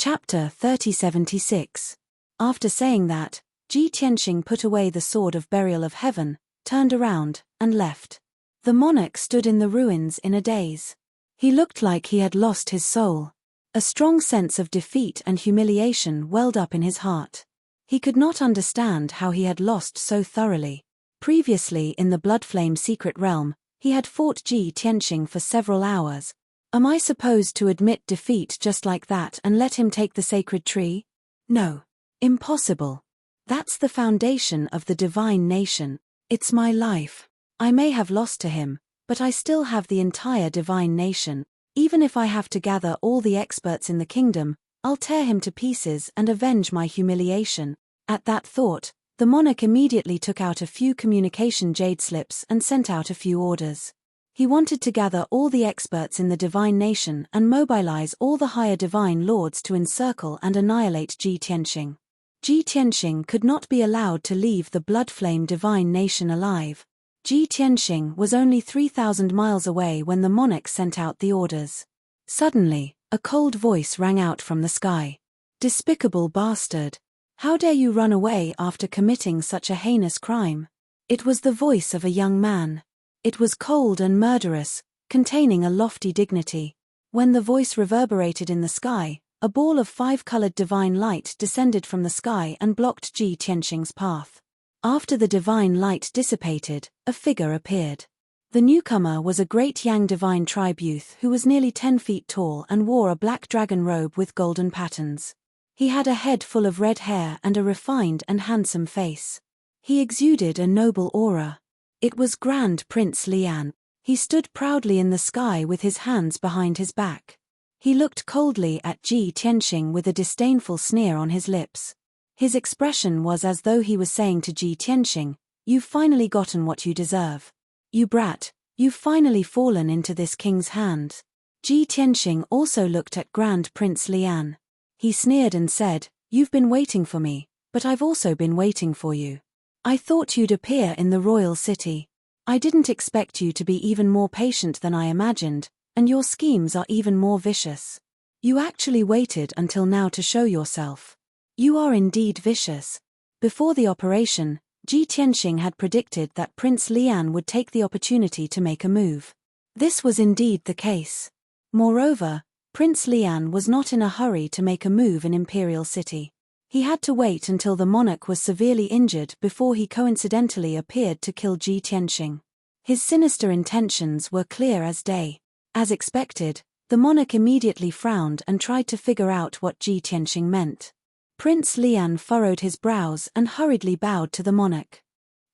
Chapter 3076. After saying that, Ji Tianxing put away the sword of burial of heaven, turned around, and left. The monarch stood in the ruins in a daze. He looked like he had lost his soul. A strong sense of defeat and humiliation welled up in his heart. He could not understand how he had lost so thoroughly. Previously in the Bloodflame secret realm, he had fought Ji Tianxing for several hours. Am I supposed to admit defeat just like that and let him take the sacred tree? No. Impossible. That's the foundation of the divine nation. It's my life. I may have lost to him, but I still have the entire divine nation. Even if I have to gather all the experts in the kingdom, I'll tear him to pieces and avenge my humiliation. At that thought, the monarch immediately took out a few communication jade slips and sent out a few orders. He wanted to gather all the experts in the divine nation and mobilize all the higher divine lords to encircle and annihilate Ji Tianxing. Ji Tianxing could not be allowed to leave the Bloodflame divine nation alive. Ji Tianxing was only 3,000 miles away when the monarch sent out the orders. Suddenly, a cold voice rang out from the sky. "Despicable bastard! How dare you run away after committing such a heinous crime?" It was the voice of a young man. It was cold and murderous, containing a lofty dignity. When the voice reverberated in the sky, a ball of 5-colored divine light descended from the sky and blocked Ji Tianxing's path. After the divine light dissipated, a figure appeared. The newcomer was a great Yang divine tribe youth who was nearly 10 feet tall and wore a black dragon robe with golden patterns. He had a head full of red hair and a refined and handsome face. He exuded a noble aura. It was Grand Prince Lian. He stood proudly in the sky with his hands behind his back. He looked coldly at Ji Tianxing with a disdainful sneer on his lips. His expression was as though he was saying to Ji Tianxing, "You've finally gotten what you deserve. You brat, you've finally fallen into this king's hand." Ji Tianxing also looked at Grand Prince Lian. He sneered and said, "You've been waiting for me, but I've also been waiting for you. I thought you'd appear in the royal city. I didn't expect you to be even more patient than I imagined, and your schemes are even more vicious. You actually waited until now to show yourself. You are indeed vicious." Before the operation, Ji Tianxing had predicted that Prince Lian would take the opportunity to make a move. This was indeed the case. Moreover, Prince Lian was not in a hurry to make a move in Imperial City. He had to wait until the monarch was severely injured before he coincidentally appeared to kill Ji Tianxing. His sinister intentions were clear as day. As expected, the monarch immediately frowned and tried to figure out what Ji Tianxing meant. Prince Lian furrowed his brows and hurriedly bowed to the monarch.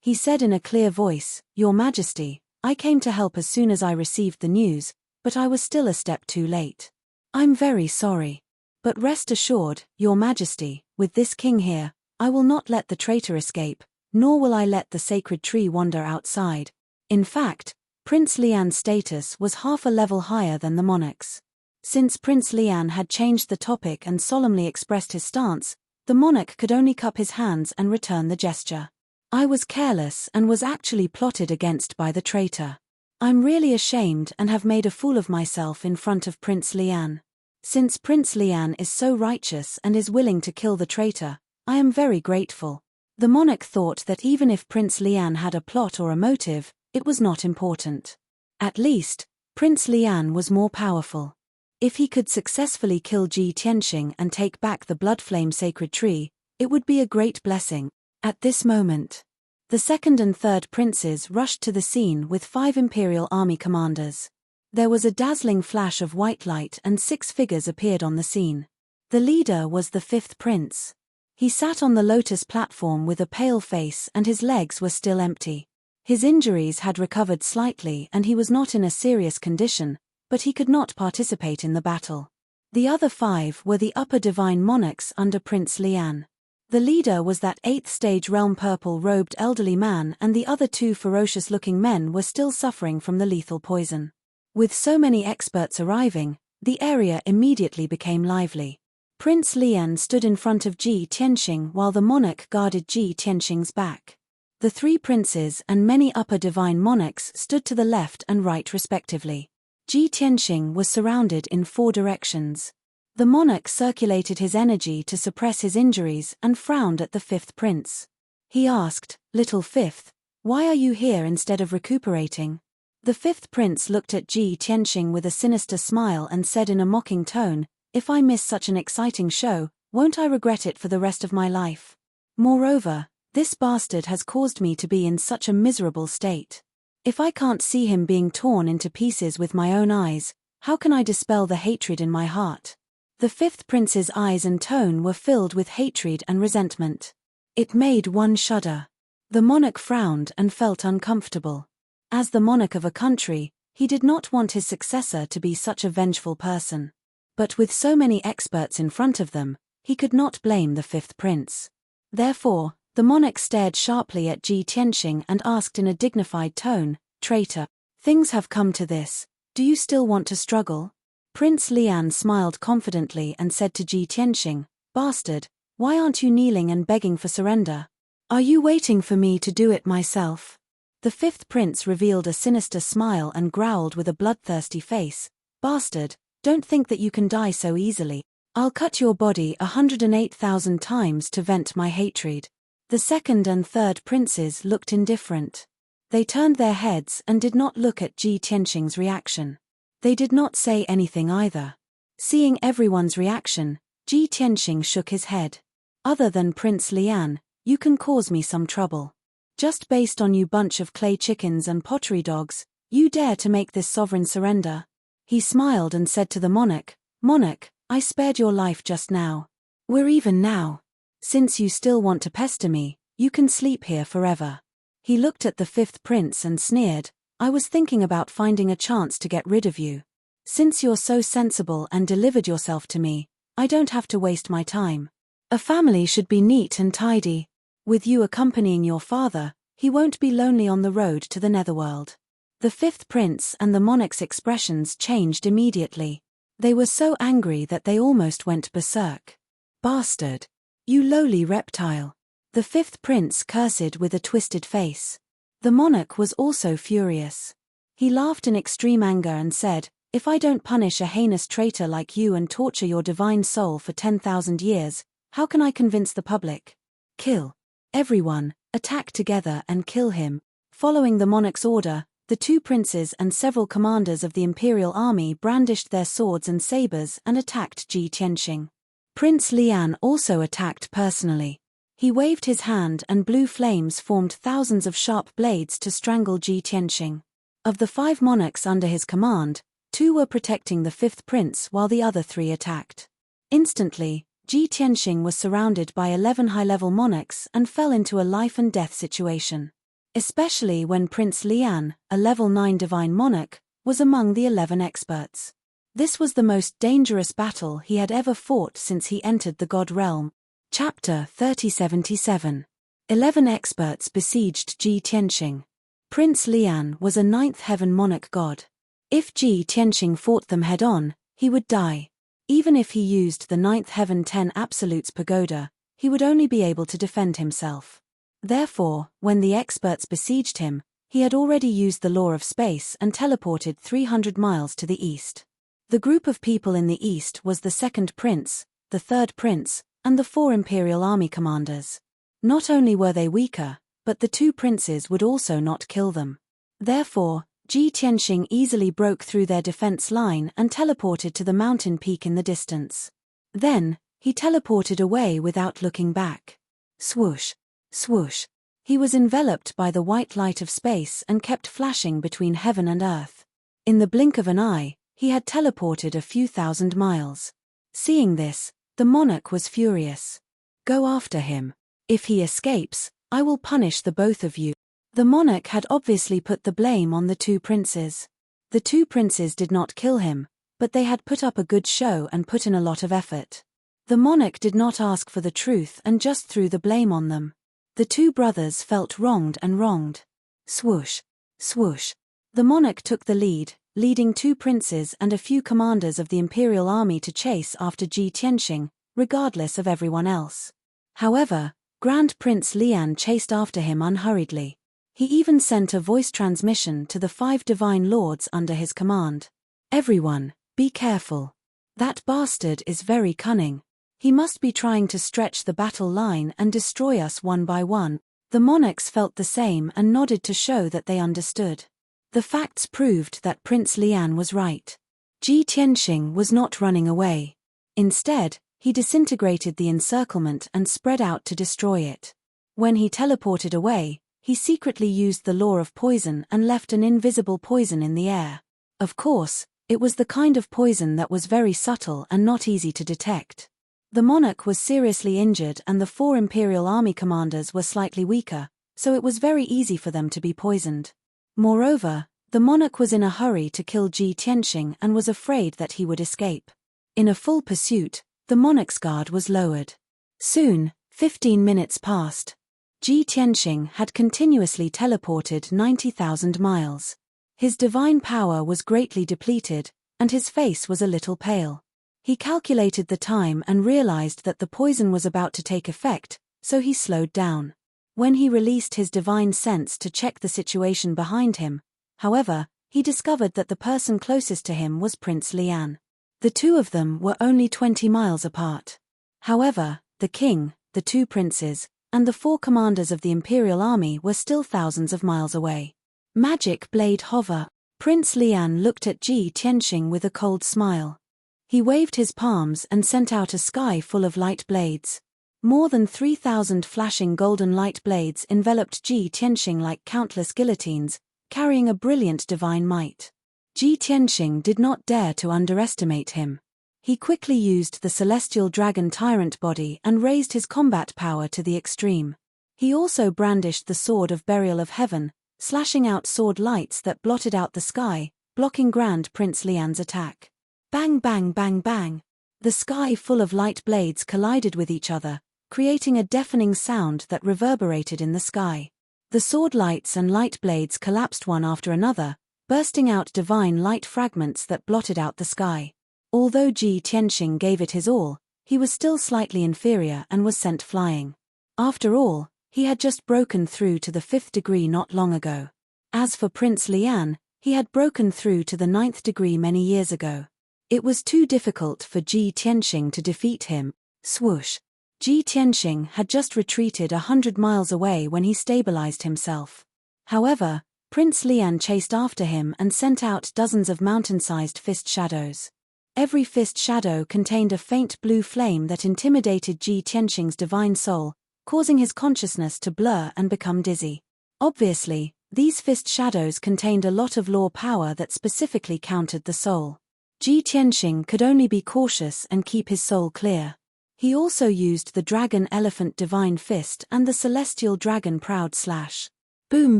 He said in a clear voice, "Your Majesty, I came to help as soon as I received the news, but I was still a step too late. I'm very sorry. But rest assured, Your Majesty, with this king here, I will not let the traitor escape, nor will I let the sacred tree wander outside." In fact, Prince Lian's status was half a level higher than the monarch's. Since Prince Lian had changed the topic and solemnly expressed his stance, the monarch could only cup his hands and return the gesture. "I was careless and was actually plotted against by the traitor. I'm really ashamed and have made a fool of myself in front of Prince Lian. Since Prince Lian is so righteous and is willing to kill the traitor, I am very grateful." The monarch thought that even if Prince Lian had a plot or a motive, it was not important. At least, Prince Lian was more powerful. If he could successfully kill Ji Tianxing and take back the Bloodflame sacred tree, it would be a great blessing. At this moment, the second and third princes rushed to the scene with 5 imperial army commanders. There was a dazzling flash of white light and 6 figures appeared on the scene. The leader was the 5th prince. He sat on the lotus platform with a pale face and his legs were still empty. His injuries had recovered slightly and he was not in a serious condition, but he could not participate in the battle. The other 5 were the upper divine monarchs under Prince Lian. The leader was that 8th stage realm purple-robed elderly man, and the other 2 ferocious-looking men were still suffering from the lethal poison. With so many experts arriving, the area immediately became lively. Prince Lian stood in front of Ji Tianxing while the monarch guarded Ji Tianxing's back. The 3 princes and many upper divine monarchs stood to the left and right respectively. Ji Tianxing was surrounded in 4 directions. The monarch circulated his energy to suppress his injuries and frowned at the fifth prince. He asked, "Little fifth, why are you here instead of recuperating?" The fifth prince looked at Ji Tianxing with a sinister smile and said in a mocking tone, "If I miss such an exciting show, won't I regret it for the rest of my life? Moreover, this bastard has caused me to be in such a miserable state. If I can't see him being torn into pieces with my own eyes, how can I dispel the hatred in my heart?" The fifth prince's eyes and tone were filled with hatred and resentment. It made one shudder. The monarch frowned and felt uncomfortable. As the monarch of a country, he did not want his successor to be such a vengeful person. But with so many experts in front of them, he could not blame the fifth prince. Therefore, the monarch stared sharply at Ji Tianxing and asked in a dignified tone, "Traitor, things have come to this, do you still want to struggle?" Prince Lian smiled confidently and said to Ji Tianxing, "Bastard, why aren't you kneeling and begging for surrender? Are you waiting for me to do it myself?" The fifth prince revealed a sinister smile and growled with a bloodthirsty face, "Bastard, don't think that you can die so easily. I'll cut your body 108,000 times to vent my hatred." The second and third princes looked indifferent. They turned their heads and did not look at Ji Tianxing's reaction. They did not say anything either. Seeing everyone's reaction, Ji Tianxing shook his head. "Other than Prince Lian, you can cause me some trouble. Just based on you bunch of clay chickens and pottery dogs, you dare to make this sovereign surrender?" He smiled and said to the monarch, "Monarch, I spared your life just now. We're even now. Since you still want to pester me, you can sleep here forever." He looked at the fifth prince and sneered, "I was thinking about finding a chance to get rid of you. Since you're so sensible and delivered yourself to me, I don't have to waste my time. A family should be neat and tidy. With you accompanying your father, he won't be lonely on the road to the netherworld." The fifth prince and the monarch's expressions changed immediately. They were so angry that they almost went berserk. "Bastard! You lowly reptile!" The fifth prince cursed with a twisted face. The monarch was also furious. He laughed in extreme anger and said, "If I don't punish a heinous traitor like you and torture your divine soul for 10,000 years, how can I convince the public? Kill. Everyone, attack together and kill him." Following the monarch's order, the two princes and several commanders of the imperial army brandished their swords and sabers and attacked Ji Tianxing. Prince Lian also attacked personally. He waved his hand and blue flames formed thousands of sharp blades to strangle Ji Tianxing. Of the 5 monarchs under his command, 2 were protecting the fifth prince while the other 3 attacked. Instantly, Ji Tianxing was surrounded by 11 high-level monarchs and fell into a life-and-death situation. Especially when Prince Lian, a level 9 divine monarch, was among the 11 experts. This was the most dangerous battle he had ever fought since he entered the God realm. Chapter 3077. 11 experts besieged Ji Tianxing. Prince Lian was a 9th heaven monarch god. If Ji Tianxing fought them head-on, he would die. Even if he used the 9th heaven 10 absolutes pagoda, he would only be able to defend himself. Therefore, when the experts besieged him, he had already used the law of space and teleported 300 miles to the east. The group of people in the east was the second prince, the third prince, and the 4 imperial army commanders. Not only were they weaker, but the 2 princes would also not kill them. Therefore, Ji Tianxing easily broke through their defense line and teleported to the mountain peak in the distance. Then, he teleported away without looking back. Swoosh, swoosh. He was enveloped by the white light of space and kept flashing between heaven and earth. In the blink of an eye, he had teleported a few thousand miles. Seeing this, the monarch was furious. "Go after him. If he escapes, I will punish the both of you." The monarch had obviously put the blame on the 2 princes. The 2 princes did not kill him, but they had put up a good show and put in a lot of effort. The monarch did not ask for the truth and just threw the blame on them. The 2 brothers felt wronged and wronged. Swoosh, swoosh. The monarch took the lead, leading 2 princes and a few commanders of the imperial army to chase after Ji Tianxing, regardless of everyone else. However, Grand Prince Lian chased after him unhurriedly. He even sent a voice transmission to the 5 divine lords under his command. "Everyone, be careful. That bastard is very cunning. He must be trying to stretch the battle line and destroy us one by one." The monarchs felt the same and nodded to show that they understood. The facts proved that Prince Lian was right. Ji Tianxing was not running away. Instead, he disintegrated the encirclement and spread out to destroy it. When he teleported away, he secretly used the law of poison and left an invisible poison in the air. Of course, it was the kind of poison that was very subtle and not easy to detect. The monarch was seriously injured and the 4 imperial army commanders were slightly weaker, so it was very easy for them to be poisoned. Moreover, the monarch was in a hurry to kill Ji Tianxing and was afraid that he would escape. In a full pursuit, the monarch's guard was lowered. Soon, 15 minutes passed. Ji Tianxing had continuously teleported 90,000 miles. His divine power was greatly depleted, and his face was a little pale. He calculated the time and realized that the poison was about to take effect, so he slowed down. When he released his divine sense to check the situation behind him, however, he discovered that the person closest to him was Prince Lian. The two of them were only 20 miles apart. However, the king, the 2 princes, and the 4 commanders of the imperial army were still thousands of miles away. Magic blade hover. Prince Lian looked at Ji Tianxing with a cold smile. He waved his palms and sent out a sky full of light blades. More than 3,000 flashing golden light blades enveloped Ji Tianxing like countless guillotines, carrying a brilliant divine might. Ji Tianxing did not dare to underestimate him. He quickly used the celestial dragon tyrant body and raised his combat power to the extreme. He also brandished the sword of burial of heaven, slashing out sword lights that blotted out the sky, blocking Grand Prince Lian's attack. Bang bang bang bang. The sky full of light blades collided with each other, creating a deafening sound that reverberated in the sky. The sword lights and light blades collapsed one after another, bursting out divine light fragments that blotted out the sky. Although Ji Tianxing gave it his all, he was still slightly inferior and was sent flying. After all, he had just broken through to the 5th degree not long ago. As for Prince Lian, he had broken through to the 9th degree many years ago. It was too difficult for Ji Tianxing to defeat him. Swoosh. Ji Tianxing had just retreated 100 miles away when he stabilized himself. However, Prince Lian chased after him and sent out dozens of mountain-sized fist shadows. Every fist shadow contained a faint blue flame that intimidated Ji Tianxing's divine soul, causing his consciousness to blur and become dizzy. Obviously, these fist shadows contained a lot of law power that specifically countered the soul. Ji Tianxing could only be cautious and keep his soul clear. He also used the Dragon Elephant Divine Fist and the Celestial Dragon Proud Slash. Boom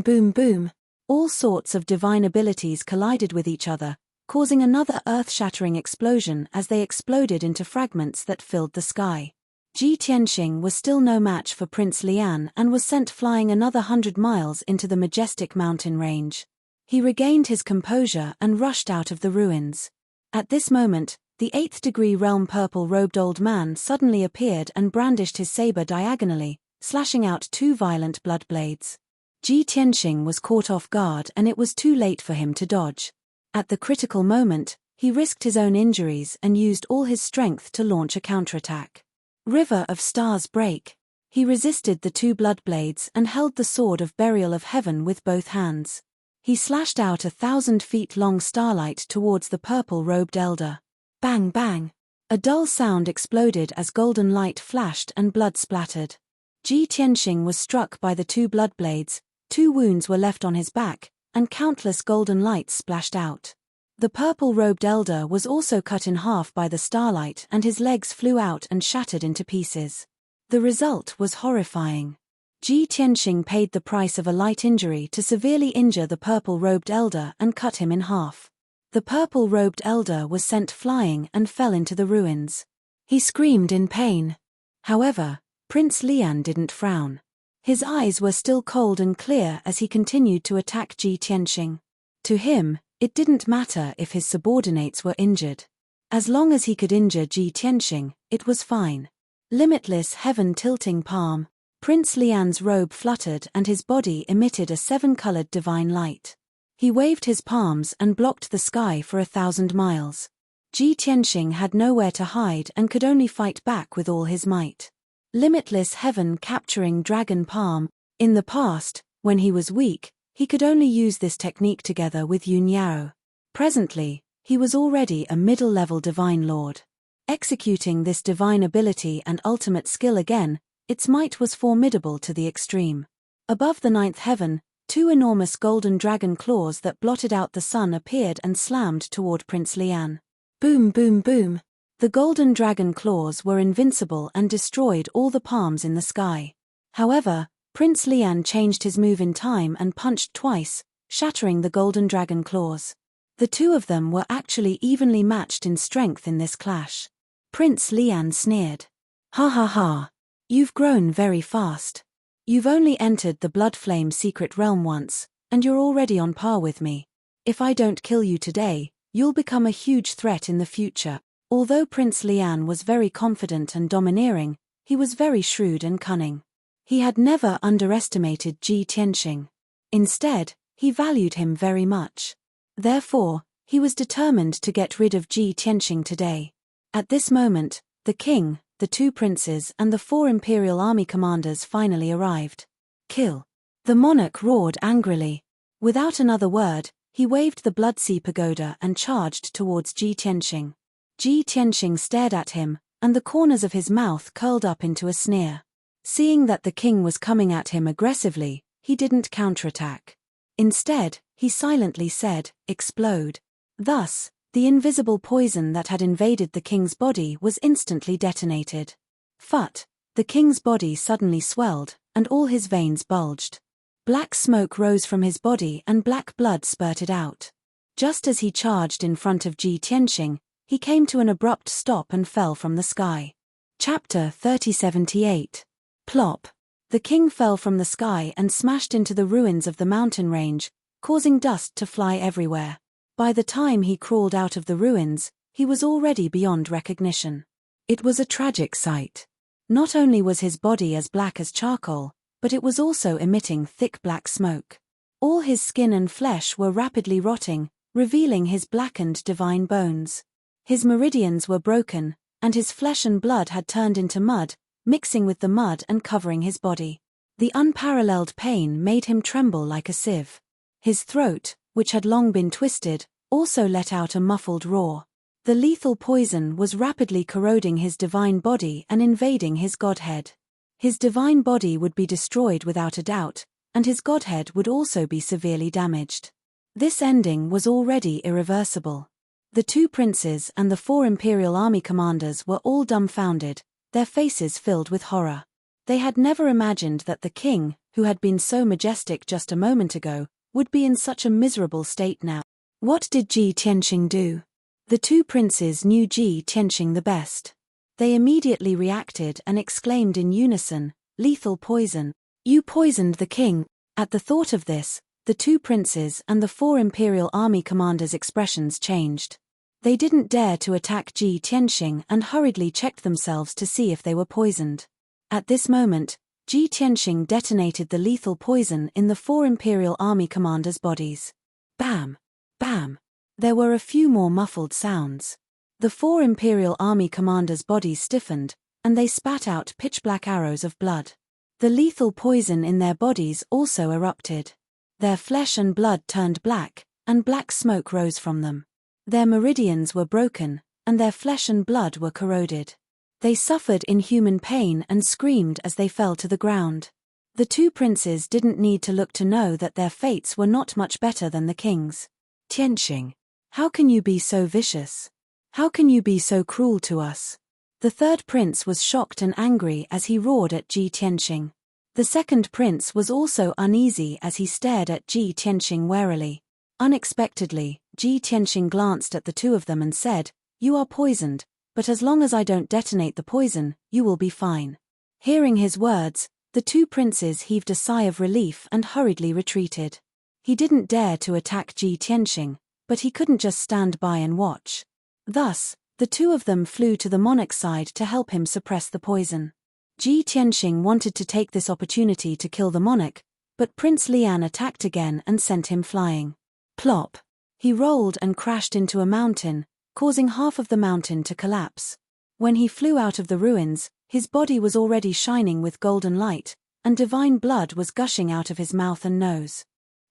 boom boom. All sorts of divine abilities collided with each other, causing another earth-shattering explosion as they exploded into fragments that filled the sky. Ji Tianxing was still no match for Prince Lian and was sent flying another 100 miles into the majestic mountain range. He regained his composure and rushed out of the ruins. At this moment, the 8th degree realm purple-robed old man suddenly appeared and brandished his saber diagonally, slashing out 2 violent blood blades. Ji Tianxing was caught off guard and it was too late for him to dodge. At the critical moment, he risked his own injuries and used all his strength to launch a counterattack. River of Stars break. He resisted the 2 blood blades and held the sword of burial of heaven with both hands. He slashed out 1,000 feet long starlight towards the purple-robed elder. Bang bang. A dull sound exploded as golden light flashed and blood splattered. Ji Tianxing was struck by the 2 blood blades, 2 wounds were left on his back, and countless golden lights splashed out. The purple-robed elder was also cut in half by the starlight and his legs flew out and shattered into pieces. The result was horrifying. Ji Tianxing paid the price of a light injury to severely injure the purple-robed elder and cut him in half. The purple-robed elder was sent flying and fell into the ruins. He screamed in pain. However, Prince Lian didn't frown. His eyes were still cold and clear as he continued to attack Ji Tianxing. To him, it didn't matter if his subordinates were injured. As long as he could injure Ji Tianxing, it was fine. Limitless heaven tilting palm. Prince Lian's robe fluttered and his body emitted a 7-colored divine light. He waved his palms and blocked the sky for 1,000 miles. Ji Tianxing had nowhere to hide and could only fight back with all his might. Limitless heaven capturing dragon palm. In the past, when he was weak, he could only use this technique together with Yun Yao. Presently, he was already a middle-level divine lord. Executing this divine ability and ultimate skill again, its might was formidable to the extreme. Above the ninth heaven, two enormous golden dragon claws that blotted out the sun appeared and slammed toward Prince Lian. Boom, boom, boom. The golden dragon claws were invincible and destroyed all the palms in the sky. However, Prince Lian changed his move in time and punched twice, shattering the golden dragon claws. The two of them were actually evenly matched in strength in this clash. Prince Lian sneered. Ha ha ha. You've grown very fast. You've only entered the Blood Flame secret realm once, and you're already on par with me. If I don't kill you today, you'll become a huge threat in the future. Although Prince Lian was very confident and domineering, he was very shrewd and cunning. He had never underestimated Ji Tianxing. Instead, he valued him very much. Therefore, he was determined to get rid of Ji Tianxing today. At this moment, the king, the two princes and the 4 imperial army commanders finally arrived. Kill! The monarch roared angrily. Without another word, he waved the Blood Sea Pagoda and charged towards Ji Tianxing. Ji Tianxing stared at him, and the corners of his mouth curled up into a sneer. Seeing that the king was coming at him aggressively, he didn't counterattack. Instead, he silently said, "Explode." Thus, the invisible poison that had invaded the king's body was instantly detonated. Phut! The king's body suddenly swelled, and all his veins bulged. Black smoke rose from his body and black blood spurted out. Just as he charged in front of Ji Tianxing, he came to an abrupt stop and fell from the sky. Chapter 3078. Plop! The king fell from the sky and smashed into the ruins of the mountain range, causing dust to fly everywhere. By the time he crawled out of the ruins, he was already beyond recognition. It was a tragic sight. Not only was his body as black as charcoal, but it was also emitting thick black smoke. All his skin and flesh were rapidly rotting, revealing his blackened divine bones. His meridians were broken, and his flesh and blood had turned into mud, mixing with the mud and covering his body. The unparalleled pain made him tremble like a sieve. His throat, which had long been twisted, also let out a muffled roar. The lethal poison was rapidly corroding his divine body and invading his godhead. His divine body would be destroyed without a doubt, and his godhead would also be severely damaged. This ending was already irreversible. The two princes and the 4 imperial army commanders were all dumbfounded, their faces filled with horror. They had never imagined that the king, who had been so majestic just a moment ago, would be in such a miserable state now. What did Ji Tianxing do? The two princes knew Ji Tianxing the best. They immediately reacted and exclaimed in unison, "Lethal poison! You poisoned the king!" At the thought of this, the two princes and the 4 imperial army commanders' expressions changed. They didn't dare to attack Ji Tianxing and hurriedly checked themselves to see if they were poisoned. At this moment, Ji Tianxing detonated the lethal poison in the 4 imperial army commanders' bodies. Bam! Bam! There were a few more muffled sounds. The 4 imperial army commanders' bodies stiffened, and they spat out pitch-black arrows of blood. The lethal poison in their bodies also erupted. Their flesh and blood turned black, and black smoke rose from them. Their meridians were broken, and their flesh and blood were corroded. They suffered inhuman pain and screamed as they fell to the ground. The two princes didn't need to look to know that their fates were not much better than the king's. "Tianxing, how can you be so vicious? How can you be so cruel to us?" The third prince was shocked and angry as he roared at Ji Tianxing. The second prince was also uneasy as he stared at Ji Tianxing warily. Unexpectedly, Ji Tianxing glanced at the two of them and said, "You are poisoned, but as long as I don't detonate the poison, you will be fine." Hearing his words, the two princes heaved a sigh of relief and hurriedly retreated. He didn't dare to attack Ji Tianxing, but he couldn't just stand by and watch. Thus, the two of them flew to the monarch's side to help him suppress the poison. Ji Tianxing wanted to take this opportunity to kill the monarch, but Prince Lian attacked again and sent him flying. Plop! He rolled and crashed into a mountain, causing half of the mountain to collapse. When he flew out of the ruins, his body was already shining with golden light, and divine blood was gushing out of his mouth and nose.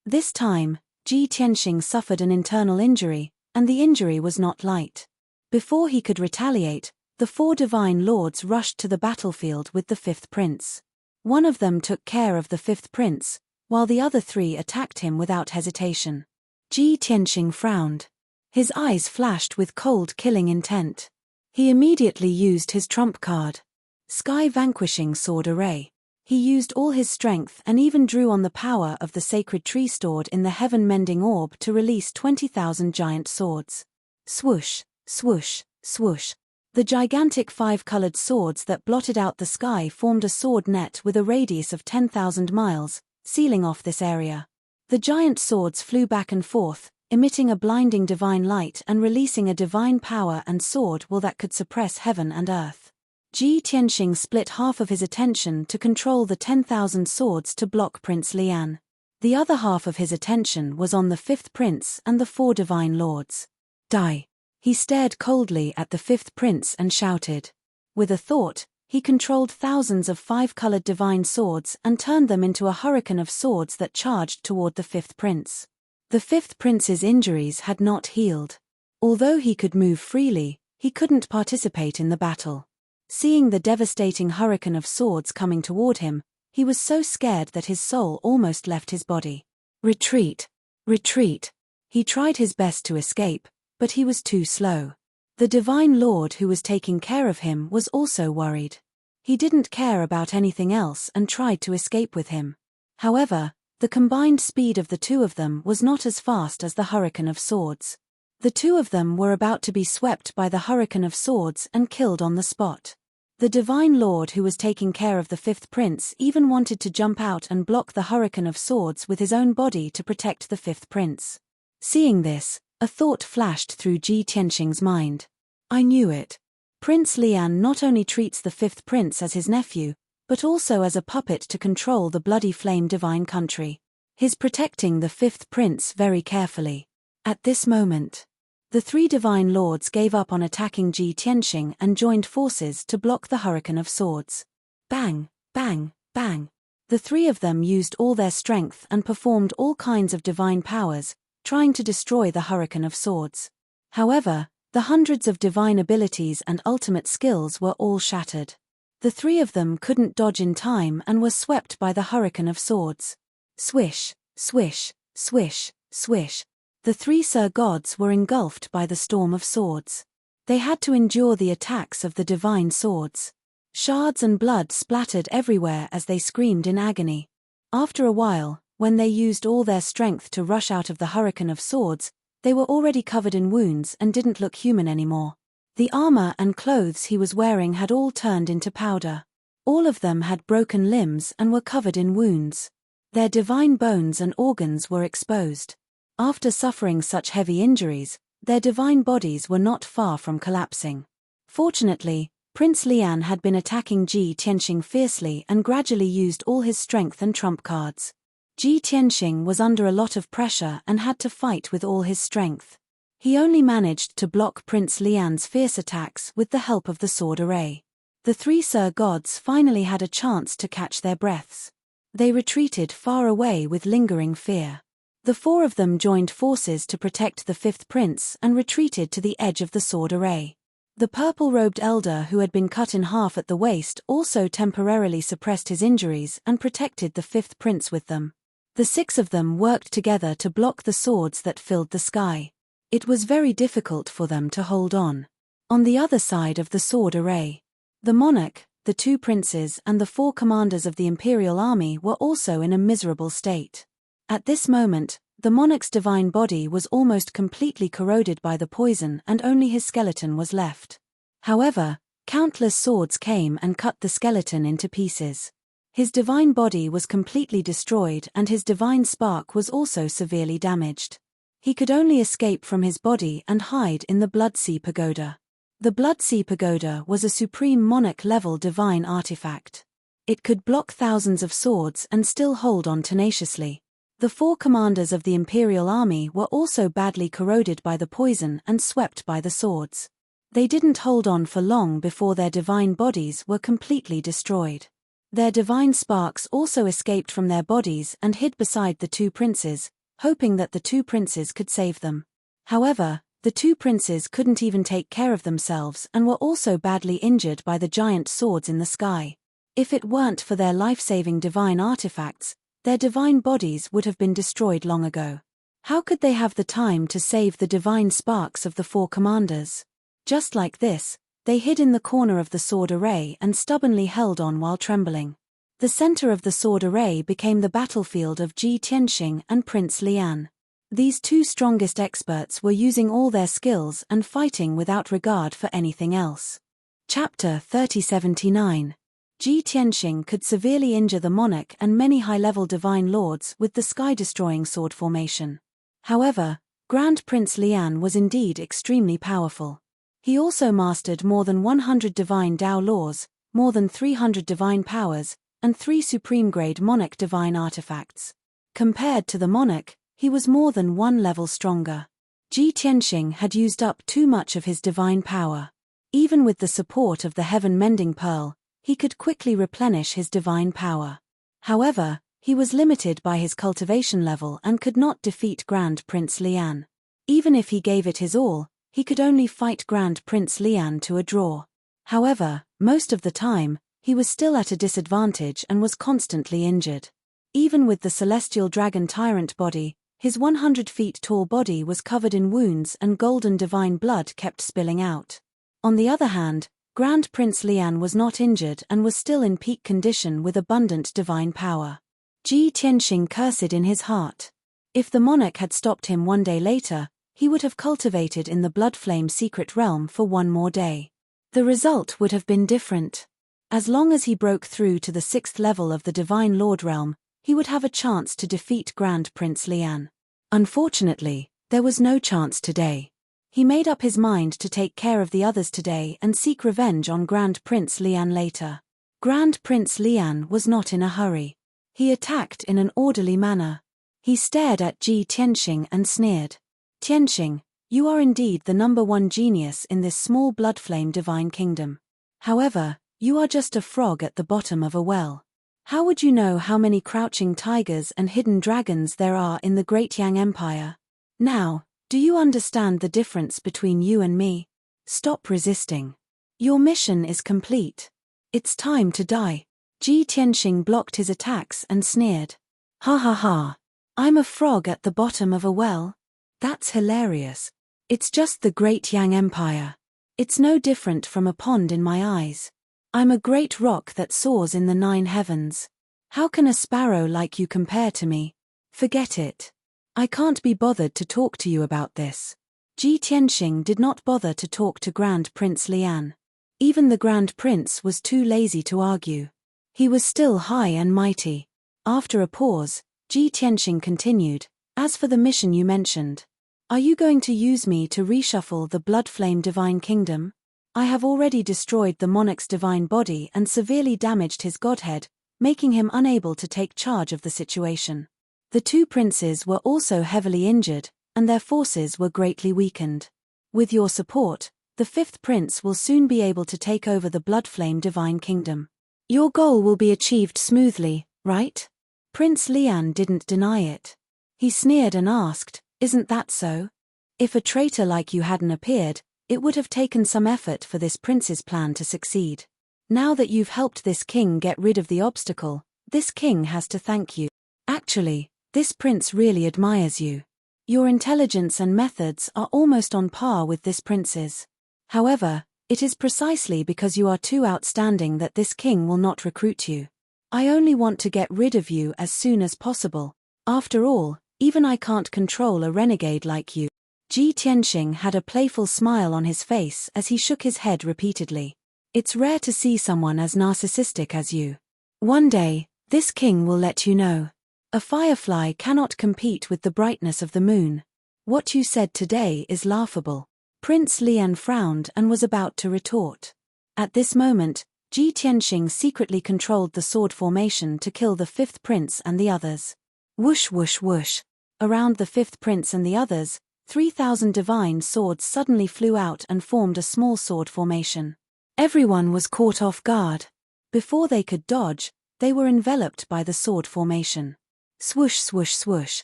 This time, Ji Tianxing suffered an internal injury, and the injury was not light. Before he could retaliate, the 4 divine lords rushed to the battlefield with the 5th prince. One of them took care of the 5th prince, while the other 3 attacked him without hesitation. Ji Tianxing frowned. His eyes flashed with cold killing intent. He immediately used his trump card. Sky Vanquishing Sword Array. He used all his strength and even drew on the power of the sacred tree stored in the Heaven Mending Orb to release 20,000 giant swords. Swoosh, swoosh, swoosh. The gigantic 5-colored swords that blotted out the sky formed a sword net with a radius of 10,000 miles, sealing off this area. The giant swords flew back and forth, emitting a blinding divine light and releasing a divine power and sword will that could suppress heaven and earth. Ji Tianxing split half of his attention to control the 10,000 swords to block Prince Lian. The other half of his attention was on the 5th prince and the 4 divine lords. Die! He stared coldly at the 5th prince and shouted. With a thought, he controlled thousands of 5-colored divine swords and turned them into a hurricane of swords that charged toward the 5th prince. The 5th prince's injuries had not healed. Although he could move freely, he couldn't participate in the battle. Seeing the devastating hurricane of swords coming toward him, he was so scared that his soul almost left his body. Retreat! Retreat! He tried his best to escape, but he was too slow. The divine lord who was taking care of him was also worried. He didn't care about anything else and tried to escape with him. However, the combined speed of the 2 of them was not as fast as the hurricane of swords. The 2 of them were about to be swept by the hurricane of swords and killed on the spot. The divine lord who was taking care of the 5th prince even wanted to jump out and block the hurricane of swords with his own body to protect the 5th prince. Seeing this, a thought flashed through Ji Tianxing's mind. I knew it. Prince Lian not only treats the 5th prince as his nephew, but also as a puppet to control the bloody flame divine country. He's protecting the 5th prince very carefully. At this moment, the 3 divine lords gave up on attacking Ji Tianxing and joined forces to block the hurricane of swords. Bang, bang, bang. The 3 of them used all their strength and performed all kinds of divine powers, trying to destroy the hurricane of swords. However, the hundreds of divine abilities and ultimate skills were all shattered. The 3 of them couldn't dodge in time and were swept by the hurricane of swords. Swish, swish, swish, swish. The 3 Sir Gods were engulfed by the storm of swords. They had to endure the attacks of the divine swords. Shards and blood splattered everywhere as they screamed in agony. After a while, when they used all their strength to rush out of the hurricane of swords, they were already covered in wounds and didn't look human anymore. The armor and clothes he was wearing had all turned into powder. All of them had broken limbs and were covered in wounds. Their divine bones and organs were exposed. After suffering such heavy injuries, their divine bodies were not far from collapsing. Fortunately, Prince Lian had been attacking Ji Tianxing fiercely and gradually used all his strength and trump cards. Ji Tianxing was under a lot of pressure and had to fight with all his strength. He only managed to block Prince Lian's fierce attacks with the help of the sword array. The 3 Sir Gods finally had a chance to catch their breaths. They retreated far away with lingering fear. The 4 of them joined forces to protect the 5th prince and retreated to the edge of the sword array. The purple-robed elder who had been cut in half at the waist also temporarily suppressed his injuries and protected the 5th prince with them. The 6 of them worked together to block the swords that filled the sky. It was very difficult for them to hold on. On the other side of the sword array, the monarch, the 2 princes and the 4 commanders of the imperial army were also in a miserable state. At this moment, the monarch's divine body was almost completely corroded by the poison and only his skeleton was left. However, countless swords came and cut the skeleton into pieces. His divine body was completely destroyed and his divine spark was also severely damaged. He could only escape from his body and hide in the Blood Sea Pagoda. The Blood Sea Pagoda was a supreme monarch-level divine artifact. It could block thousands of swords and still hold on tenaciously. The 4 commanders of the imperial army were also badly corroded by the poison and swept by the swords. They didn't hold on for long before their divine bodies were completely destroyed. Their divine sparks also escaped from their bodies and hid beside the 2 princes, hoping that the 2 princes could save them. However, the 2 princes couldn't even take care of themselves and were also badly injured by the giant swords in the sky. If it weren't for their life-saving divine artifacts, their divine bodies would have been destroyed long ago. How could they have the time to save the divine sparks of the 4 commanders? Just like this, they hid in the corner of the sword array and stubbornly held on while trembling. The center of the sword array became the battlefield of Ji Tianxing and Prince Lian. These 2 strongest experts were using all their skills and fighting without regard for anything else. Chapter 3079. Ji Tianxing could severely injure the monarch and many high-level divine lords with the sky-destroying sword formation. However, Grand Prince Lian was indeed extremely powerful. He also mastered more than 100 divine Dao laws, more than 300 divine powers, and 3 supreme-grade monarch divine artifacts. Compared to the monarch, he was more than 1 level stronger. Ji Tianxing had used up too much of his divine power. Even with the support of the heaven-mending pearl, he could quickly replenish his divine power. However, he was limited by his cultivation level and could not defeat Grand Prince Lian. Even if he gave it his all, he could only fight Grand Prince Lian to a draw. However, most of the time, he was still at a disadvantage and was constantly injured. Even with the celestial dragon tyrant body, his 100 feet tall body was covered in wounds and golden divine blood kept spilling out. On the other hand, Grand Prince Lian was not injured and was still in peak condition with abundant divine power. Ji Tianxing cursed in his heart. If the monarch had stopped him one day later, he would have cultivated in the Bloodflame secret realm for 1 more day. The result would have been different. As long as he broke through to the 6th level of the Divine Lord realm, he would have a chance to defeat Grand Prince Lian. Unfortunately, there was no chance today. He made up his mind to take care of the others today and seek revenge on Grand Prince Lian later. Grand Prince Lian was not in a hurry. He attacked in an orderly manner. He stared at Ji Tianxing and sneered. Tianxing, you are indeed the #1 genius in this small Bloodflame divine kingdom. However, you are just a frog at the bottom of a well. How would you know how many crouching tigers and hidden dragons there are in the Great Yang Empire? Now, do you understand the difference between you and me? Stop resisting. Your mission is complete. It's time to die. Ji Tianxing blocked his attacks and sneered. Ha ha ha. I'm a frog at the bottom of a well? That's hilarious. It's just the Great Yang Empire. It's no different from a pond in my eyes. I'm a great rock that soars in the 9 heavens. How can a sparrow like you compare to me? Forget it. I can't be bothered to talk to you about this. Ji Tianxing did not bother to talk to Grand Prince Lian. Even the Grand Prince was too lazy to argue. He was still high and mighty. After a pause, Ji Tianxing continued, as for the mission you mentioned, are you going to use me to reshuffle the Bloodflame Divine Kingdom? I have already destroyed the monarch's divine body and severely damaged his godhead, making him unable to take charge of the situation. The 2 princes were also heavily injured, and their forces were greatly weakened. With your support, the 5th prince will soon be able to take over the Bloodflame Divine Kingdom. Your goal will be achieved smoothly, right? Prince Lian didn't deny it. He sneered and asked, isn't that so? If a traitor like you hadn't appeared, it would have taken some effort for this prince's plan to succeed. Now that you've helped this king get rid of the obstacle, this king has to thank you. Actually, this prince really admires you. Your intelligence and methods are almost on par with this prince's. However, it is precisely because you are too outstanding that this king will not recruit you. I only want to get rid of you as soon as possible. After all, even I can't control a renegade like you. Ji Tianxing had a playful smile on his face as he shook his head repeatedly. It's rare to see someone as narcissistic as you. One day, this king will let you know. A firefly cannot compete with the brightness of the moon. What you said today is laughable. Prince Lian frowned and was about to retort. At this moment, Ji Tianxing secretly controlled the sword formation to kill the 5th prince and the others. Whoosh whoosh whoosh. Around the fifth prince and the others, 3,000 divine swords suddenly flew out and formed a small sword formation. Everyone was caught off guard. Before they could dodge, they were enveloped by the sword formation. Swoosh swoosh swoosh.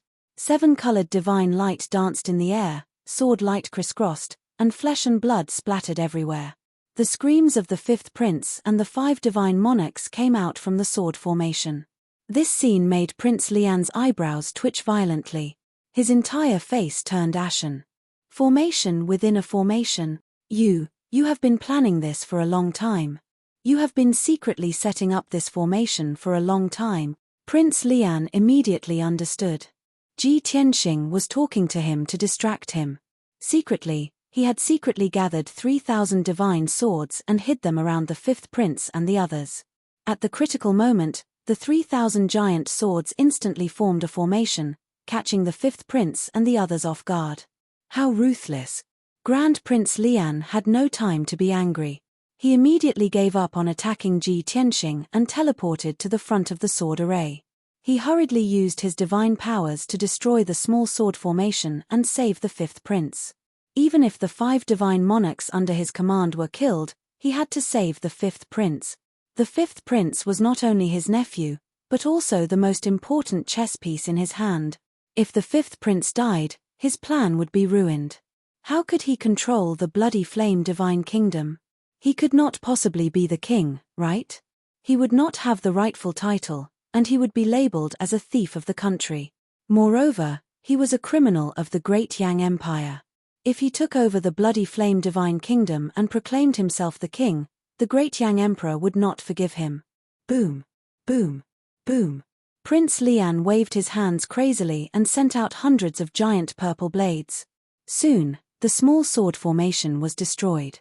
7-colored divine light danced in the air, sword light crisscrossed, and flesh and blood splattered everywhere. The screams of the fifth prince and the 5 divine monarchs came out from the sword formation. This scene made Prince Lian's eyebrows twitch violently. His entire face turned ashen. Formation within a formation. You have been planning this for a long time. You have been secretly setting up this formation for a long time. Prince Lian immediately understood. Ji Tianxing was talking to him to distract him. Secretly, he had secretly gathered 3,000 divine swords and hid them around the fifth prince and the others. At the critical moment, the 3,000 giant swords instantly formed a formation, catching the fifth prince and the others off guard. How ruthless! Grand Prince Lian had no time to be angry. He immediately gave up on attacking Ji Tianxing and teleported to the front of the sword array. He hurriedly used his divine powers to destroy the small sword formation and save the fifth prince. Even if the 5 divine monarchs under his command were killed, he had to save the fifth prince. The fifth prince was not only his nephew, but also the most important chess piece in his hand. If the fifth prince died, his plan would be ruined. How could he control the bloody flame divine kingdom? He could not possibly be the king, right? He would not have the rightful title, and he would be labeled as a thief of the country. Moreover, he was a criminal of the great Yang Empire. If he took over the bloody flame divine kingdom and proclaimed himself the king, the great Yang Emperor would not forgive him. Boom, boom, boom. Prince Lian waved his hands crazily and sent out hundreds of giant purple blades. Soon, the small sword formation was destroyed.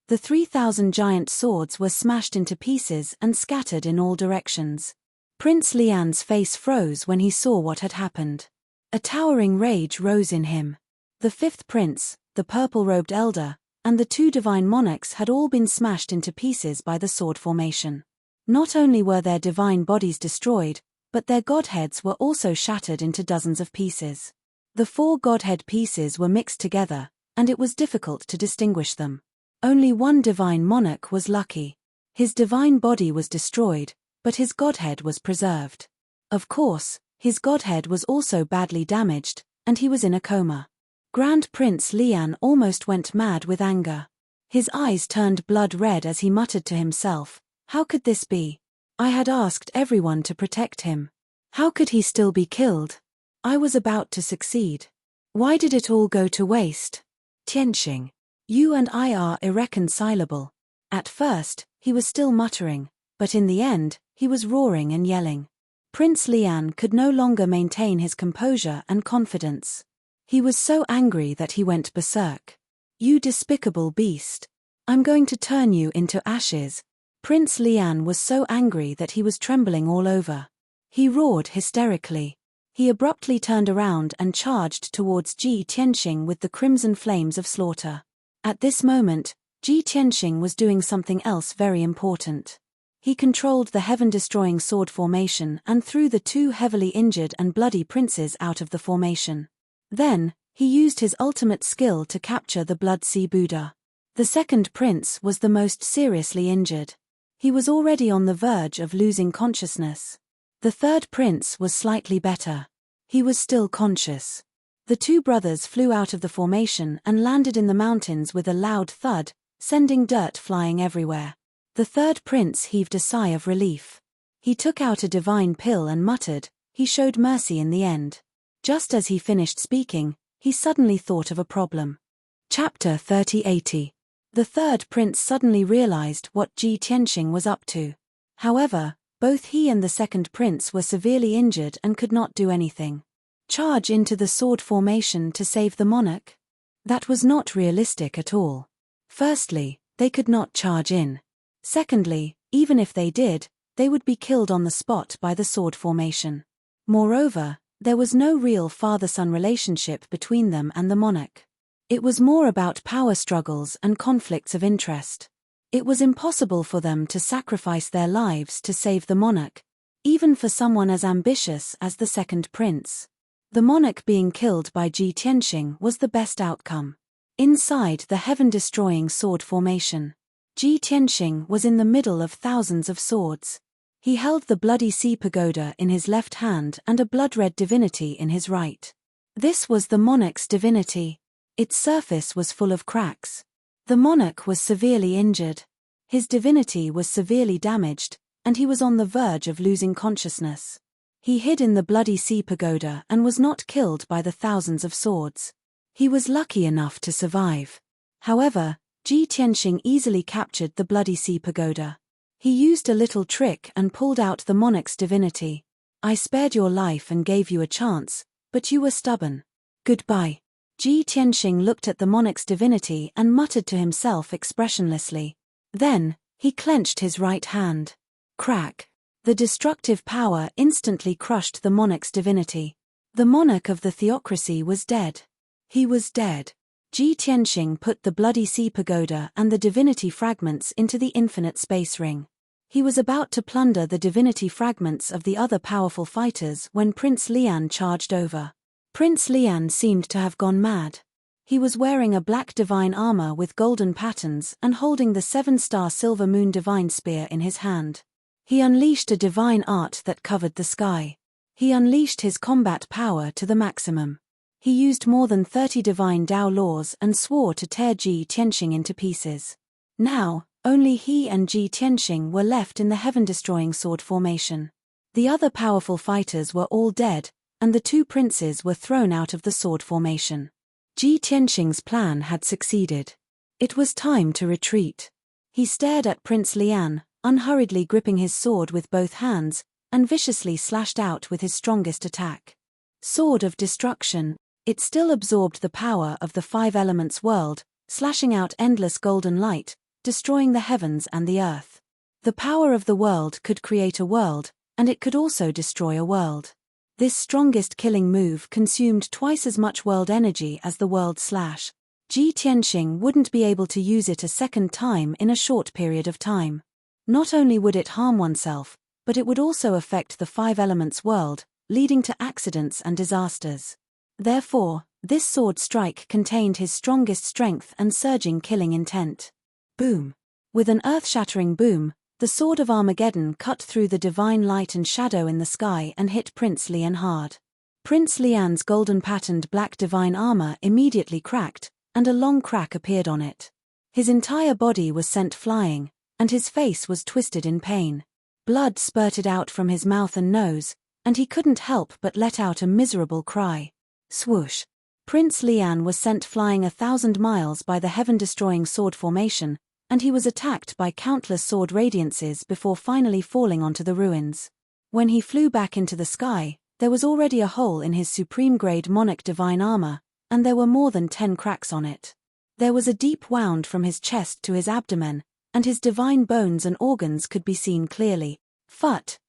The 3,000 giant swords were smashed into pieces and scattered in all directions. Prince Lian's face froze when he saw what had happened. A towering rage rose in him. The fifth prince, the purple-robed elder, and the 2 divine monarchs had all been smashed into pieces by the sword formation. Not only were their divine bodies destroyed, but their godheads were also shattered into dozens of pieces. The 4 godhead pieces were mixed together, and it was difficult to distinguish them. Only one divine monarch was lucky. His divine body was destroyed, but his godhead was preserved. Of course, his godhead was also badly damaged, and he was in a coma. Grand Prince Lian almost went mad with anger. His eyes turned blood red as he muttered to himself, "How could this be? I had asked everyone to protect him. How could he still be killed? I was about to succeed. Why did it all go to waste? Tianxing, you and I are irreconcilable." At first, he was still muttering, but in the end, he was roaring and yelling. Prince Lian could no longer maintain his composure and confidence. He was so angry that he went berserk. "You despicable beast. I'm going to turn you into ashes." Prince Lian was so angry that he was trembling all over. He roared hysterically. He abruptly turned around and charged towards Ji Tianxing with the crimson flames of slaughter. At this moment, Ji Tianxing was doing something else very important. He controlled the heaven-destroying sword formation and threw the 2 heavily injured and bloody princes out of the formation. Then, he used his ultimate skill to capture the Blood Sea Buddha. The second prince was the most seriously injured. He was already on the verge of losing consciousness. The third prince was slightly better. He was still conscious. The 2 brothers flew out of the formation and landed in the mountains with a loud thud, sending dirt flying everywhere. The third prince heaved a sigh of relief. He took out a divine pill and muttered, "He showed mercy in the end." Just as he finished speaking, he suddenly thought of a problem. Chapter 3080. The third prince suddenly realized what Ji Tianxing was up to. However, both he and the second prince were severely injured and could not do anything. Charge into the sword formation to save the monarch? That was not realistic at all. Firstly, they could not charge in. Secondly, even if they did, they would be killed on the spot by the sword formation. Moreover, there was no real father-son relationship between them and the monarch. It was more about power struggles and conflicts of interest. It was impossible for them to sacrifice their lives to save the monarch. even for someone as ambitious as the second prince. The monarch being killed by Ji Tianxing was the best outcome. Inside the heaven-destroying sword formation, Ji Tianxing was in the middle of thousands of swords. He held the bloody sea pagoda in his left hand and a blood-red divinity in his right. This was the monarch's divinity. Its surface was full of cracks. The monarch was severely injured. His divinity was severely damaged, and he was on the verge of losing consciousness. He hid in the bloody sea pagoda and was not killed by the thousands of swords. He was lucky enough to survive. However, Ji Tianxing easily captured the bloody sea pagoda. He used a little trick and pulled out the monarch's divinity. I spared your life and gave you a chance, but you were stubborn. Goodbye. Ji Tianxing looked at the monarch's divinity and muttered to himself expressionlessly. Then, he clenched his right hand. Crack. The destructive power instantly crushed the monarch's divinity. The monarch of the theocracy was dead. He was dead. Ji Tianxing put the bloody sea pagoda and the divinity fragments into the infinite space ring. He was about to plunder the divinity fragments of the other powerful fighters when Prince Lian charged over. Prince Lian seemed to have gone mad. He was wearing a black divine armor with golden patterns and holding the 7-star silver moon divine spear in his hand. He unleashed a divine art that covered the sky. He unleashed his combat power to the maximum. He used more than 30 divine Dao laws and swore to tear Ji Tianxing into pieces. Now, only he and Ji Tianxing were left in the heaven-destroying sword formation. The other powerful fighters were all dead, and the two princes were thrown out of the sword formation. Ji Tianxing's plan had succeeded. It was time to retreat. He stared at Prince Lian, unhurriedly gripping his sword with both hands, and viciously slashed out with his strongest attack. Sword of Destruction. It still absorbed the power of the 5 elements world, slashing out endless golden light, destroying the heavens and the earth. The power of the world could create a world, and it could also destroy a world. This strongest killing move consumed twice as much world energy as the world slash. Ji Tianxing wouldn't be able to use it a second time in a short period of time. Not only would it harm oneself, but it would also affect the 5 elements world, leading to accidents and disasters. Therefore, this sword strike contained his strongest strength and surging killing intent. Boom. With an earth-shattering boom, the sword of Armageddon cut through the divine light and shadow in the sky and hit Prince Lian hard. Prince Lian's golden-patterned black divine armor immediately cracked, and a long crack appeared on it. His entire body was sent flying, and his face was twisted in pain. Blood spurted out from his mouth and nose, and he couldn't help but let out a miserable cry. Swoosh. Prince Lian was sent flying 1,000 miles by the heaven-destroying sword formation, and he was attacked by countless sword radiances before finally falling onto the ruins. When he flew back into the sky, there was already a hole in his supreme-grade monarch divine armor, and there were more than 10 cracks on it. There was a deep wound from his chest to his abdomen, and his divine bones and organs could be seen clearly.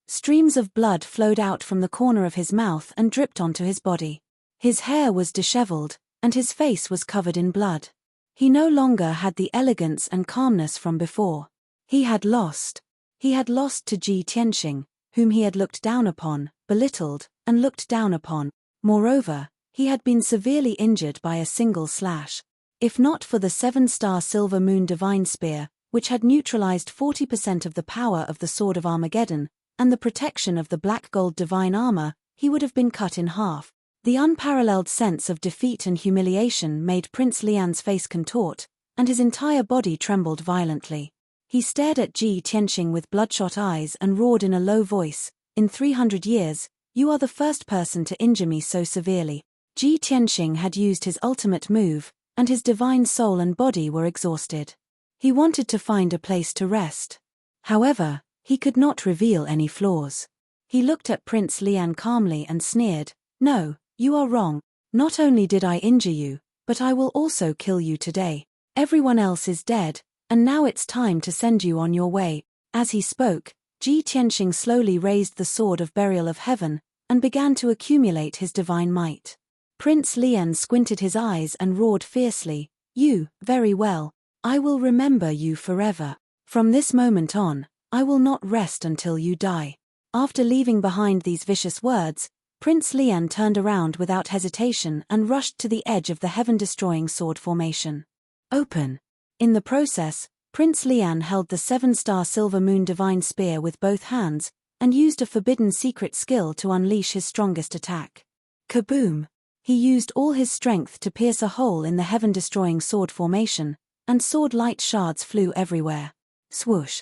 Streams of blood flowed out from the corner of his mouth and dripped onto his body. His hair was disheveled, and his face was covered in blood. He no longer had the elegance and calmness from before. He had lost. He had lost to Ji Tianxing, whom he had looked down upon, belittled, and looked down upon. Moreover, he had been severely injured by a single slash. If not for the 7-star silver moon divine spear, which had neutralized 40% of the power of the sword of Armageddon, and the protection of the black gold divine armor, he would have been cut in half. The unparalleled sense of defeat and humiliation made Prince Lian's face contort, and his entire body trembled violently. He stared at Ji Tianxing with bloodshot eyes and roared in a low voice, "In 300 years, you are the first person to injure me so severely." Ji Tianxing had used his ultimate move, and his divine soul and body were exhausted. He wanted to find a place to rest. However, he could not reveal any flaws. He looked at Prince Lian calmly and sneered, "No, you are wrong. Not only did I injure you, but I will also kill you today. Everyone else is dead, and now it's time to send you on your way." As he spoke, Ji Tianxing slowly raised the sword of burial of heaven, and began to accumulate his divine might. Prince Lian squinted his eyes and roared fiercely, "You, very well. I will remember you forever. From this moment on, I will not rest until you die." After leaving behind these vicious words, Prince Lian turned around without hesitation and rushed to the edge of the heaven-destroying sword formation. Open. In the process, Prince Lian held the 7-star silver moon divine spear with both hands, and used a forbidden secret skill to unleash his strongest attack. Kaboom! He used all his strength to pierce a hole in the heaven-destroying sword formation, and sword-light shards flew everywhere. Swoosh!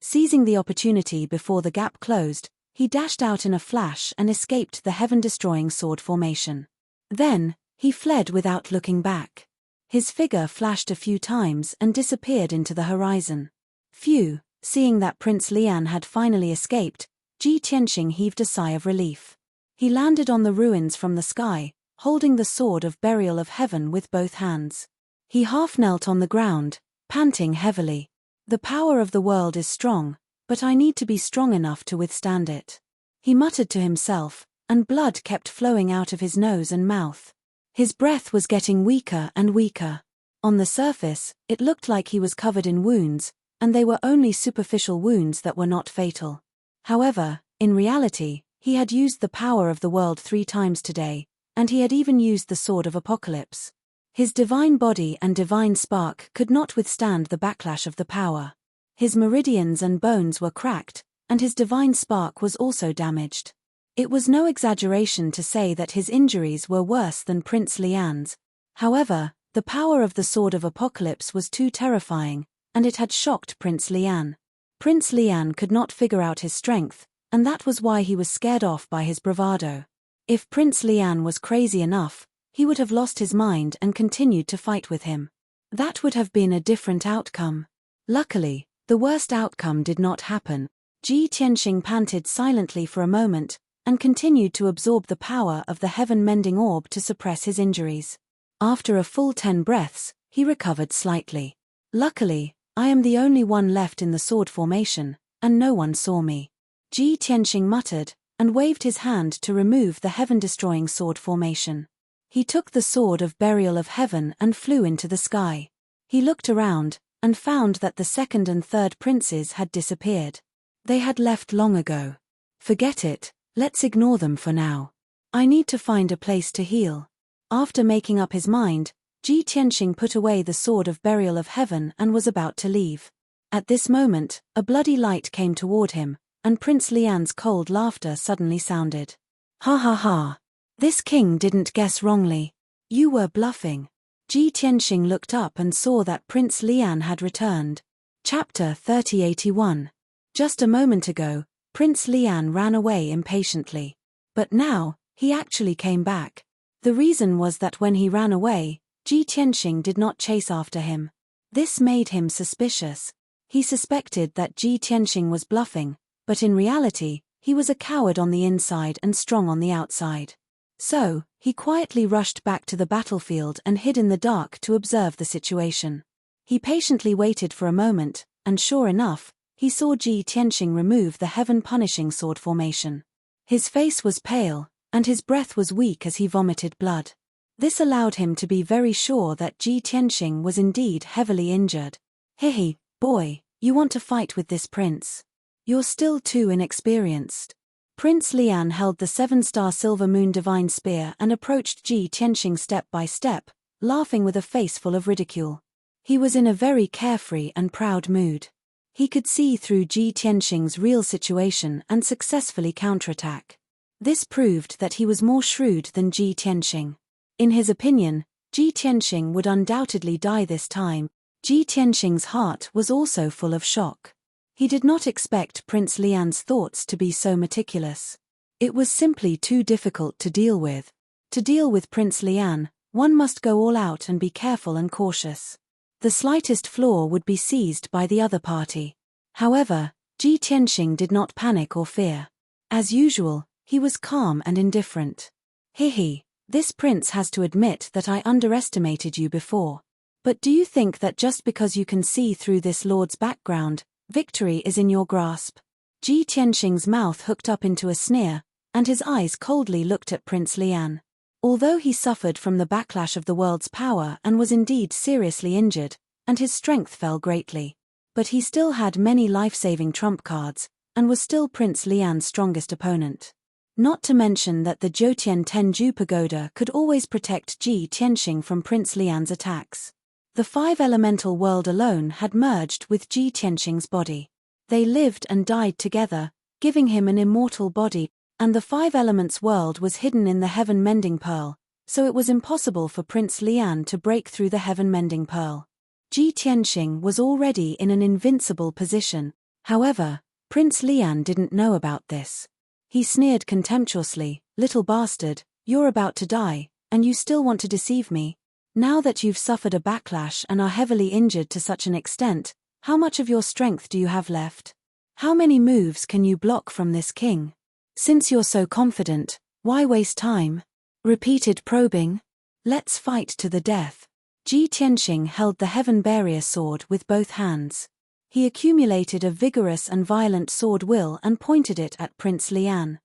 Seizing the opportunity before the gap closed, he dashed out in a flash and escaped the heaven-destroying sword formation. Then, he fled without looking back. His figure flashed a few times and disappeared into the horizon. Phew! Seeing that Prince Lian had finally escaped, Ji Tianxing heaved a sigh of relief. He landed on the ruins from the sky, holding the sword of burial of heaven with both hands. He half knelt on the ground, panting heavily. The power of the world is strong, but I need to be strong enough to withstand it. He muttered to himself, and blood kept flowing out of his nose and mouth. His breath was getting weaker and weaker. On the surface, it looked like he was covered in wounds, and they were only superficial wounds that were not fatal. However, in reality, he had used the power of the world 3 times today, and he had even used the sword of apocalypse. His divine body and divine spark could not withstand the backlash of the power. His meridians and bones were cracked, and his divine spark was also damaged. It was no exaggeration to say that his injuries were worse than Prince Lian's. However, the power of the sword of apocalypse was too terrifying, and it had shocked Prince Lian. Prince Lian could not figure out his strength, and that was why he was scared off by his bravado. If Prince Lian was crazy enough, he would have lost his mind and continued to fight with him. That would have been a different outcome. Luckily, the worst outcome did not happen. Ji Tianxing panted silently for a moment, and continued to absorb the power of the heaven-mending orb to suppress his injuries. After a full 10 breaths, he recovered slightly. Luckily, I am the only one left in the sword formation, and no one saw me. Ji Tianxing muttered, and waved his hand to remove the heaven-destroying sword formation. He took the sword of burial of heaven and flew into the sky. He looked around, and found that the 2nd and 3rd princes had disappeared. They had left long ago. Forget it, let's ignore them for now. I need to find a place to heal. After making up his mind, Ji Tianxing put away the sword of burial of heaven and was about to leave. At this moment, a bloody light came toward him, and Prince Lian's cold laughter suddenly sounded. Ha ha ha! This king didn't guess wrongly. You were bluffing. Ji Tianxing looked up and saw that Prince Lian had returned. Chapter 3081. Just a moment ago, Prince Lian ran away impatiently. But now, he actually came back. The reason was that when he ran away, Ji Tianxing did not chase after him. This made him suspicious. He suspected that Ji Tianxing was bluffing, but in reality, he was a coward on the inside and strong on the outside. So, he quietly rushed back to the battlefield and hid in the dark to observe the situation. He patiently waited for a moment, and sure enough, he saw Ji Tianxing remove the heaven-punishing sword formation. His face was pale, and his breath was weak as he vomited blood. This allowed him to be very sure that Ji Tianxing was indeed heavily injured. Hehe, boy, you want to fight with this prince? You're still too inexperienced. Prince Lian held the 7-star silver moon divine spear and approached Ji Tianxing step by step, laughing with a face full of ridicule. He was in a very carefree and proud mood. He could see through Ji Tianxing's real situation and successfully counterattack. This proved that he was more shrewd than Ji Tianxing. In his opinion, Ji Tianxing would undoubtedly die this time. Ji Tianxing's heart was also full of shock. He did not expect Prince Lian's thoughts to be so meticulous. It was simply too difficult to deal with. To deal with Prince Lian, one must go all out and be careful and cautious. The slightest flaw would be seized by the other party. However, Ji Tianxing did not panic or fear. As usual, he was calm and indifferent. Hehe, this prince has to admit that I underestimated you before. But do you think that just because you can see through this lord's background, victory is in your grasp? Ji Tianxing's mouth hooked up into a sneer, and his eyes coldly looked at Prince Lian. Although he suffered from the backlash of the world's power and was indeed seriously injured, and his strength fell greatly, but he still had many life-saving trump cards, and was still Prince Lian's strongest opponent. Not to mention that the Jiutian Tenju Pagoda could always protect Ji Tianxing from Prince Lian's attacks. The five-elemental world alone had merged with Ji Tianxing's body. They lived and died together, giving him an immortal body, and the five elements world was hidden in the Heaven Mending Pearl, so it was impossible for Prince Lian to break through the Heaven Mending Pearl. Ji Tianxing was already in an invincible position. However, Prince Lian didn't know about this. He sneered contemptuously, "Little bastard, you're about to die, and you still want to deceive me? Now that you've suffered a backlash and are heavily injured to such an extent, how much of your strength do you have left? How many moves can you block from this king? Since you're so confident, why waste time?" Repeated probing. "Let's fight to the death." Ji Tianxing held the Heaven Barrier sword with both hands. He accumulated a vigorous and violent sword will and pointed it at Prince Lian.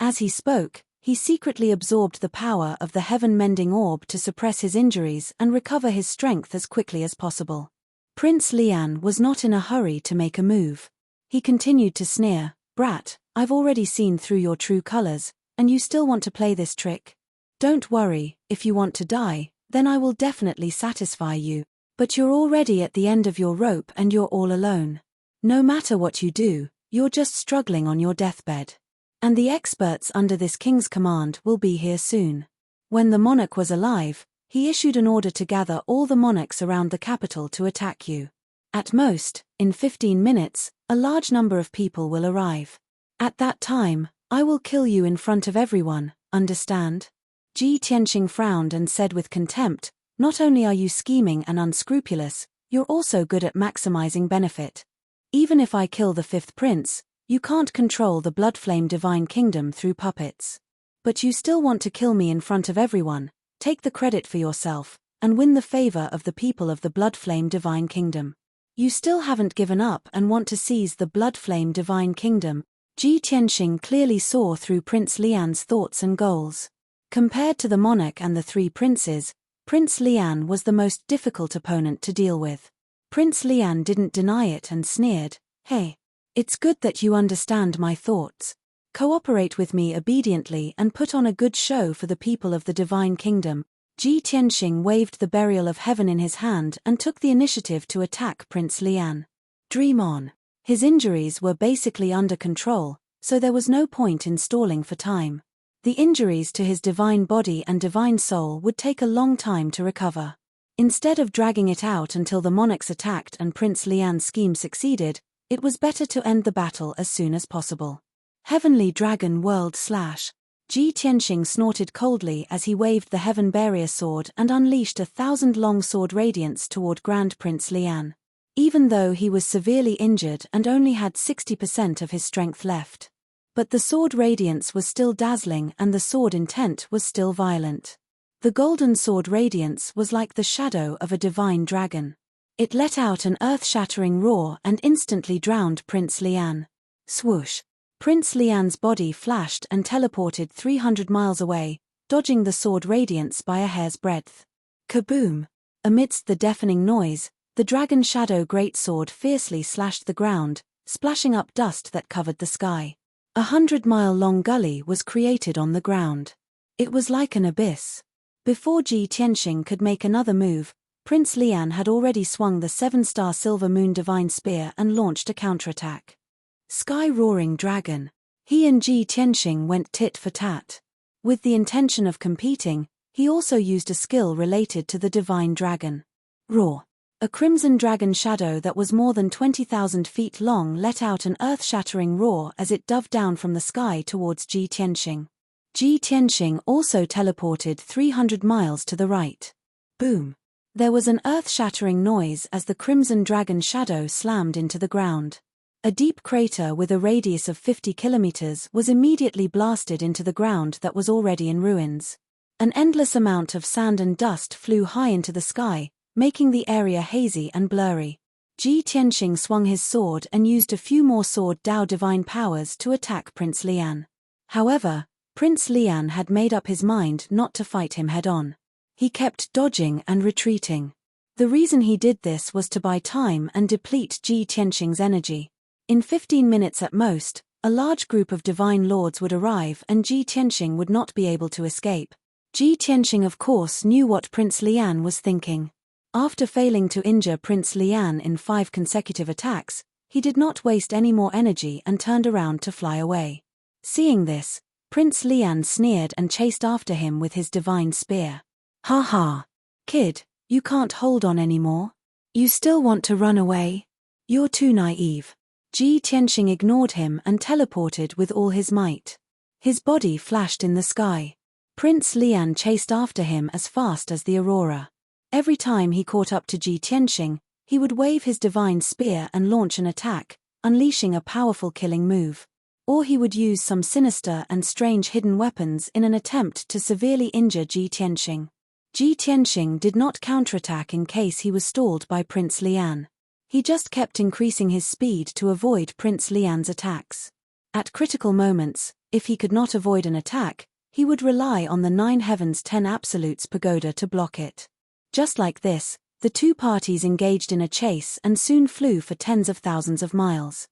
As he spoke, he secretly absorbed the power of the Heaven Mending Orb to suppress his injuries and recover his strength as quickly as possible. Prince Lian was not in a hurry to make a move. He continued to sneer, "Brat, I've already seen through your true colors, and you still want to play this trick? Don't worry, if you want to die, then I will definitely satisfy you. But you're already at the end of your rope and you're all alone. No matter what you do, you're just struggling on your deathbed. And the experts under this king's command will be here soon." When the monarch was alive, he issued an order to gather all the monarchs around the capital to attack you. At most, in 15 minutes, a large number of people will arrive. At that time, I will kill you in front of everyone, understand? Ji Tianxing frowned and said with contempt, "Not only are you scheming and unscrupulous, you're also good at maximizing benefit. Even if I kill the fifth prince, you can't control the Bloodflame Divine Kingdom through puppets. But you still want to kill me in front of everyone, take the credit for yourself, and win the favor of the people of the Bloodflame Divine Kingdom. You still haven't given up and want to seize the Bloodflame Divine Kingdom." Ji Tianxing clearly saw through Prince Lian's thoughts and goals. Compared to the monarch and the three princes, Prince Lian was the most difficult opponent to deal with. Prince Lian didn't deny it and sneered, "Hey, it's good that you understand my thoughts. Cooperate with me obediently and put on a good show for the people of the Divine Kingdom." Ji Tianxing waved the Burial of Heaven in his hand and took the initiative to attack Prince Lian. Dream on. His injuries were basically under control, so there was no point in stalling for time. The injuries to his divine body and divine soul would take a long time to recover. Instead of dragging it out until the monarchs attacked and Prince Lian's scheme succeeded, it was better to end the battle as soon as possible. Heavenly Dragon World / Ji Tianxing snorted coldly as he waved the Heaven Barrier sword and unleashed 1,000-long sword radiance toward Grand Prince Lian. Even though he was severely injured and only had 60% of his strength left. But the sword radiance was still dazzling and the sword intent was still violent. The golden sword radiance was like the shadow of a divine dragon. It let out an earth-shattering roar and instantly drowned Prince Lian. Swoosh! Prince Lian's body flashed and teleported 300 miles away, dodging the sword radiance by a hair's breadth. Kaboom! Amidst the deafening noise, the dragon shadow greatsword fiercely slashed the ground, splashing up dust that covered the sky. 100-mile-long gully was created on the ground. It was like an abyss. Before Ji Tianxing could make another move, Prince Lian had already swung the 7-star Silver Moon Divine Spear and launched a counterattack. Sky-roaring dragon. He and Ji Tianxing went tit for tat. With the intention of competing, he also used a skill related to the divine dragon. Roar. A crimson dragon shadow that was more than 20,000 feet long let out an earth-shattering roar as it dove down from the sky towards Ji Tianxing. Ji Tianxing also teleported 300 miles to the right. Boom! There was an earth-shattering noise as the crimson dragon shadow slammed into the ground. A deep crater with a radius of 50 kilometers was immediately blasted into the ground that was already in ruins. An endless amount of sand and dust flew high into the sky, making the area hazy and blurry. Ji Tianxing swung his sword and used a few more Sword Dao divine powers to attack Prince Lian. However, Prince Lian had made up his mind not to fight him head-on. He kept dodging and retreating. The reason he did this was to buy time and deplete Ji Tianxing's energy. In 15 minutes at most, a large group of divine lords would arrive and Ji Tianxing would not be able to escape. Ji Tianxing of course knew what Prince Lian was thinking. After failing to injure Prince Lian in 5 consecutive attacks, he did not waste any more energy and turned around to fly away. Seeing this, Prince Lian sneered and chased after him with his divine spear. "Ha ha! Kid, you can't hold on anymore? You still want to run away? You're too naive." Ji Tianxing ignored him and teleported with all his might. His body flashed in the sky. Prince Lian chased after him as fast as the aurora. Every time he caught up to Ji Tianxing, he would wave his divine spear and launch an attack, unleashing a powerful killing move. Or he would use some sinister and strange hidden weapons in an attempt to severely injure Ji Tianxing. Ji Tianxing did not counterattack in case he was stalled by Prince Lian. He just kept increasing his speed to avoid Prince Lian's attacks. At critical moments, if he could not avoid an attack, he would rely on the 9 Heavens 10 Absolutes pagoda to block it. Just like this, the two parties engaged in a chase and soon flew for tens of thousands of miles.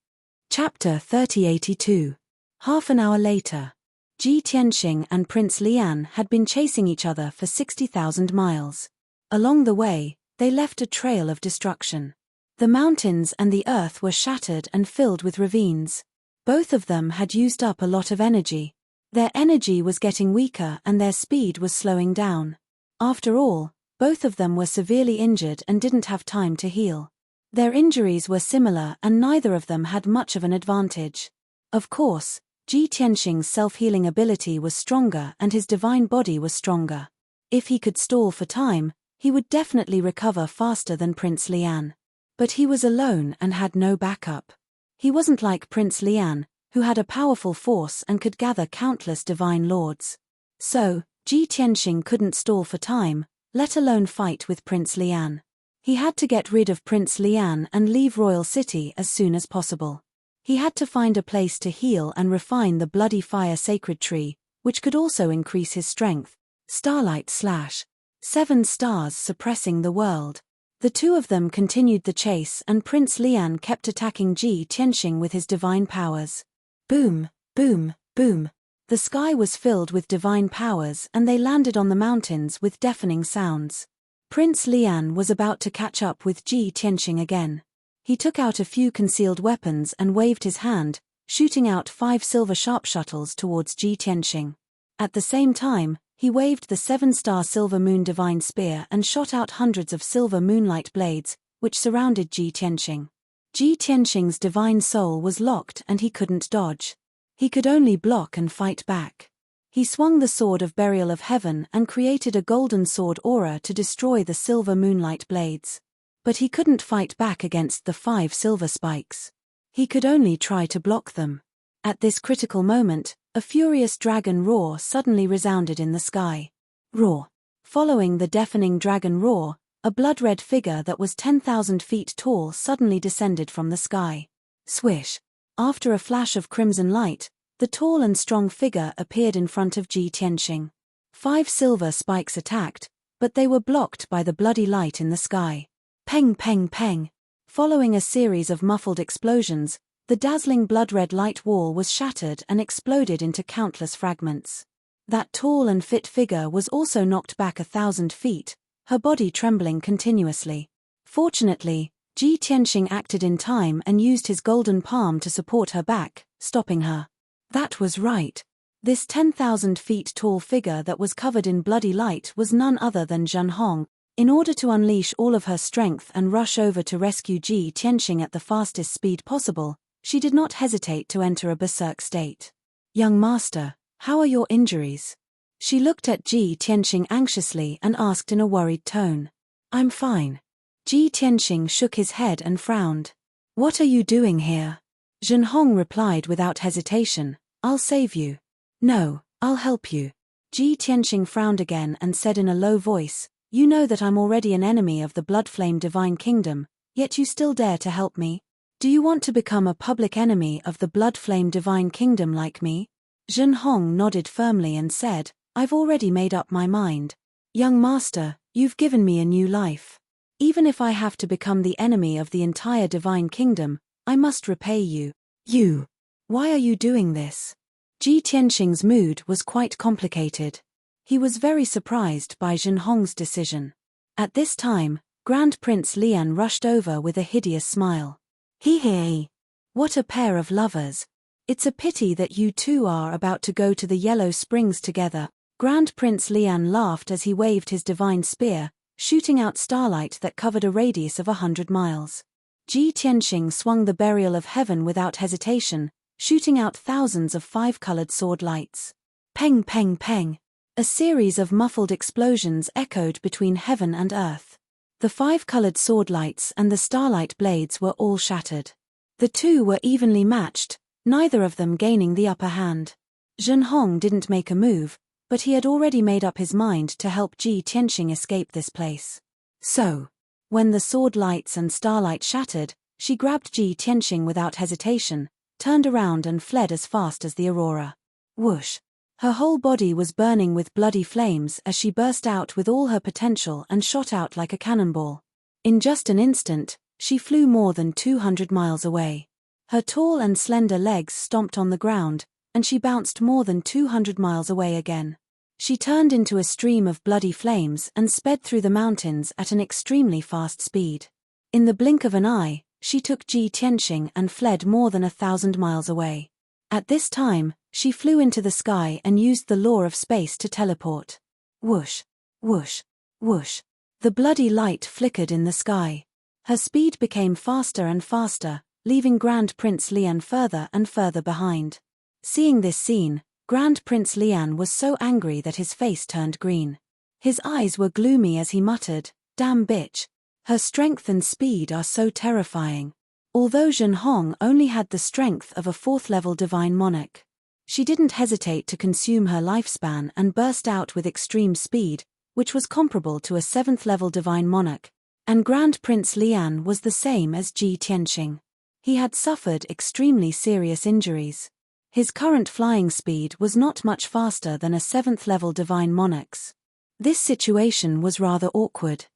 Chapter 3082. Half an hour later. Ji Tianxing and Prince Lian had been chasing each other for 60,000 miles. Along the way, they left a trail of destruction. The mountains and the earth were shattered and filled with ravines. Both of them had used up a lot of energy. Their energy was getting weaker and their speed was slowing down. After all, both of them were severely injured and didn't have time to heal. Their injuries were similar and neither of them had much of an advantage. Of course, Ji Tianxing's self-healing ability was stronger and his divine body was stronger. If he could stall for time, he would definitely recover faster than Prince Lian. But he was alone and had no backup. He wasn't like Prince Lian, who had a powerful force and could gather countless divine lords. So, Ji Tianxing couldn't stall for time, let alone fight with Prince Lian. He had to get rid of Prince Lian and leave Royal City as soon as possible. He had to find a place to heal and refine the bloody fire sacred tree, which could also increase his strength. /7 stars suppressing the world. The two of them continued the chase and Prince Lian kept attacking Ji Tianxing with his divine powers. Boom, boom, boom. The sky was filled with divine powers and they landed on the mountains with deafening sounds. Prince Lian was about to catch up with Ji Tianxing again. He took out a few concealed weapons and waved his hand, shooting out 5 silver sharpshuttles towards Ji Tianxing. At the same time, he waved the 7-star silver moon divine spear and shot out hundreds of silver moonlight blades, which surrounded Ji Tianxing. Ji Tianxing's divine soul was locked and he couldn't dodge. He could only block and fight back. He swung the sword of burial of heaven and created a golden sword aura to destroy the silver moonlight blades. But he couldn't fight back against the 5 silver spikes. He could only try to block them. At this critical moment, a furious dragon roar suddenly resounded in the sky. Roar. Following the deafening dragon roar, a blood-red figure that was 10,000 feet tall suddenly descended from the sky. Swish. After a flash of crimson light, the tall and strong figure appeared in front of Ji Tianxing. 5 silver spikes attacked, but they were blocked by the bloody light in the sky. Peng peng peng. Following a series of muffled explosions, the dazzling blood-red light wall was shattered and exploded into countless fragments. That tall and fit figure was also knocked back 1,000 feet, her body trembling continuously. Fortunately, Ji Tianxing acted in time and used his golden palm to support her back, stopping her. That was right. This 10,000 feet tall figure that was covered in bloody light was none other than Zhen Hong. In order to unleash all of her strength and rush over to rescue Ji Tianxing at the fastest speed possible, she did not hesitate to enter a berserk state. "Young master, how are your injuries?" She looked at Ji Tianxing anxiously and asked in a worried tone. "I'm fine." Ji Tianxing shook his head and frowned. "What are you doing here?" Zhen Hong replied without hesitation, "I'll save you." "No, I'll help you." Ji Tianxing frowned again and said in a low voice, "You know that I'm already an enemy of the Blood Flame Divine Kingdom, yet you still dare to help me? Do you want to become a public enemy of the Blood Flame Divine Kingdom like me?" Zhen Hong nodded firmly and said, "I've already made up my mind. Young master, you've given me a new life. Even if I have to become the enemy of the entire Divine Kingdom, I must repay you. You! Why are you doing this? Ji Tianxing's mood was quite complicated. He was very surprised by Zhenhong's decision. At this time, Grand Prince Lian rushed over with a hideous smile. Hee. What a pair of lovers. It's a pity that you two are about to go to the Yellow Springs together. Grand Prince Lian laughed as he waved his divine spear, shooting out starlight that covered a radius of 100 miles. Ji Tianxing swung the Burial of Heaven without hesitation, shooting out thousands of five-colored sword lights. Peng peng peng. A series of muffled explosions echoed between heaven and earth. The five-colored sword lights and the starlight blades were all shattered. The two were evenly matched, neither of them gaining the upper hand. Zhenhong didn't make a move, but he had already made up his mind to help Ji Tianxing escape this place. So, when the sword lights and starlight shattered, she grabbed Ji Tianxing without hesitation, turned around and fled as fast as the aurora. Whoosh! Her whole body was burning with bloody flames as she burst out with all her potential and shot out like a cannonball. In just an instant, she flew more than 200 miles away. Her tall and slender legs stomped on the ground, and she bounced more than 200 miles away again. She turned into a stream of bloody flames and sped through the mountains at an extremely fast speed. In the blink of an eye, she took Ji Tianxing and fled more than 1,000 miles away. At this time, she flew into the sky and used the law of space to teleport. Whoosh, whoosh, whoosh. The bloody light flickered in the sky. Her speed became faster and faster, leaving Grand Prince Lian further and further behind. Seeing this scene, Grand Prince Lian was so angry that his face turned green. His eyes were gloomy as he muttered, "Damn bitch. Her strength and speed are so terrifying." Although Zhenhong only had the strength of a 4th-level divine monarch, she didn't hesitate to consume her lifespan and burst out with extreme speed, which was comparable to a 7th-level divine monarch, and Grand Prince Lian was the same as Ji Tianxing. He had suffered extremely serious injuries. His current flying speed was not much faster than a 7th-level divine monarch's. This situation was rather awkward.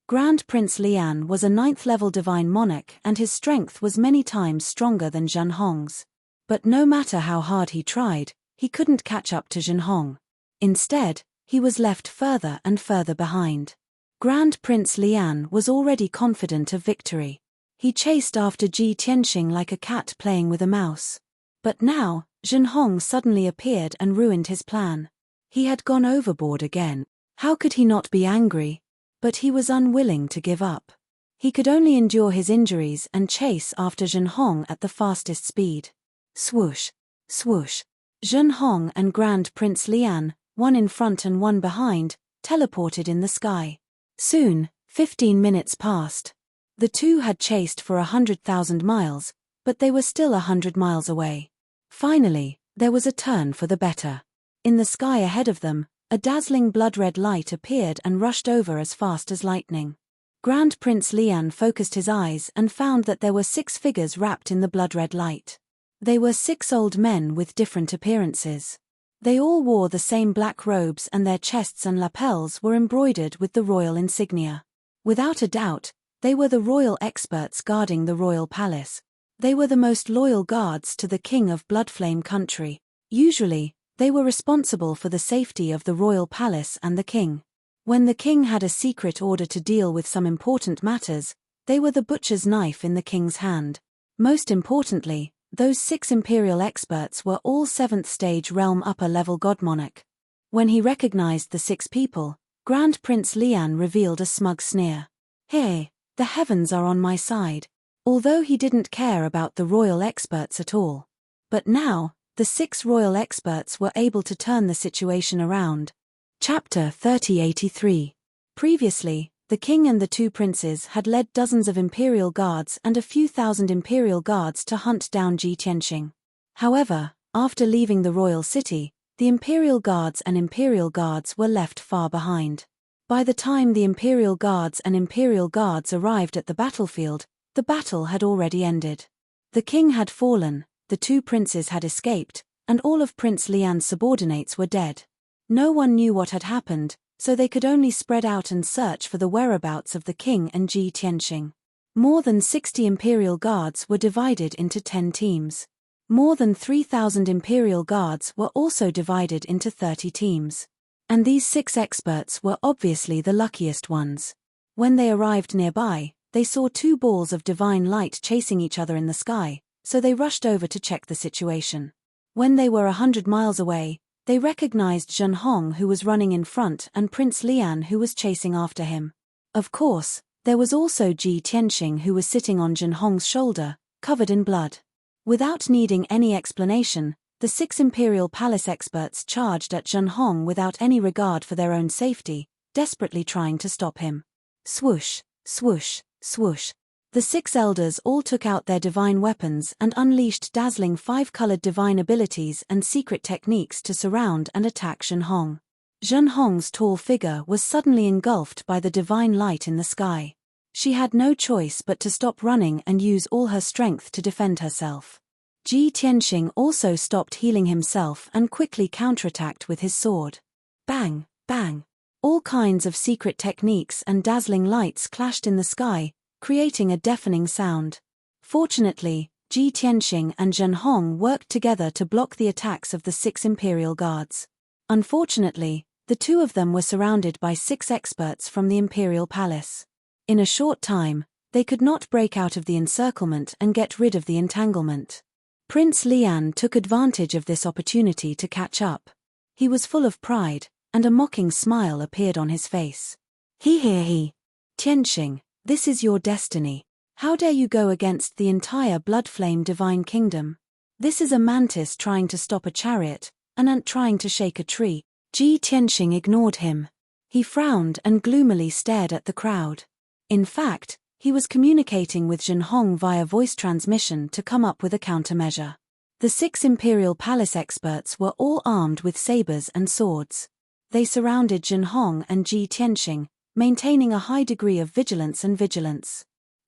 Grand Prince Lian was a 9th-level divine monarch and his strength was many times stronger than Zhenhong's. But no matter how hard he tried, he couldn't catch up to Zhenhong. Instead, he was left further and further behind. Grand Prince Lian was already confident of victory. He chased after Ji Tianxing like a cat playing with a mouse. But now, Zhenhong suddenly appeared and ruined his plan. He had gone overboard again. How could he not be angry? But he was unwilling to give up. He could only endure his injuries and chase after Zhenhong at the fastest speed. Swoosh, swoosh. Zhenhong and Grand Prince Lian, one in front and one behind, teleported in the sky. Soon, 15 minutes passed. The two had chased for 100,000 miles, but they were still 100 miles away. Finally, there was a turn for the better. In the sky ahead of them, a dazzling blood-red light appeared and rushed over as fast as lightning. Grand Prince Lian focused his eyes and found that there were 6 figures wrapped in the blood-red light. They were 6 old men with different appearances. They all wore the same black robes and their chests and lapels were embroidered with the royal insignia. Without a doubt, they were the royal experts guarding the royal palace. They were the most loyal guards to the king of Bloodflame country. Usually, they were responsible for the safety of the royal palace and the king. When the king had a secret order to deal with some important matters, they were the butcher's knife in the king's hand. Most importantly, those 6 imperial experts were all 7th stage realm upper-level god monarch. When he recognized the 6 people, Grand Prince Lian revealed a smug sneer. "Hey, the heavens are on my side." Although he didn't care about the royal experts at all. But now, the 6 royal experts were able to turn the situation around. Chapter 3083. Previously, the king and the 2 princes had led dozens of imperial guards and a few thousand imperial guards to hunt down Ji Tianxing. However, after leaving the royal city, the imperial guards and imperial guards were left far behind. By the time the imperial guards and imperial guards arrived at the battlefield, the battle had already ended. The king had fallen, the 2 princes had escaped, and all of Prince Lian's subordinates were dead. No one knew what had happened, so they could only spread out and search for the whereabouts of the king and Ji Tianxing. More than 60 Imperial Guards were divided into 10 teams. More than 3,000 Imperial Guards were also divided into 30 teams. And these 6 experts were obviously the luckiest ones. When they arrived nearby, they saw 2 balls of divine light chasing each other in the sky, so they rushed over to check the situation. When they were 100 miles away, they recognized Zhen Hong, who was running in front, and Prince Lian, who was chasing after him. Of course, there was also Ji Tianxing, who was sitting on Zhen Hong's shoulder, covered in blood. Without needing any explanation, the 6 Imperial Palace experts charged at Zhen Hong without any regard for their own safety, desperately trying to stop him. Swoosh, swoosh, swoosh. The 6 elders all took out their divine weapons and unleashed dazzling 5-colored divine abilities and secret techniques to surround and attack Zhen Hong. Zhen Hong's tall figure was suddenly engulfed by the divine light in the sky. She had no choice but to stop running and use all her strength to defend herself. Ji Tianxing also stopped healing himself and quickly counterattacked with his sword. Bang, bang. All kinds of secret techniques and dazzling lights clashed in the sky, creating a deafening sound. Fortunately, Ji Tianxing and Zhen Hong worked together to block the attacks of the 6 Imperial Guards. Unfortunately, the 2 of them were surrounded by 6 experts from the Imperial Palace. In a short time, they could not break out of the encirclement and get rid of the entanglement. Prince Lian took advantage of this opportunity to catch up. He was full of pride, and a mocking smile appeared on his face. He. Tianxing, this is your destiny. How dare you go against the entire Bloodflame Divine Kingdom? This is a mantis trying to stop a chariot, an ant trying to shake a tree. Ji Tianxing ignored him. He frowned and gloomily stared at the crowd. In fact, he was communicating with Zhen Hong via voice transmission to come up with a countermeasure. The 6 Imperial Palace experts were all armed with sabers and swords. They surrounded Zhen Hong and Ji Tianxing, maintaining a high degree of vigilance.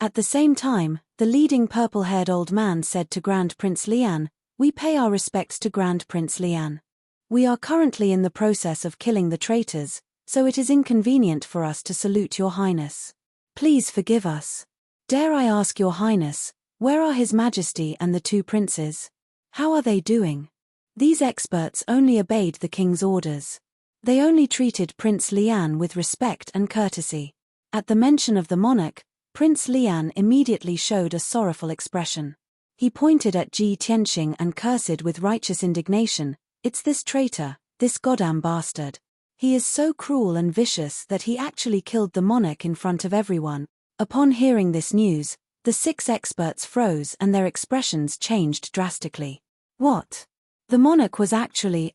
At the same time, the leading purple-haired old man said to Grand Prince Lian, "We pay our respects to Grand Prince Lian. We are currently in the process of killing the traitors, so it is inconvenient for us to salute your highness. Please forgive us. Dare I ask your highness, where are His Majesty and the 2 princes? How are they doing?" These experts only obeyed the king's orders. They only treated Prince Lian with respect and courtesy. At the mention of the monarch, Prince Lian immediately showed a sorrowful expression. He pointed at Ji Tianxing and cursed with righteous indignation, "It's this traitor, this goddamn bastard. He is so cruel and vicious that he actually killed the monarch in front of everyone." Upon hearing this news, the 6 experts froze and their expressions changed drastically. What? The monarch was actually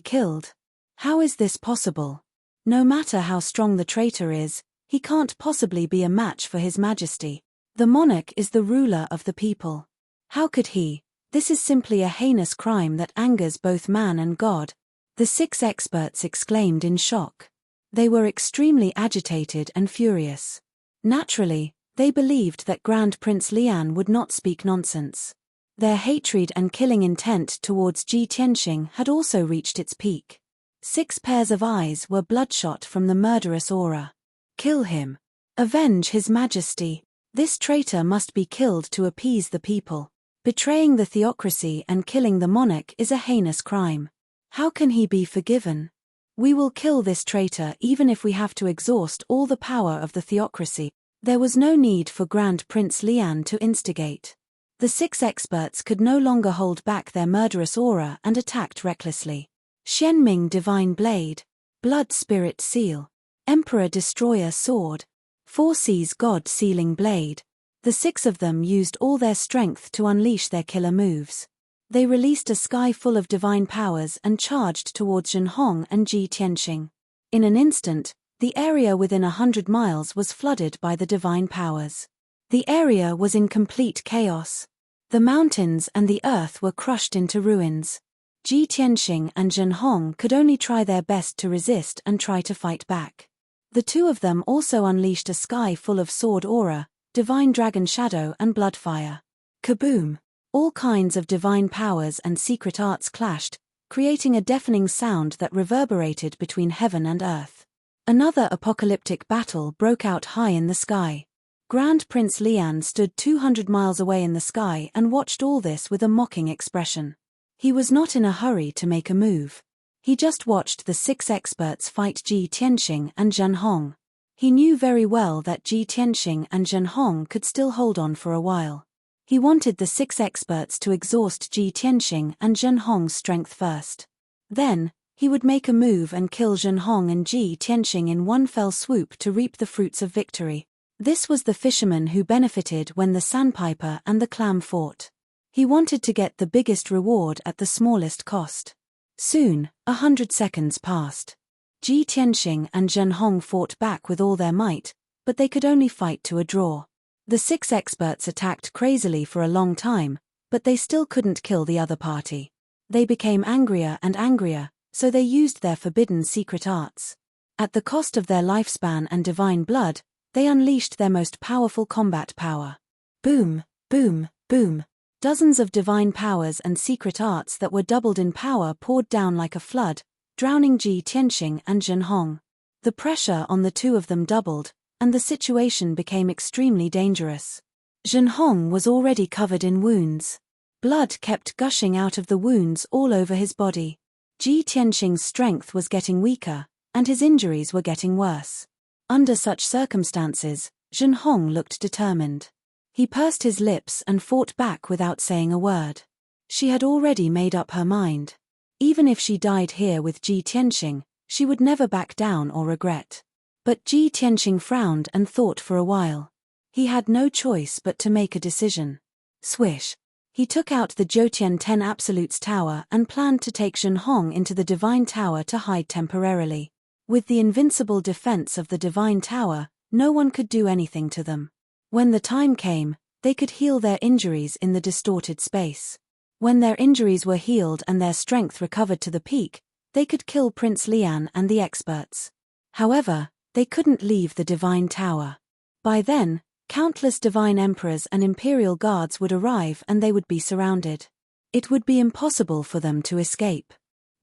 killed? How is this possible? No matter how strong the traitor is, he can't possibly be a match for His Majesty. The monarch is the ruler of the people. How could he? This is simply a heinous crime that angers both man and God. The 6 experts exclaimed in shock. They were extremely agitated and furious. Naturally, they believed that Grand Prince Lian would not speak nonsense. Their hatred and killing intent towards Ji Tianxing had also reached its peak. 6 pairs of eyes were bloodshot from the murderous aura. Kill him. Avenge His Majesty. This traitor must be killed to appease the people. Betraying the theocracy and killing the monarch is a heinous crime. How can he be forgiven? We will kill this traitor even if we have to exhaust all the power of the theocracy. There was no need for Grand Prince Lian to instigate. The 6 experts could no longer hold back their murderous aura and attacked recklessly. Xianming Divine Blade, Blood Spirit Seal, Emperor Destroyer Sword, 4 Seas God Sealing Blade. The 6 of them used all their strength to unleash their killer moves. They released a sky full of divine powers and charged towards Zhen Hong and Ji Tianxing. In an instant, the area within 100 miles was flooded by the divine powers. The area was in complete chaos. The mountains and the earth were crushed into ruins. Ji Tianxing and Zhen Hong could only try their best to resist and try to fight back. The 2 of them also unleashed a sky full of sword aura, divine dragon shadow and blood fire. Kaboom! All kinds of divine powers and secret arts clashed, creating a deafening sound that reverberated between heaven and earth. Another apocalyptic battle broke out high in the sky. Grand Prince Lian stood 200 miles away in the sky and watched all this with a mocking expression. He was not in a hurry to make a move. He just watched the 6 experts fight Ji Tianxing and Zhen Hong. He knew very well that Ji Tianxing and Zhen Hong could still hold on for a while. He wanted the 6 experts to exhaust Ji Tianxing and Zhen Hong's strength first. Then, he would make a move and kill Zhen Hong and Ji Tianxing in one fell swoop to reap the fruits of victory. This was the fisherman who benefited when the sandpiper and the clam fought. He wanted to get the biggest reward at the smallest cost. Soon, 100 seconds passed. Ji Tianxing and Zhen Hong fought back with all their might, but they could only fight to a draw. The 6 experts attacked crazily for a long time, but they still couldn't kill the other party. They became angrier and angrier, so they used their forbidden secret arts. At the cost of their lifespan and divine blood, they unleashed their most powerful combat power. Boom, boom, boom. Dozens of divine powers and secret arts that were doubled in power poured down like a flood, drowning Ji Tianxing and Zhen Hong. The pressure on the two of them doubled, and the situation became extremely dangerous. Zhen Hong was already covered in wounds. Blood kept gushing out of the wounds all over his body. Ji Tianxing's strength was getting weaker, and his injuries were getting worse. Under such circumstances, Zhen Hong looked determined. He pursed his lips and fought back without saying a word. She had already made up her mind. Even if she died here with Ji Tianxing, she would never back down or regret. But Ji Tianxing frowned and thought for a while. He had no choice but to make a decision. Swish. He took out the Jiutian 10 Absolutes Tower and planned to take Zhen Hong into the Divine Tower to hide temporarily. With the invincible defense of the Divine Tower, no one could do anything to them. When the time came, they could heal their injuries in the distorted space. When their injuries were healed and their strength recovered to the peak, they could kill Prince Lian and the experts. However, they couldn't leave the Divine Tower. By then, countless divine emperors and imperial guards would arrive and they would be surrounded. It would be impossible for them to escape.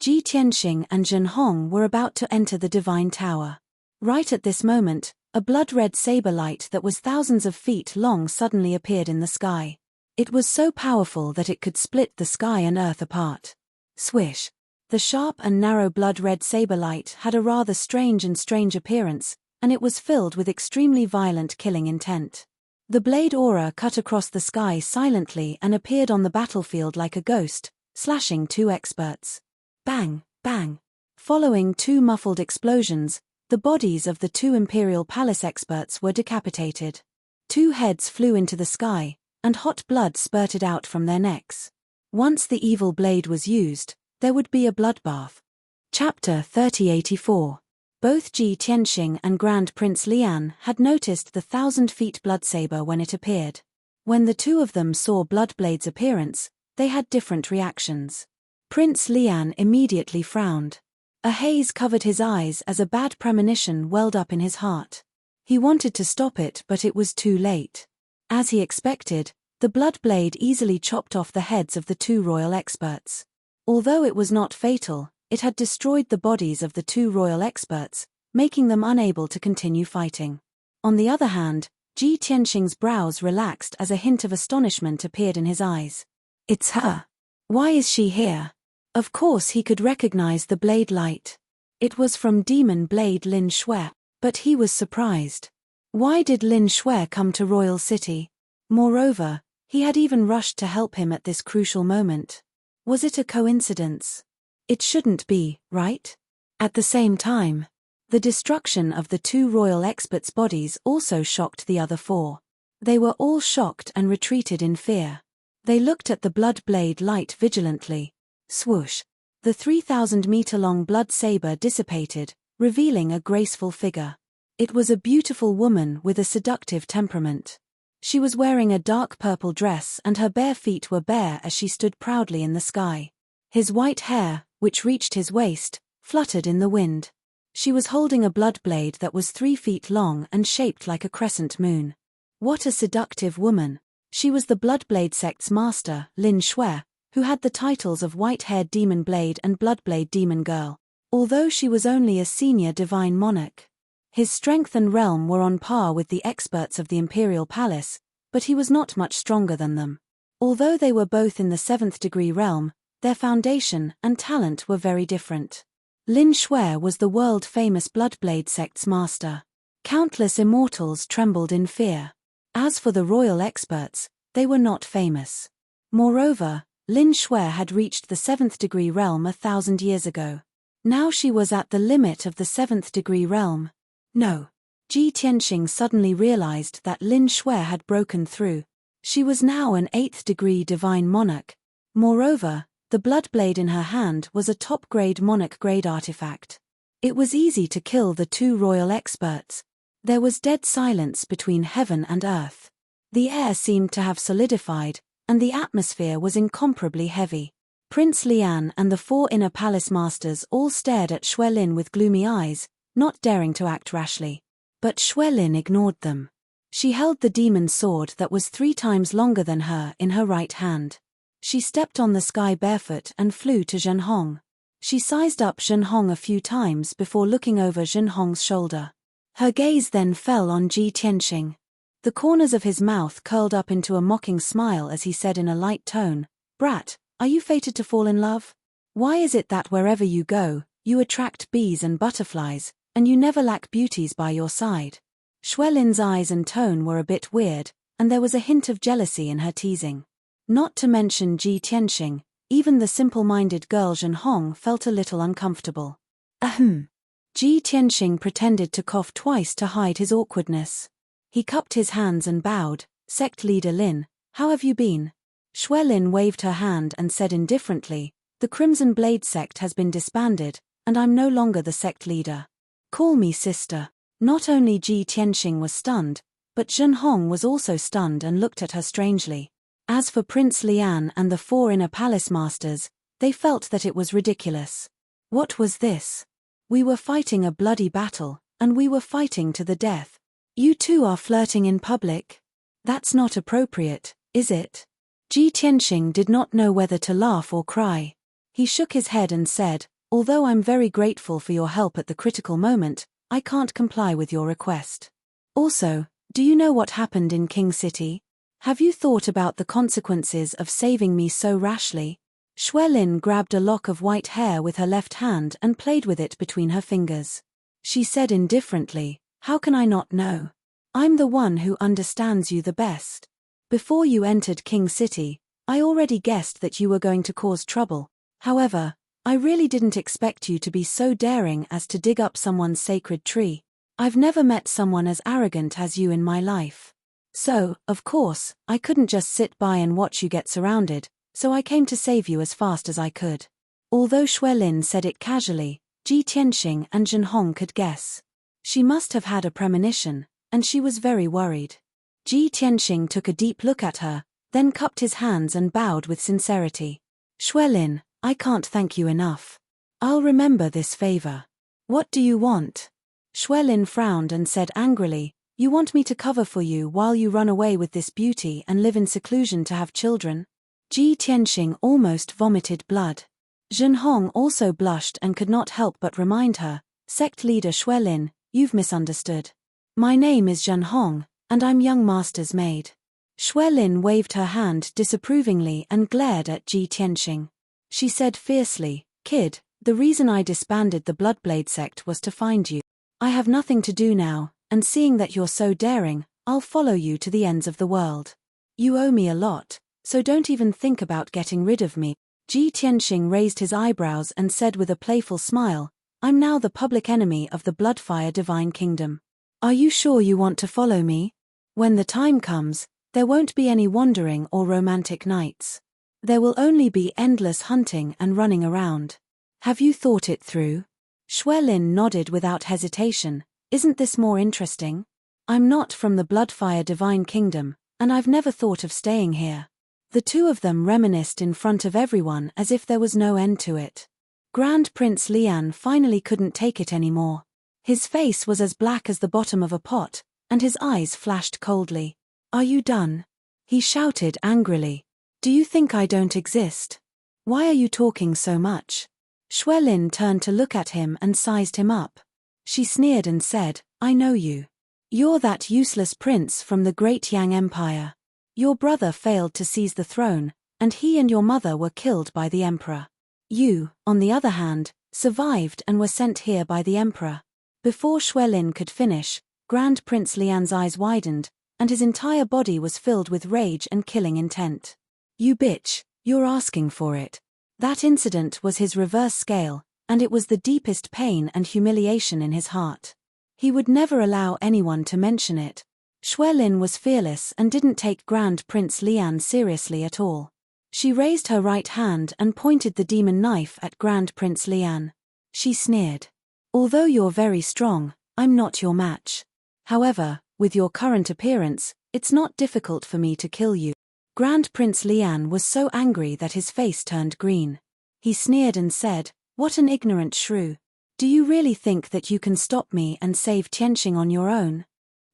Ji Tianxing and Zhen Hong were about to enter the Divine Tower. Right at this moment, a blood-red saber light that was thousands of feet long suddenly appeared in the sky. It was so powerful that it could split the sky and earth apart. Swish! The sharp and narrow blood-red saber light had a rather strange appearance, and it was filled with extremely violent killing intent. The blade aura cut across the sky silently and appeared on the battlefield like a ghost, slashing 2 experts. Bang, bang. Following 2 muffled explosions, the bodies of the 2 Imperial Palace experts were decapitated. 2 heads flew into the sky, and hot blood spurted out from their necks. Once the evil blade was used, there would be a bloodbath. Chapter 3084. Both Ji Tianxing and Grand Prince Lian had noticed the 1,000-feet blood saber when it appeared. When the two of them saw Bloodblade's appearance, they had different reactions. Prince Lian immediately frowned. A haze covered his eyes as a bad premonition welled up in his heart. He wanted to stop it, but it was too late. As he expected, the blood blade easily chopped off the heads of the 2 royal experts. Although it was not fatal, it had destroyed the bodies of the 2 royal experts, making them unable to continue fighting. On the other hand, Ji Tianxing's brows relaxed as a hint of astonishment appeared in his eyes. It's her. Why is she here? Of course he could recognize the blade light. It was from Demon Blade Lin Shui, but he was surprised. Why did Lin Shui come to Royal City? Moreover, he had even rushed to help him at this crucial moment. Was it a coincidence? It shouldn't be, right? At the same time, the destruction of the 2 royal experts' bodies also shocked the other 4. They were all shocked and retreated in fear. They looked at the blood blade light vigilantly. Swoosh! The 3,000-meter-long blood saber dissipated, revealing a graceful figure. It was a beautiful woman with a seductive temperament. She was wearing a dark purple dress and her bare feet were bare as she stood proudly in the sky. His white hair, which reached his waist, fluttered in the wind. She was holding a blood blade that was 3 feet long and shaped like a crescent moon. What a seductive woman! She was the Bloodblade sect's master, Lin Shui, who had the titles of White-Haired Demon Blade and Bloodblade Demon Girl, although she was only a senior divine monarch. His strength and realm were on par with the experts of the imperial palace, but he was not much stronger than them. Although they were both in the 7th degree realm, their foundation and talent were very different. Lin Shui was the world-famous Bloodblade sect's master. Countless immortals trembled in fear. As for the royal experts, they were not famous. Moreover, Lin Shui had reached the 7th degree realm 1,000 years ago. Now she was at the limit of the 7th degree realm. No. Ji Tianxing suddenly realized that Lin Shui had broken through. She was now an 8th degree divine monarch. Moreover, the Bloodblade in her hand was a top-grade monarch-grade artifact. It was easy to kill the two royal experts. There was dead silence between heaven and earth. The air seemed to have solidified, and the atmosphere was incomparably heavy. Prince Lian and the 4 inner palace masters all stared at Shui Lin with gloomy eyes, not daring to act rashly. But Shui Lin ignored them. She held the demon's sword that was 3 times longer than her in her right hand. She stepped on the sky barefoot and flew to Zhenhong. She sized up Zhenhong a few times before looking over Zhenhong's shoulder. Her gaze then fell on Ji Tianxing. The corners of his mouth curled up into a mocking smile as he said in a light tone, "Brat, are you fated to fall in love? Why is it that wherever you go, you attract bees and butterflies, and you never lack beauties by your side?" Shui Lin's eyes and tone were a bit weird, and there was a hint of jealousy in her teasing. Not to mention Ji Tianxing, even the simple-minded girl Zhenhong felt a little uncomfortable. Ahem. Ji Tianxing pretended to cough twice to hide his awkwardness. He cupped his hands and bowed. "Sect leader Lin, how have you been?" Shui Lin waved her hand and said indifferently, "The Crimson Blade sect has been disbanded, and I'm no longer the sect leader. Call me sister." Not only Ji Tianxing was stunned, but Zhenhong was also stunned and looked at her strangely. As for Prince Lian and the 4 inner palace masters, they felt that it was ridiculous. What was this? We were fighting a bloody battle, and we were fighting to the death. You two are flirting in public? That's not appropriate, is it? Ji Tianxing did not know whether to laugh or cry. He shook his head and said, "Although I'm very grateful for your help at the critical moment, I can't comply with your request. Also, do you know what happened in King City? Have you thought about the consequences of saving me so rashly?" Shui Lin grabbed a lock of white hair with her left hand and played with it between her fingers. She said indifferently, "How can I not know? I'm the one who understands you the best. Before you entered King City, I already guessed that you were going to cause trouble. However, I really didn't expect you to be so daring as to dig up someone's sacred tree. I've never met someone as arrogant as you in my life. So, of course, I couldn't just sit by and watch you get surrounded, so I came to save you as fast as I could." Although Shui Lin said it casually, Ji Tianxing and Zhenhong could guess. She must have had a premonition, and she was very worried. Ji Tianxing took a deep look at her, then cupped his hands and bowed with sincerity. "Shui Lin, I can't thank you enough. I'll remember this favor. What do you want?" Shui Lin frowned and said angrily, "You want me to cover for you while you run away with this beauty and live in seclusion to have children?" Ji Tianxing almost vomited blood. Zhenhong also blushed and could not help but remind her, "Sect leader Shui Lin, you've misunderstood. My name is Zhenhong, and I'm young master's maid." Shui Lin waved her hand disapprovingly and glared at Ji Tianxing. She said fiercely, "Kid, the reason I disbanded the Bloodblade sect was to find you. I have nothing to do now, and seeing that you're so daring, I'll follow you to the ends of the world. You owe me a lot, so don't even think about getting rid of me." Ji Tianxing raised his eyebrows and said with a playful smile, "I'm now the public enemy of the Bloodfire Divine Kingdom. Are you sure you want to follow me? When the time comes, there won't be any wandering or romantic nights. There will only be endless hunting and running around. Have you thought it through?" Shui Lin nodded without hesitation. "Isn't this more interesting? I'm not from the Bloodfire Divine Kingdom, and I've never thought of staying here." The two of them reminisced in front of everyone as if there was no end to it. Grand Prince Lian finally couldn't take it anymore. His face was as black as the bottom of a pot, and his eyes flashed coldly. "Are you done?" he shouted angrily. "Do you think I don't exist? Why are you talking so much?" Shui Lin turned to look at him and sized him up. She sneered and said, "I know you. You're that useless prince from the great Yang Empire. Your brother failed to seize the throne, and he and your mother were killed by the emperor. You, on the other hand, survived and were sent here by the emperor." Before Xuelin could finish, Grand Prince Lian's eyes widened, and his entire body was filled with rage and killing intent. "You bitch, you're asking for it." That incident was his reverse scale, and it was the deepest pain and humiliation in his heart. He would never allow anyone to mention it. Xuelin was fearless and didn't take Grand Prince Lian seriously at all. She raised her right hand and pointed the demon knife at Grand Prince Lian. She sneered. "Although you're very strong, I'm not your match. However, with your current appearance, it's not difficult for me to kill you." Grand Prince Lian was so angry that his face turned green. He sneered and said, "What an ignorant shrew. Do you really think that you can stop me and save Tianqing on your own?"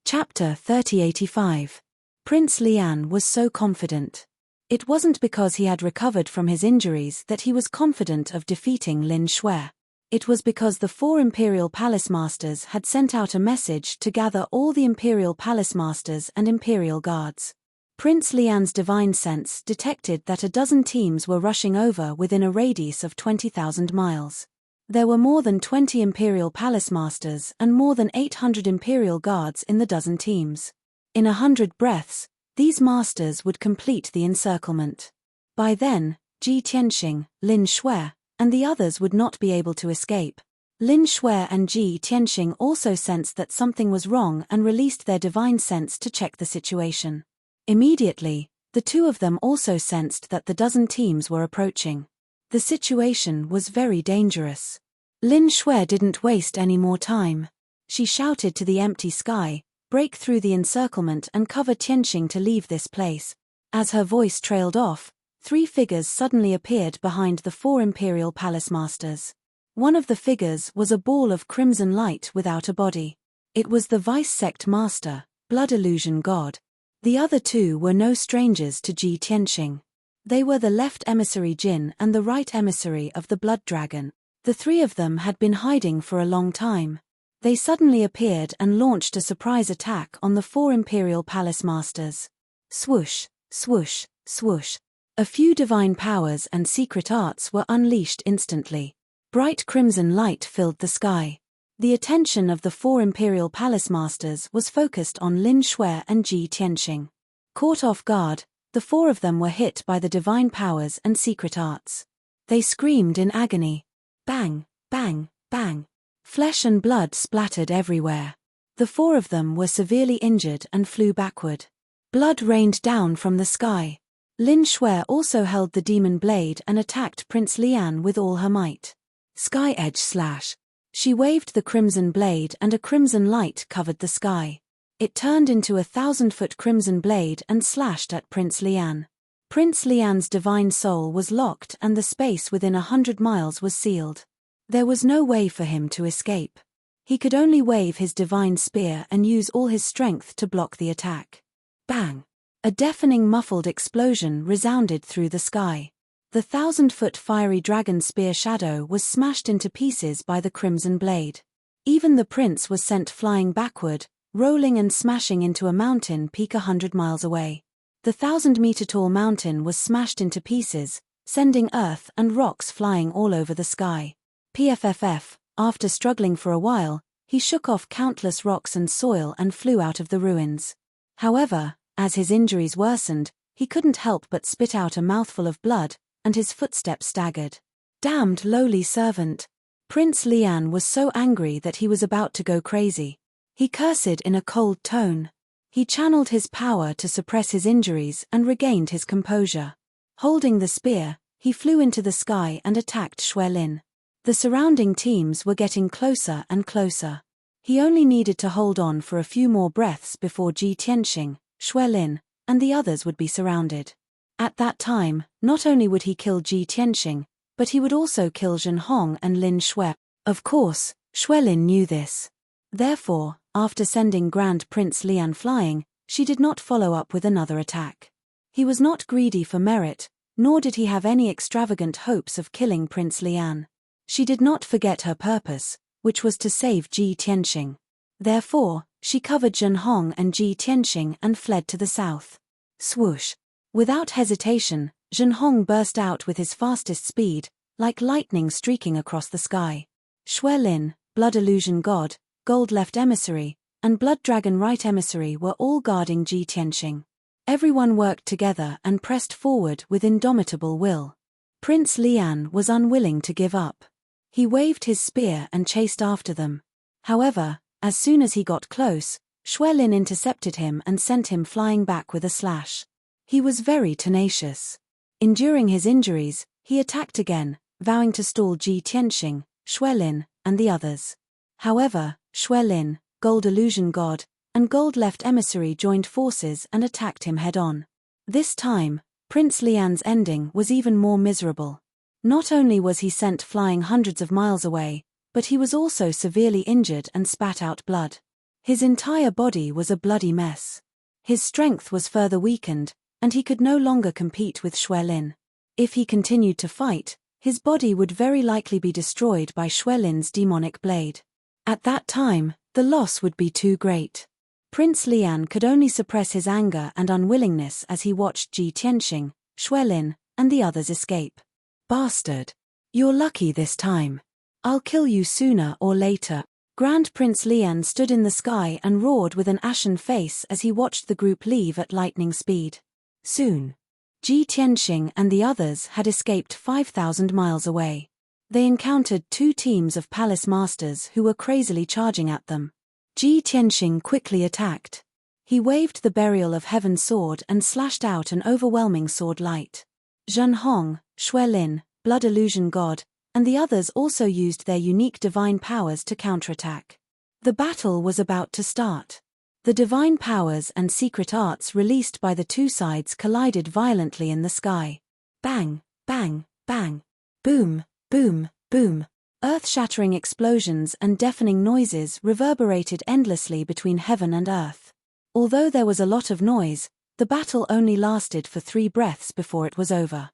Chapter 3085. Prince Lian was so confident. It wasn't because he had recovered from his injuries that he was confident of defeating Lin Shui. It was because the 4 Imperial Palace Masters had sent out a message to gather all the Imperial Palace Masters and Imperial Guards. Prince Lian's divine sense detected that a dozen teams were rushing over within a radius of 20,000 miles. There were more than 20 Imperial Palace Masters and more than 800 Imperial Guards in the dozen teams. In 100 breaths, these masters would complete the encirclement. By then, Ji Tianqing, Lin Shui, and the others would not be able to escape. Lin Shui and Ji Tianqing also sensed that something was wrong and released their divine sense to check the situation. Immediately, the two of them also sensed that the dozen teams were approaching. The situation was very dangerous. Lin Shui didn't waste any more time. She shouted to the empty sky, "Break through the encirclement and cover Tianqing to leave this place." As her voice trailed off, 3 figures suddenly appeared behind the 4 Imperial Palace Masters. One of the figures was a ball of crimson light without a body. It was the Vice Sect Master, Blood Illusion God. The other 2 were no strangers to Ji Tianqing. They were the left emissary Jin and the right emissary of the Blood Dragon. The 3 of them had been hiding for a long time. They suddenly appeared and launched a surprise attack on the 4 Imperial Palace Masters. Swoosh, swoosh, swoosh. A few divine powers and secret arts were unleashed instantly. Bright crimson light filled the sky. The attention of the 4 Imperial Palace Masters was focused on Lin Shui and Ji Tianqing. Caught off guard, the 4 of them were hit by the divine powers and secret arts. They screamed in agony. Bang, bang, bang. Flesh and blood splattered everywhere. The 4 of them were severely injured and flew backward. Blood rained down from the sky. Lin Shui also held the demon blade and attacked Prince Lian with all her might. Sky edge slash. She waved the crimson blade and a crimson light covered the sky. It turned into a 1,000-foot crimson blade and slashed at Prince Lian. Prince Lian's divine soul was locked and the space within 100 miles was sealed. There was no way for him to escape. He could only wave his divine spear and use all his strength to block the attack. Bang! A deafening muffled explosion resounded through the sky. The 1,000-foot fiery dragon spear shadow was smashed into pieces by the crimson blade. Even the prince was sent flying backward, rolling and smashing into a mountain peak 100 miles away. The 1,000-meter-tall mountain was smashed into pieces, sending earth and rocks flying all over the sky. PFFF, after struggling for a while, he shook off countless rocks and soil and flew out of the ruins. However, as his injuries worsened, he couldn't help but spit out a mouthful of blood, and his footsteps staggered. Damned lowly servant! Prince Lian was so angry that he was about to go crazy. He cursed in a cold tone. He channeled his power to suppress his injuries and regained his composure. Holding the spear, he flew into the sky and attacked Xuelin. The surrounding teams were getting closer and closer. He only needed to hold on for a few more breaths before Ji Tianqing, Xuelin, and the others would be surrounded. At that time, not only would he kill Ji Tianqing, but he would also kill Zhen Hong and Lin Shui. Of course, Xuelin knew this. Therefore, after sending Grand Prince Lian flying, she did not follow up with another attack. He was not greedy for merit, nor did he have any extravagant hopes of killing Prince Lian. She did not forget her purpose, which was to save Ji Tianxing. Therefore, she covered Zhenhong and Ji Tianxing and fled to the south. Swoosh! Without hesitation, Zhenhong burst out with his fastest speed, like lightning streaking across the sky. Xuelin, Blood Illusion God, Gold Left Emissary, and Blood Dragon Right Emissary were all guarding Ji Tianxing. Everyone worked together and pressed forward with indomitable will. Prince Lian was unwilling to give up. He waved his spear and chased after them. However, as soon as he got close, Xuelin intercepted him and sent him flying back with a slash. He was very tenacious. Enduring his injuries, he attacked again, vowing to stall Ji Tianxing, Xuelin, and the others. However, Xuelin, Gold Illusion God, and Gold Left Emissary joined forces and attacked him head-on. This time, Prince Lian's ending was even more miserable. Not only was he sent flying hundreds of miles away, but he was also severely injured and spat out blood. His entire body was a bloody mess. His strength was further weakened, and he could no longer compete with Xuelin. If he continued to fight, his body would very likely be destroyed by Xuelin's demonic blade. At that time, the loss would be too great. Prince Lian could only suppress his anger and unwillingness as he watched Ji Tianxing, Xuelin, and the others escape. Bastard! You're lucky this time. I'll kill you sooner or later. Grand Prince Lian stood in the sky and roared with an ashen face as he watched the group leave at lightning speed. Soon, Ji Tianxing and the others had escaped 5,000 miles away. They encountered two teams of palace masters who were crazily charging at them. Ji Tianxing quickly attacked. He waved the Burial of Heaven sword and slashed out an overwhelming sword light. Zhenhong, Xuelin, Blood Illusion God, and the others also used their unique divine powers to counterattack. The battle was about to start. The divine powers and secret arts released by the two sides collided violently in the sky. Bang, bang, bang. Boom, boom, boom. Earth-shattering explosions and deafening noises reverberated endlessly between heaven and earth. Although there was a lot of noise, the battle only lasted for 3 breaths before it was over.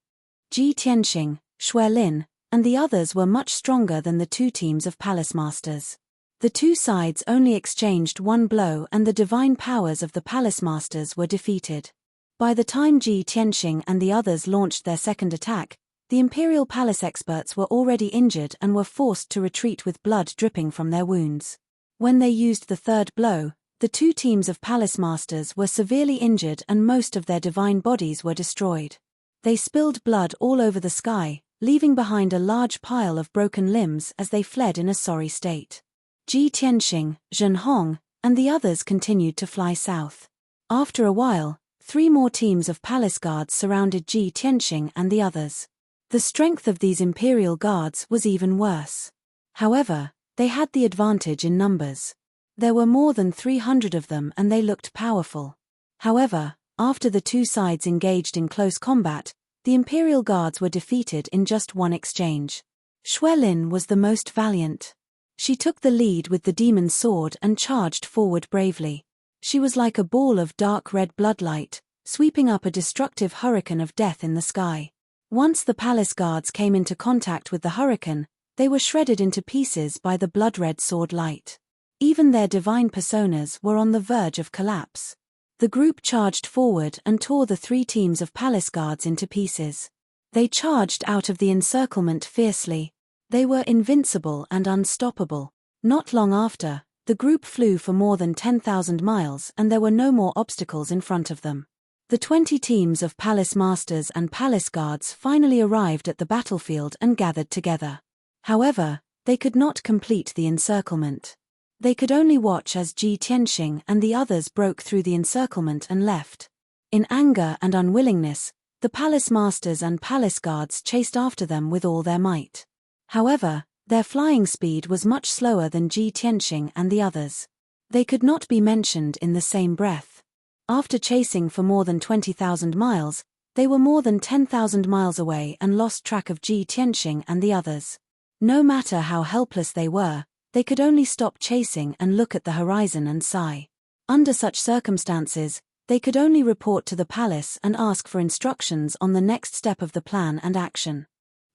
Ji Tianxing, Xuelin, and the others were much stronger than the two teams of palace masters. The two sides only exchanged one blow and the divine powers of the palace masters were defeated. By the time Ji Tianxing and the others launched their second attack, the Imperial Palace experts were already injured and were forced to retreat with blood dripping from their wounds. When they used the third blow, the two teams of palace masters were severely injured and most of their divine bodies were destroyed. They spilled blood all over the sky, leaving behind a large pile of broken limbs as they fled in a sorry state. Ji Tianxing, Zhenhong, and the others continued to fly south. After a while, 3 more teams of palace guards surrounded Ji Tianxing and the others. The strength of these imperial guards was even worse. However, they had the advantage in numbers. There were more than 300 of them and they looked powerful. However, after the two sides engaged in close combat, the imperial guards were defeated in just one exchange. Xuelin was the most valiant. She took the lead with the demon's sword and charged forward bravely. She was like a ball of dark red bloodlight, sweeping up a destructive hurricane of death in the sky. Once the palace guards came into contact with the hurricane, they were shredded into pieces by the blood-red sword light. Even their divine personas were on the verge of collapse. The group charged forward and tore the 3 teams of palace guards into pieces. They charged out of the encirclement fiercely. They were invincible and unstoppable. Not long after, the group flew for more than 10,000 miles and there were no more obstacles in front of them. The 20 teams of palace masters and palace guards finally arrived at the battlefield and gathered together. However, they could not complete the encirclement. They could only watch as Ji Tianxing and the others broke through the encirclement and left. In anger and unwillingness, the palace masters and palace guards chased after them with all their might. However, their flying speed was much slower than Ji Tianxing and the others. They could not be mentioned in the same breath. After chasing for more than 20,000 miles, they were more than 10,000 miles away and lost track of Ji Tianxing and the others. No matter how helpless they were, they could only stop chasing and look at the horizon and sigh. Under such circumstances, they could only report to the palace and ask for instructions on the next step of the plan and action.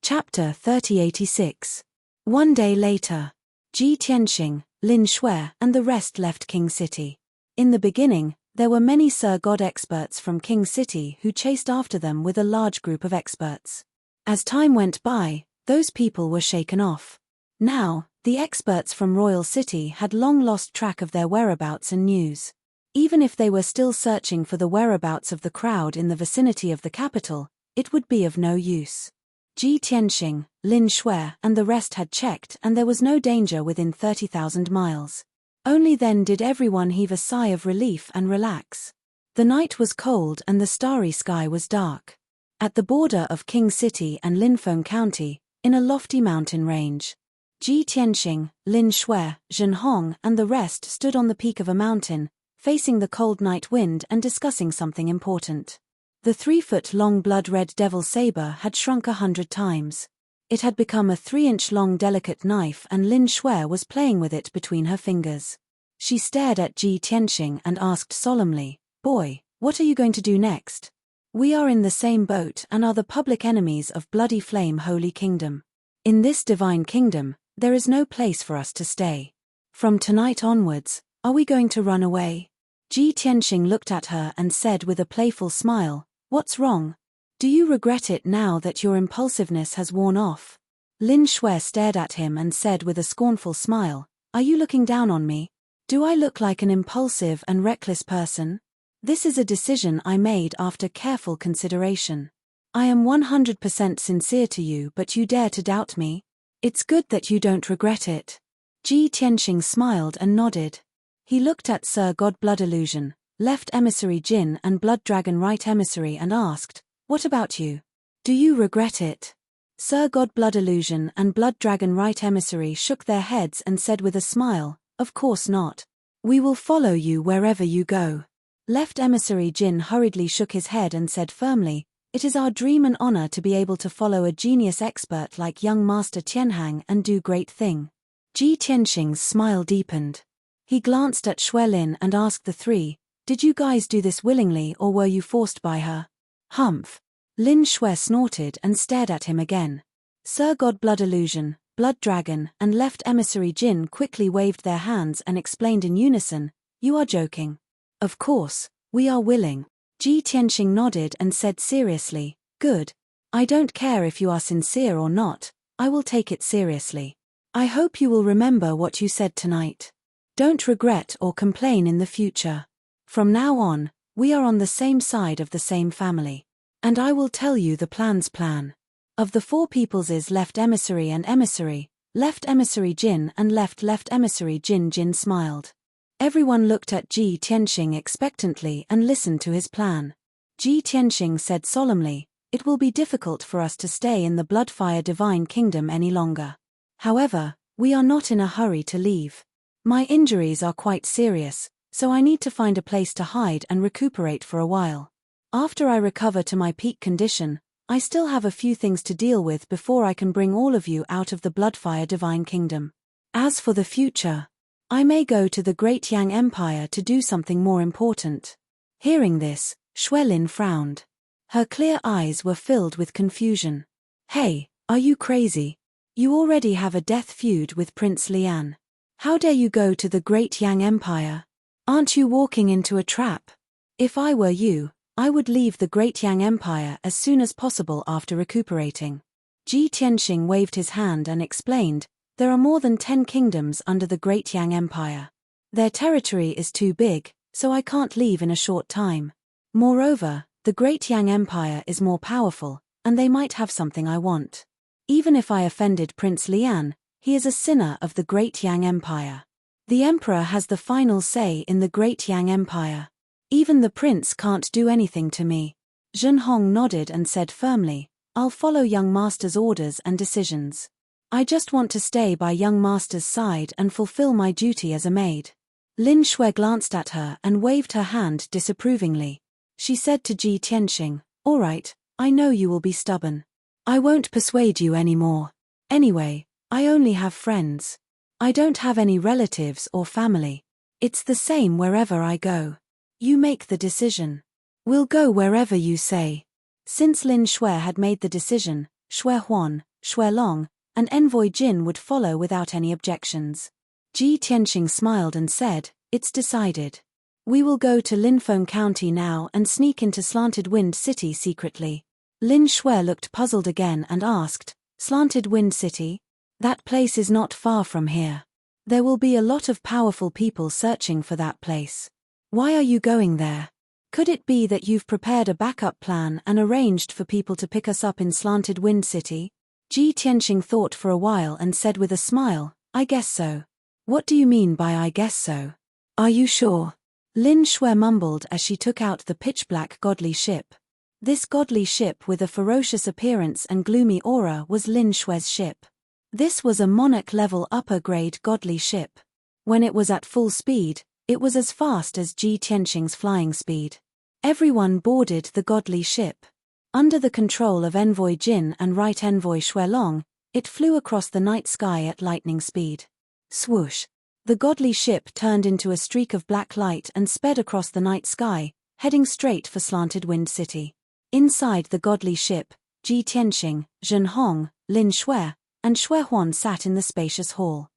Chapter 3086. One day later, Ji Tianxing, Lin Shui, and the rest left King City. In the beginning, there were many Sir God experts from King City who chased after them with a large group of experts. As time went by, those people were shaken off. Now, the experts from Royal City had long lost track of their whereabouts and news. Even if they were still searching for the whereabouts of the crowd in the vicinity of the capital, it would be of no use. Ji Tianxing, Lin Shui, and the rest had checked, and there was no danger within 30,000 miles. Only then did everyone heave a sigh of relief and relax. The night was cold and the starry sky was dark. At the border of King City and Linfeng County, in a lofty mountain range, Ji Tianxing, Lin Shui, Zhen Hong, and the rest stood on the peak of a mountain, facing the cold night wind and discussing something important. The 3-foot-long blood-red devil saber had shrunk 100 times. It had become a 3-inch-long delicate knife, and Lin Shui was playing with it between her fingers. She stared at Ji Tianxing and asked solemnly, "Boy, what are you going to do next? We are in the same boat and are the public enemies of Bloody Flame Holy Kingdom. In this divine kingdom, there is no place for us to stay. From tonight onwards, are we going to run away?" Ji Tianxing looked at her and said with a playful smile, "What's wrong? Do you regret it now that your impulsiveness has worn off?" Lin Shui stared at him and said with a scornful smile, "Are you looking down on me? Do I look like an impulsive and reckless person? This is a decision I made after careful consideration. I am 100% sincere to you, but you dare to doubt me? It's good that you don't regret it." Ji Tianxing smiled and nodded. He looked at Sir God Blood Illusion, Left Emissary Jin, and Blood Dragon Right Emissary and asked, "What about you? Do you regret it?" Sir God Blood Illusion and Blood Dragon Right Emissary shook their heads and said with a smile, "Of course not. We will follow you wherever you go." Left Emissary Jin hurriedly shook his head and said firmly, "It is our dream and honor to be able to follow a genius expert like young Master Tianhang and do great thing." Ji Tianxing's smile deepened. He glanced at Shui Lin and asked the three, "Did you guys do this willingly or were you forced by her?" "Humph." Lin Shui snorted and stared at him again. Sir God Blood Illusion, Blood Dragon, and Left Emissary Jin quickly waved their hands and explained in unison, "You are joking." "Of course, we are willing." Ji Tianxing nodded and said seriously, "Good. I don't care if you are sincere or not, I will take it seriously. I hope you will remember what you said tonight. Don't regret or complain in the future. From now on, we are on the same side of the same family. And I will tell you the plan's plan." Of the four peoples' Left Emissary and Emissary, Left Emissary Jin and Left Emissary Jin smiled. Everyone looked at Ji Tianxing expectantly and listened to his plan. Ji Tianxing said solemnly, "It will be difficult for us to stay in the Bloodfire Divine Kingdom any longer. However, we are not in a hurry to leave. My injuries are quite serious, so I need to find a place to hide and recuperate for a while. After I recover to my peak condition, I still have a few things to deal with before I can bring all of you out of the Bloodfire Divine Kingdom. As for the future, I may go to the Great Yang Empire to do something more important." Hearing this, Shui Lin frowned. Her clear eyes were filled with confusion. "Hey, are you crazy? You already have a death feud with Prince Lian. How dare you go to the Great Yang Empire? Aren't you walking into a trap? If I were you, I would leave the Great Yang Empire as soon as possible after recuperating." Ji Tianxing waved his hand and explained, "There are more than 10 kingdoms under the Great Yang Empire. Their territory is too big, so I can't leave in a short time. Moreover, the Great Yang Empire is more powerful, and they might have something I want. Even if I offended Prince Lian, he is a sinner of the Great Yang Empire. The Emperor has the final say in the Great Yang Empire. Even the prince can't do anything to me." Zhen Hong nodded and said firmly, "I'll follow young master's orders and decisions. I just want to stay by young master's side and fulfill my duty as a maid." Lin Shui glanced at her and waved her hand disapprovingly. She said to Ji Tianxing, "All right, I know you will be stubborn. I won't persuade you anymore. Anyway, I only have friends. I don't have any relatives or family. It's the same wherever I go. You make the decision. We'll go wherever you say." Since Lin Shui had made the decision, Shui Huan, Shui Long, and Envoy Jin would follow without any objections. Ji Tianxing smiled and said, "It's decided. We will go to Linfeng County now and sneak into Slanted Wind City secretly." Lin Shui looked puzzled again and asked, "Slanted Wind City? That place is not far from here. There will be a lot of powerful people searching for that place. Why are you going there? Could it be that you've prepared a backup plan and arranged for people to pick us up in Slanted Wind City?" Ji Tianxing thought for a while and said with a smile, "I guess so." "What do you mean by I guess so? Are you sure?" Lin Shui mumbled as she took out the pitch-black godly ship. This godly ship with a ferocious appearance and gloomy aura was Lin Shui's ship. This was a monarch-level upper-grade godly ship. When it was at full speed, it was as fast as Ji Tianxing's flying speed. Everyone boarded the godly ship. Under the control of Envoy Jin and Right Envoy Xuelong, it flew across the night sky at lightning speed. Swoosh! The godly ship turned into a streak of black light and sped across the night sky, heading straight for Slanted Wind City. Inside the godly ship, Ji Tianxing, Zhen Hong, Lin Shui, and Shui Huan sat in the spacious hall.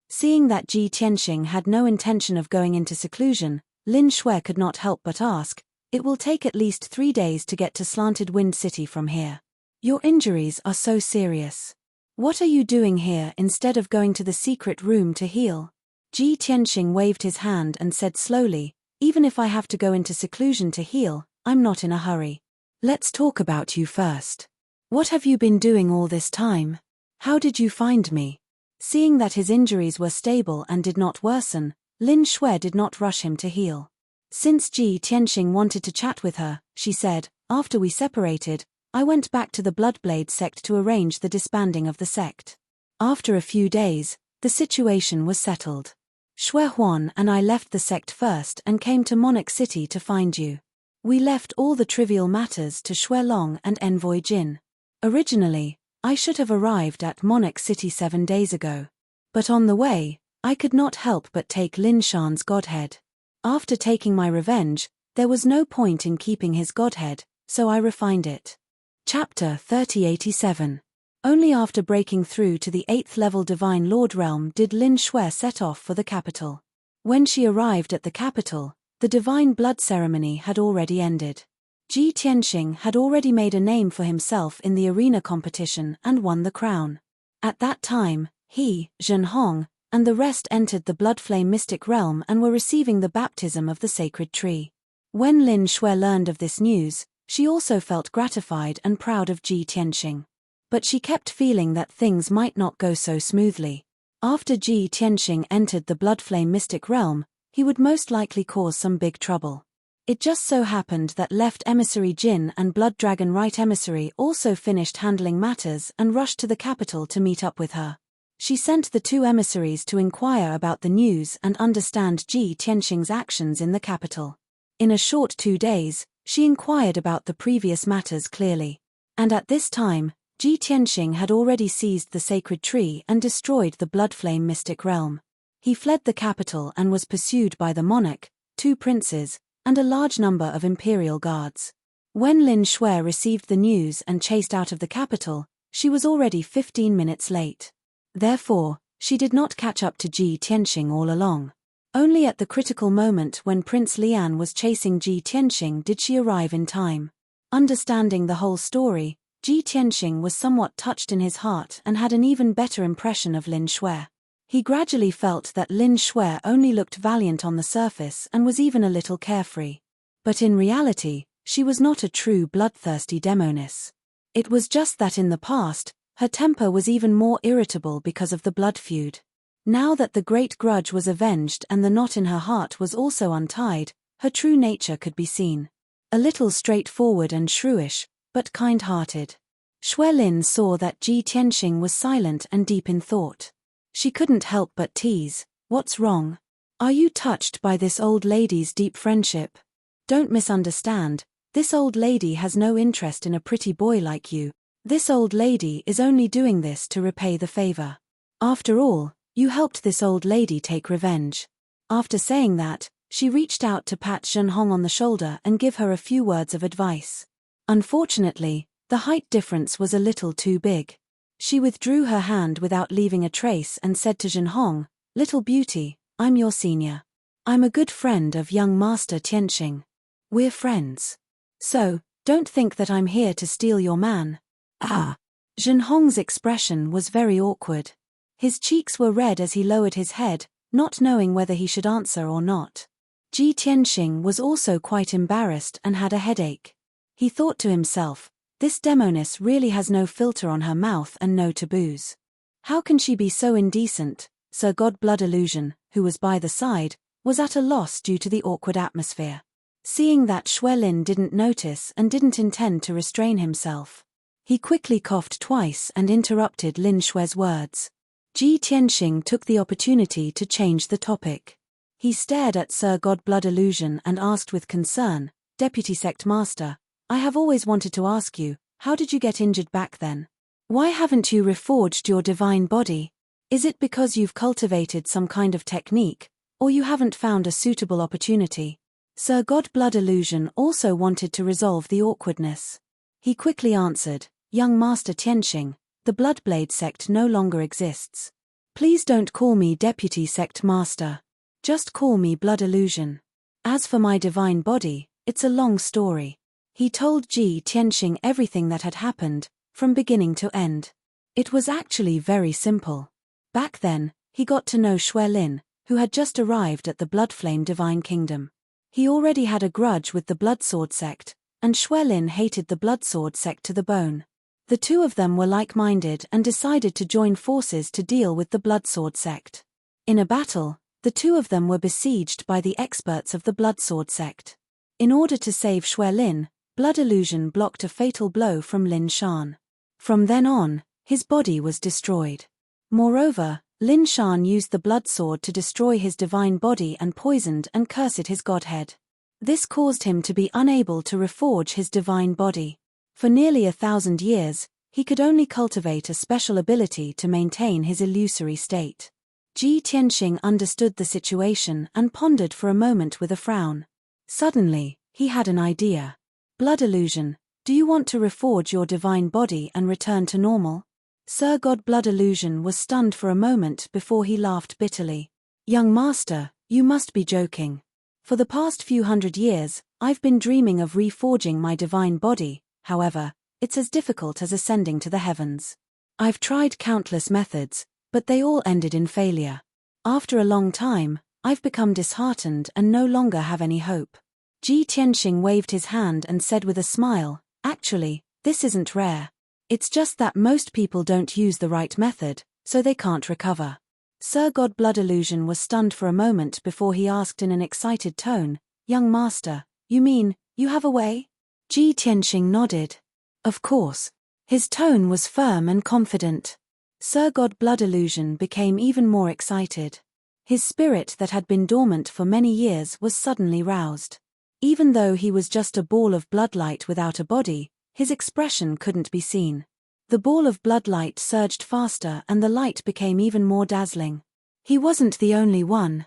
Seeing that Ji Tianxing had no intention of going into seclusion, Lin Shui could not help but ask, "It will take at least 3 days to get to Slanted Wind City from here. Your injuries are so serious. What are you doing here instead of going to the secret room to heal?" Ji Tianxing waved his hand and said slowly, "Even if I have to go into seclusion to heal, I'm not in a hurry. Let's talk about you first. What have you been doing all this time? How did you find me?" Seeing that his injuries were stable and did not worsen, Lin Shui did not rush him to heal. Since Ji Tianxing wanted to chat with her, she said, "After we separated, I went back to the Bloodblade sect to arrange the disbanding of the sect. After a few days, the situation was settled. Shui Huan and I left the sect first and came to Monarch City to find you. We left all the trivial matters to Xuelong and Envoy Jin. Originally, I should have arrived at Monarch City 7 days ago. But on the way, I could not help but take Lin Shan's godhead. After taking my revenge, there was no point in keeping his godhead, so I refined it." Chapter 3087. Only after breaking through to the 8th level Divine Lord realm did Lin Shui set off for the capital. When she arrived at the capital, the Divine Blood ceremony had already ended. Ji Tianxing had already made a name for himself in the arena competition and won the crown. At that time, he, Zhen Hong, and the rest entered the Bloodflame mystic realm and were receiving the baptism of the sacred tree. When Lin Shui learned of this news, she also felt gratified and proud of Ji Tianxing. But she kept feeling that things might not go so smoothly. After Ji Tianxing entered the Bloodflame mystic realm, he would most likely cause some big trouble. It just so happened that Left Emissary Jin and Blood Dragon Right Emissary also finished handling matters and rushed to the capital to meet up with her. She sent the 2 emissaries to inquire about the news and understand Ji Tianxing's actions in the capital. In a short 2 days, she inquired about the previous matters clearly. And at this time, Ji Tianxing had already seized the sacred tree and destroyed the Bloodflame mystic realm. He fled the capital and was pursued by the monarch, 2 princes, and a large number of imperial guards. When Lin Shui received the news and chased out of the capital, she was already 15 minutes late. Therefore, she did not catch up to Ji Tianxing all along. Only at the critical moment when Prince Lian was chasing Ji Tianxing did she arrive in time. Understanding the whole story, Ji Tianxing was somewhat touched in his heart and had an even better impression of Lin Shui. He gradually felt that Lin Shui only looked valiant on the surface and was even a little carefree. But in reality, she was not a true bloodthirsty demoness. It was just that in the past, her temper was even more irritable because of the blood feud. Now that the great grudge was avenged and the knot in her heart was also untied, her true nature could be seen. A little straightforward and shrewish, but kind-hearted. Shui Lin saw that Ji Tianxing was silent and deep in thought. She couldn't help but tease, "What's wrong? Are you touched by this old lady's deep friendship? Don't misunderstand, this old lady has no interest in a pretty boy like you. This old lady is only doing this to repay the favor. After all, you helped this old lady take revenge." After saying that, she reached out to pat Zhen Hong on the shoulder and give her a few words of advice. Unfortunately, the height difference was a little too big. She withdrew her hand without leaving a trace and said to Zhenhong, "Little beauty, I'm your senior. I'm a good friend of young Master Tianxing. We're friends. So, don't think that I'm here to steal your man." Ah! Zhenhong's expression was very awkward. His cheeks were red as he lowered his head, not knowing whether he should answer or not. Ji Tianxing was also quite embarrassed and had a headache. He thought to himself, this demoness really has no filter on her mouth and no taboos. How can she be so indecent? Sir God Blood Illusion, who was by the side, was at a loss due to the awkward atmosphere. Seeing that Xuelin didn't notice and didn't intend to restrain himself, he quickly coughed twice and interrupted Lin Xue's words. Ji Tianxing took the opportunity to change the topic. He stared at Sir God Blood Illusion and asked with concern, "Deputy Sect Master, I have always wanted to ask you, how did you get injured back then? Why haven't you reforged your divine body? Is it because you've cultivated some kind of technique, or you haven't found a suitable opportunity?" Sir God Blood Illusion also wanted to resolve the awkwardness. He quickly answered, "Young Master Tianxing, the Bloodblade sect no longer exists. Please don't call me Deputy Sect Master. Just call me Blood Illusion. As for my divine body, it's a long story." He told Ji Tianxing everything that had happened, from beginning to end. It was actually very simple. Back then, he got to know Xuelin, who had just arrived at the Bloodflame Divine Kingdom. He already had a grudge with the Bloodsword sect, and Xuelin hated the Bloodsword sect to the bone. The two of them were like-minded and decided to join forces to deal with the Bloodsword sect. In a battle, the two of them were besieged by the experts of the Bloodsword sect. In order to save Xuelin, Blood Illusion blocked a fatal blow from Lin Shan. From then on, his body was destroyed. Moreover, Lin Shan used the blood sword to destroy his divine body and poisoned and cursed his godhead. This caused him to be unable to reforge his divine body. For nearly 1,000 years, he could only cultivate a special ability to maintain his illusory state. Ji Tianxing understood the situation and pondered for a moment with a frown. Suddenly, he had an idea. "Blood Illusion, do you want to reforge your divine body and return to normal?" Sir God Blood Illusion was stunned for a moment before he laughed bitterly. "Young Master, you must be joking. For the past few hundred years, I've been dreaming of reforging my divine body. However, it's as difficult as ascending to the heavens. I've tried countless methods, but they all ended in failure. After a long time, I've become disheartened and no longer have any hope." Ji Tianxing waved his hand and said with a smile, "Actually, this isn't rare. It's just that most people don't use the right method, so they can't recover." Sir God Blood Illusion was stunned for a moment before he asked in an excited tone, "Young Master, you mean, you have a way?" Ji Tianxing nodded. Of course. His tone was firm and confident. Sir God Blood Illusion became even more excited. His spirit that had been dormant for many years was suddenly roused. Even though he was just a ball of bloodlight without a body, his expression couldn't be seen. The ball of bloodlight surged faster and the light became even more dazzling. He wasn't the only one.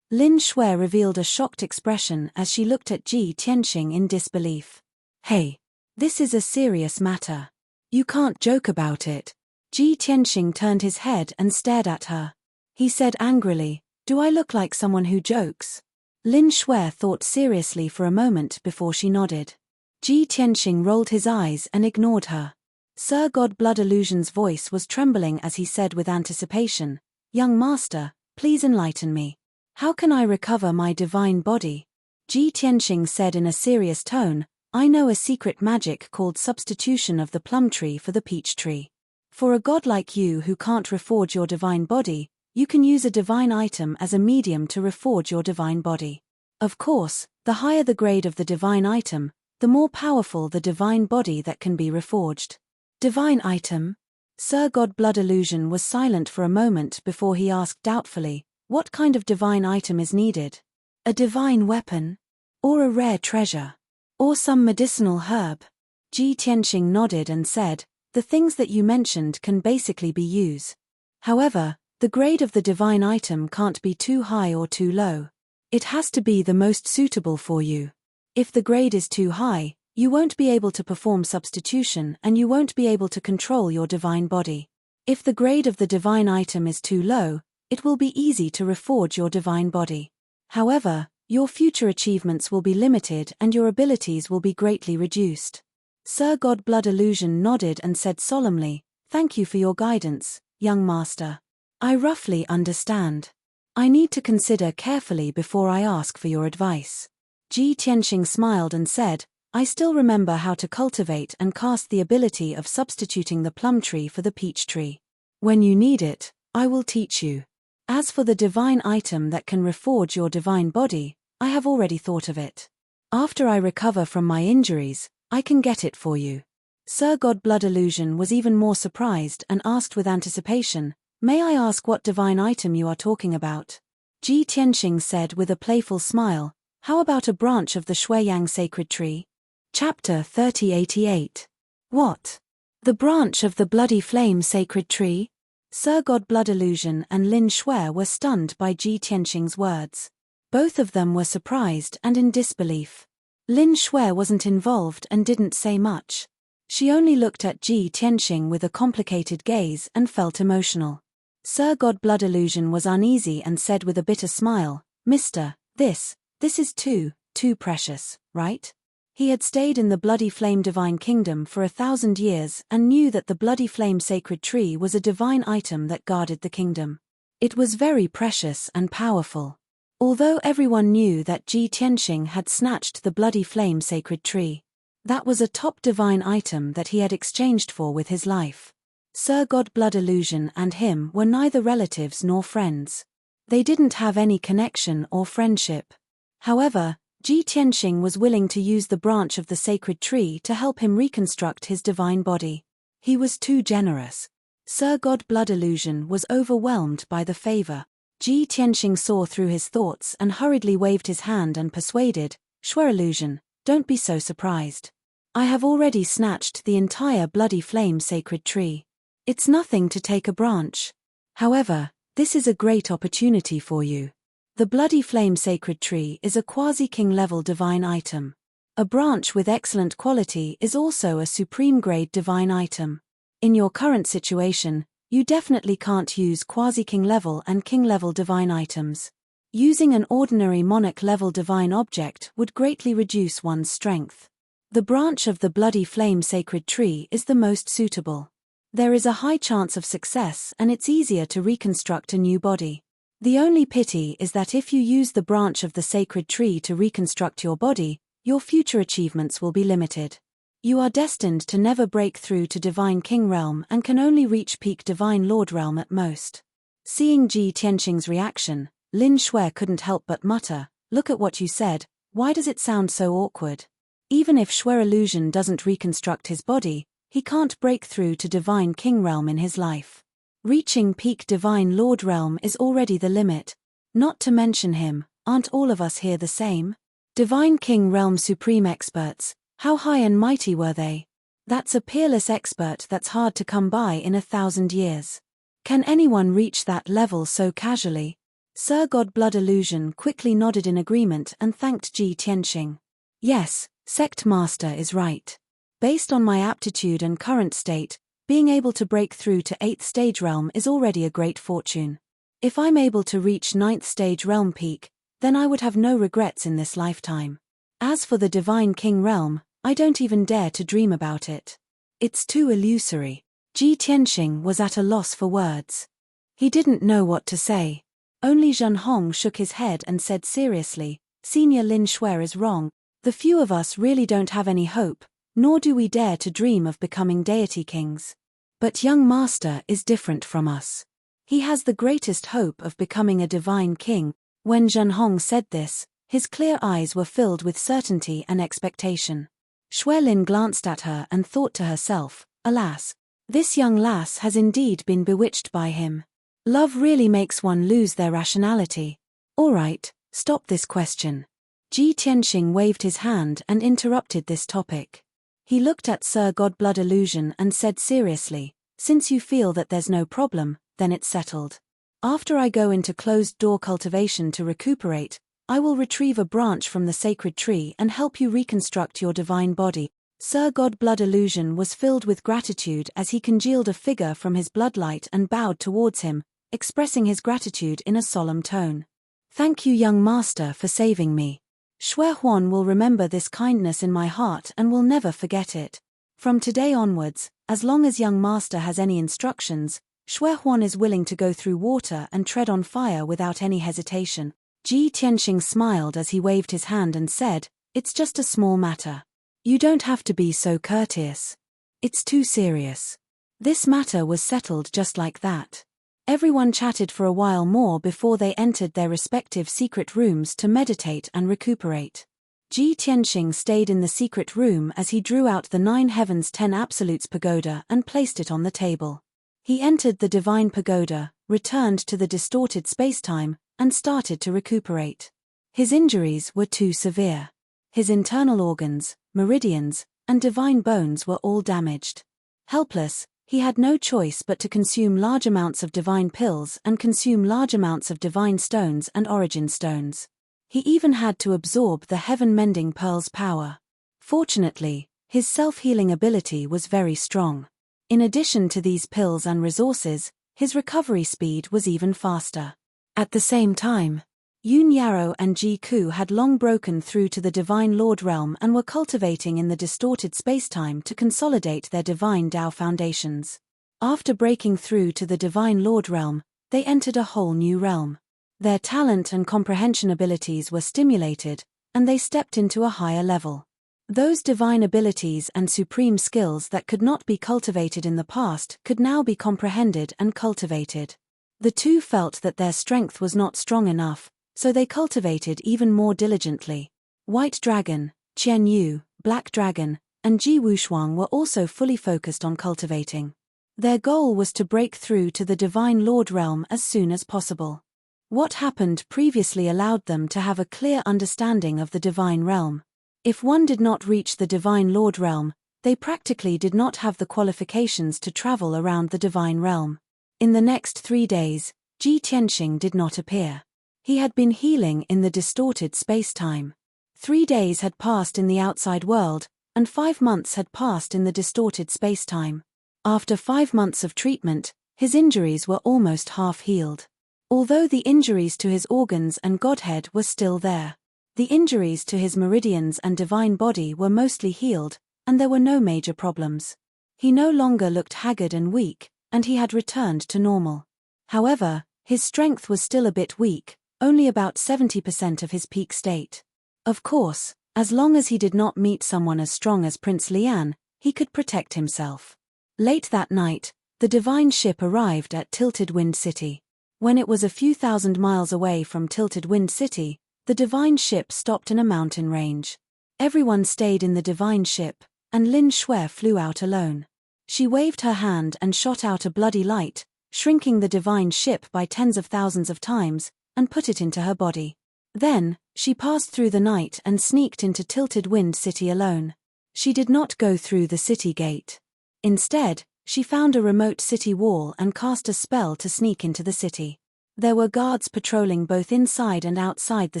Lin Xue revealed a shocked expression as she looked at Ji Tianxing in disbelief. "Hey, this is a serious matter. You can't joke about it." Ji Tianxing turned his head and stared at her. He said angrily, "Do I look like someone who jokes?" Lin Xue thought seriously for a moment before she nodded. Ji Tianxing rolled his eyes and ignored her. Sir God Blood Illusion's voice was trembling as he said with anticipation, "Young Master, please enlighten me. How can I recover my divine body?" Ji Tianxing said in a serious tone, "I know a secret magic called substitution of the plum tree for the peach tree. For a god like you who can't reforge your divine body, you can use a divine item as a medium to reforge your divine body. Of course, the higher the grade of the divine item, the more powerful the divine body that can be reforged." "Divine item?" Sir God Blood Illusion was silent for a moment before he asked doubtfully, "What kind of divine item is needed? A divine weapon? Or a rare treasure? Or some medicinal herb?" Ji Tianxing nodded and said, "The things that you mentioned can basically be used. However, the grade of the divine item can't be too high or too low. It has to be the most suitable for you. If the grade is too high, you won't be able to perform substitution and you won't be able to control your divine body. If the grade of the divine item is too low, it will be easy to reforge your divine body. However, your future achievements will be limited and your abilities will be greatly reduced. Sir Godblood Illusion nodded and said solemnly, "Thank you for your guidance, young master. I roughly understand. I need to consider carefully before I ask for your advice." Ji Tianxing smiled and said, "I still remember how to cultivate and cast the ability of substituting the plum tree for the peach tree. When you need it, I will teach you. As for the divine item that can reforge your divine body, I have already thought of it. After I recover from my injuries, I can get it for you." Sir Godblood Illusion was even more surprised and asked with anticipation, "May I ask what divine item you are talking about?" Ji Tianxing said with a playful smile, "How about a branch of the Shuiyang sacred tree?" Chapter 3088. What? The branch of the Bloody Flame sacred tree? Sir Godblood Illusion and Lin Shui were stunned by Ji Tianxing's words. Both of them were surprised and in disbelief. Lin Shui wasn't involved and didn't say much. She only looked at Ji Tianxing with a complicated gaze and felt emotional. Sir Godblood Illusion was uneasy and said with a bitter smile, "Mister, this is too precious, right?" He had stayed in the Bloody Flame Divine Kingdom for 1,000 years and knew that the Bloody Flame Sacred Tree was a divine item that guarded the kingdom. It was very precious and powerful. Although everyone knew that Ji Tianxing had snatched the Bloody Flame Sacred Tree, that was a top divine item that he had exchanged for with his life. Sir Godblood Illusion and him were neither relatives nor friends. They didn't have any connection or friendship. However, Ji Tianxing was willing to use the branch of the sacred tree to help him reconstruct his divine body. He was too generous. Sir Godblood Illusion was overwhelmed by the favor. Ji Tianxing saw through his thoughts and hurriedly waved his hand and persuaded, "Shui Illusion, don't be so surprised. I have already snatched the entire Bloody Flame sacred tree. It's nothing to take a branch. However, this is a great opportunity for you. The Bloody Flame Sacred Tree is a quasi-king level divine item. A branch with excellent quality is also a supreme grade divine item. In your current situation, you definitely can't use quasi-king level and king level divine items. Using an ordinary monarch level divine object would greatly reduce one's strength. The branch of the Bloody Flame Sacred Tree is the most suitable. There is a high chance of success and it's easier to reconstruct a new body. The only pity is that if you use the branch of the sacred tree to reconstruct your body, your future achievements will be limited. You are destined to never break through to Divine King Realm and can only reach peak Divine Lord Realm at most." Seeing Ji Tianxing's reaction, Lin Shui couldn't help but mutter, "Look at what you said, why does it sound so awkward? Even if Shui Illusion doesn't reconstruct his body, he can't break through to Divine King Realm in his life. Reaching peak Divine Lord Realm is already the limit. Not to mention him, aren't all of us here the same? Divine King Realm Supreme Experts, how high and mighty were they? That's a peerless expert that's hard to come by in 1,000 years. Can anyone reach that level so casually?" Sir Godblood Illusion quickly nodded in agreement and thanked Ji Tianxing. "Yes, Sect Master is right. Based on my aptitude and current state, being able to break through to 8th stage realm is already a great fortune. If I'm able to reach 9th stage realm peak, then I would have no regrets in this lifetime. As for the Divine King realm, I don't even dare to dream about it. It's too illusory." Ji Tianxing was at a loss for words. He didn't know what to say. Only Zhen Hong shook his head and said seriously, "Senior Lin Shui is wrong. The few of us really don't have any hope, nor do we dare to dream of becoming deity kings. But young master is different from us. He has the greatest hope of becoming a divine king." When Zhen Hong said this, his clear eyes were filled with certainty and expectation. Shui Lin glanced at her and thought to herself, "Alas, this young lass has indeed been bewitched by him. Love really makes one lose their rationality. All right, stop this question." Ji Tianxing waved his hand and interrupted this topic. He looked at Sir Godblood Illusion and said seriously, "Since you feel that there's no problem, then it's settled. After I go into closed-door cultivation to recuperate, I will retrieve a branch from the sacred tree and help you reconstruct your divine body. Sir God Blood Illusion was filled with gratitude as he congealed a figure from his bloodlight and bowed towards him, expressing his gratitude in a solemn tone. Thank you, young master, for saving me. Shui Huan will remember this kindness in my heart and will never forget it. From today onwards, as long as young master has any instructions, Shui Huan is willing to go through water and tread on fire without any hesitation. Ji Tianxing smiled as he waved his hand and said, It's just a small matter. You don't have to be so courteous. It's too serious. This matter was settled just like that. Everyone chatted for a while more before they entered their respective secret rooms to meditate and recuperate. Ji Tianxing stayed in the secret room as he drew out the 9 Heavens 10 Absolutes pagoda and placed it on the table. He entered the divine pagoda, returned to the distorted spacetime, and started to recuperate. His injuries were too severe. His internal organs, meridians, and divine bones were all damaged. Helpless, he had no choice but to consume large amounts of divine pills and consume large amounts of divine stones and origin stones. He even had to absorb the heaven-mending pearl's power. Fortunately, his self-healing ability was very strong. In addition to these pills and resources, his recovery speed was even faster. At the same time, Yun Yarrow and Ji Ku had long broken through to the Divine Lord realm and were cultivating in the distorted spacetime to consolidate their divine Tao foundations. After breaking through to the Divine Lord realm, they entered a whole new realm. Their talent and comprehension abilities were stimulated, and they stepped into a higher level. Those divine abilities and supreme skills that could not be cultivated in the past could now be comprehended and cultivated. The two felt that their strength was not strong enough, so they cultivated even more diligently. White Dragon, Qian Yu, Black Dragon, and Ji Wushuang were also fully focused on cultivating. Their goal was to break through to the Divine Lord realm as soon as possible. What happened previously allowed them to have a clear understanding of the Divine realm. If one did not reach the Divine Lord realm, they practically did not have the qualifications to travel around the Divine realm. In the next 3 days, Ji Tianxing did not appear. He had been healing in the distorted space-time. 3 days had passed in the outside world, and 5 months had passed in the distorted space-time. After 5 months of treatment, his injuries were almost half healed. Although the injuries to his organs and Godhead were still there, the injuries to his meridians and divine body were mostly healed, and there were no major problems. He no longer looked haggard and weak, and he had returned to normal. However, his strength was still a bit weak, only about 70% of his peak state. Of course, as long as he did not meet someone as strong as Prince Lian, he could protect himself. Late that night, the divine ship arrived at Tilted Wind City. When it was a few thousand miles away from Tilted Wind City, the divine ship stopped in a mountain range. Everyone stayed in the divine ship, and Lin Shui flew out alone. She waved her hand and shot out a bloody light, shrinking the divine ship by tens of thousands of times, and put it into her body. Then, she passed through the night and sneaked into Tilted Wind City alone. She did not go through the city gate. Instead, she found a remote city wall and cast a spell to sneak into the city. There were guards patrolling both inside and outside the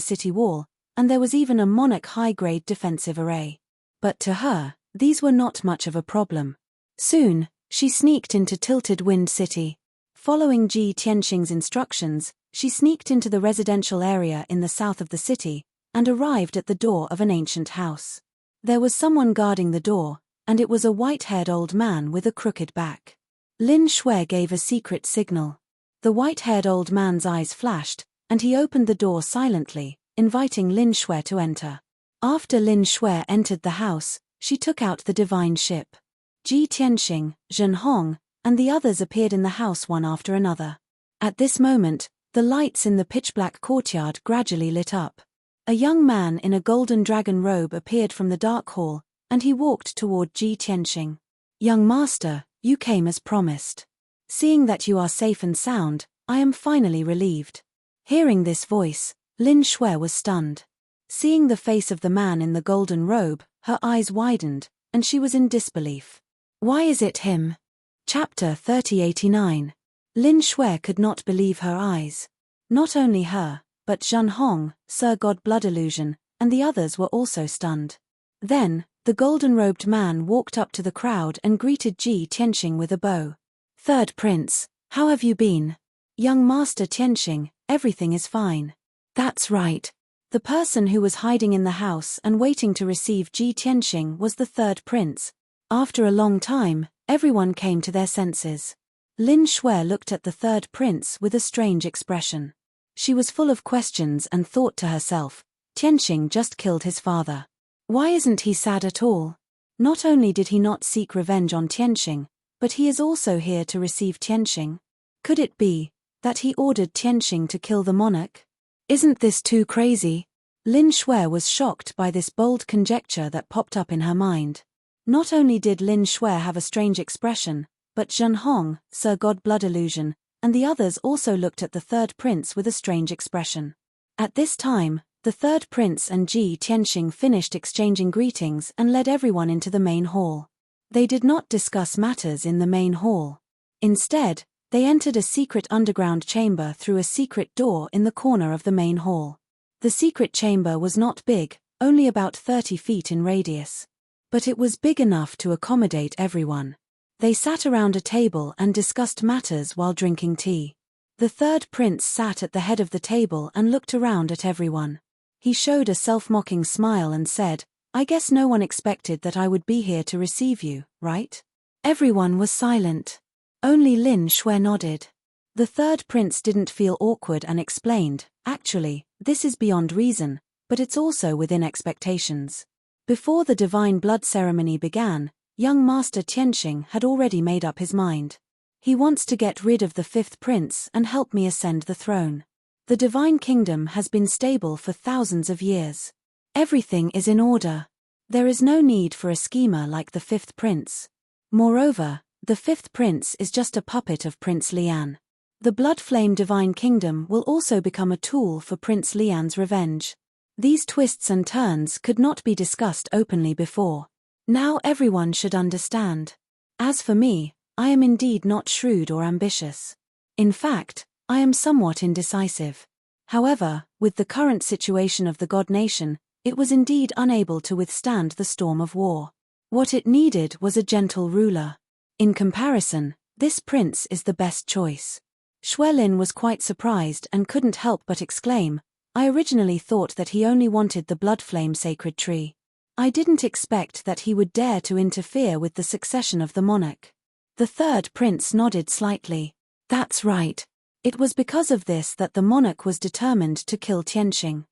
city wall, and there was even a monarch high-grade defensive array. But to her, these were not much of a problem. Soon, she sneaked into Tilted Wind City. Following Ji Tianxing's instructions, she sneaked into the residential area in the south of the city, and arrived at the door of an ancient house. There was someone guarding the door, and it was a white-haired old man with a crooked back. Lin Shui gave a secret signal. The white-haired old man's eyes flashed, and he opened the door silently, inviting Lin Shui to enter. After Lin Shui entered the house, she took out the divine ship. Ji Tianxing, Zhen Hong, and the others appeared in the house one after another. At this moment, the lights in the pitch-black courtyard gradually lit up. A young man in a golden dragon robe appeared from the dark hall, and he walked toward Ji Tianxing. "Young master, you came as promised. Seeing that you are safe and sound, I am finally relieved." Hearing this voice, Lin Shui was stunned. Seeing the face of the man in the golden robe, her eyes widened, and she was in disbelief. "Why is it him?" Chapter 3089. Lin Shui could not believe her eyes. Not only her, but Zhen Hong, Sir God Blood Illusion, and the others were also stunned. Then, The golden-robed man walked up to the crowd and greeted Ji Tianxing with a bow. "Third prince, how have you been?" "Young Master Tianxing, everything is fine." "That's right." The person who was hiding in the house and waiting to receive Ji Tianxing was the third prince. After a long time, everyone came to their senses. Lin Shui looked at the third prince with a strange expression. She was full of questions and thought to herself, Tianxing just killed his father. Why isn't he sad at all? Not only did he not seek revenge on Tianxing, but he is also here to receive Tianxing. Could it be that he ordered Tianxing to kill the monarch? Isn't this too crazy? Lin Shui was shocked by this bold conjecture that popped up in her mind. Not only did Lin Shui have a strange expression, but Zhen Hong, Sir God Blood Illusion, and the others also looked at the third prince with a strange expression. At this time, the third prince and Ji Tianxing finished exchanging greetings and led everyone into the main hall. They did not discuss matters in the main hall. Instead, they entered a secret underground chamber through a secret door in the corner of the main hall. The secret chamber was not big, only about 30 feet in radius. But it was big enough to accommodate everyone. They sat around a table and discussed matters while drinking tea. The third prince sat at the head of the table and looked around at everyone. He showed a self-mocking smile and said, "I guess no one expected that I would be here to receive you, right?" Everyone was silent. Only Lin Shui nodded. The third prince didn't feel awkward and explained, "Actually, this is beyond reason, but it's also within expectations." Before the divine blood ceremony began, young Master Tianxing had already made up his mind. He wants to get rid of the fifth prince and help me ascend the throne. The divine kingdom has been stable for thousands of years. Everything is in order. There is no need for a schemer like the fifth prince. Moreover, the fifth prince is just a puppet of Prince Lian. The blood flame divine kingdom will also become a tool for Prince Lian's revenge. These twists and turns could not be discussed openly before. Now everyone should understand. As for me, I am indeed not shrewd or ambitious. In fact, I am somewhat indecisive. However, with the current situation of the God Nation, it was indeed unable to withstand the storm of war. What it needed was a gentle ruler. In comparison, this prince is the best choice. Xuelin was quite surprised and couldn't help but exclaim, "I originally thought that he only wanted the blood flame sacred tree. I didn't expect that he would dare to interfere with the succession of the monarch." The third prince nodded slightly. "That's right. It was because of this that the monarch was determined to kill Tianxing."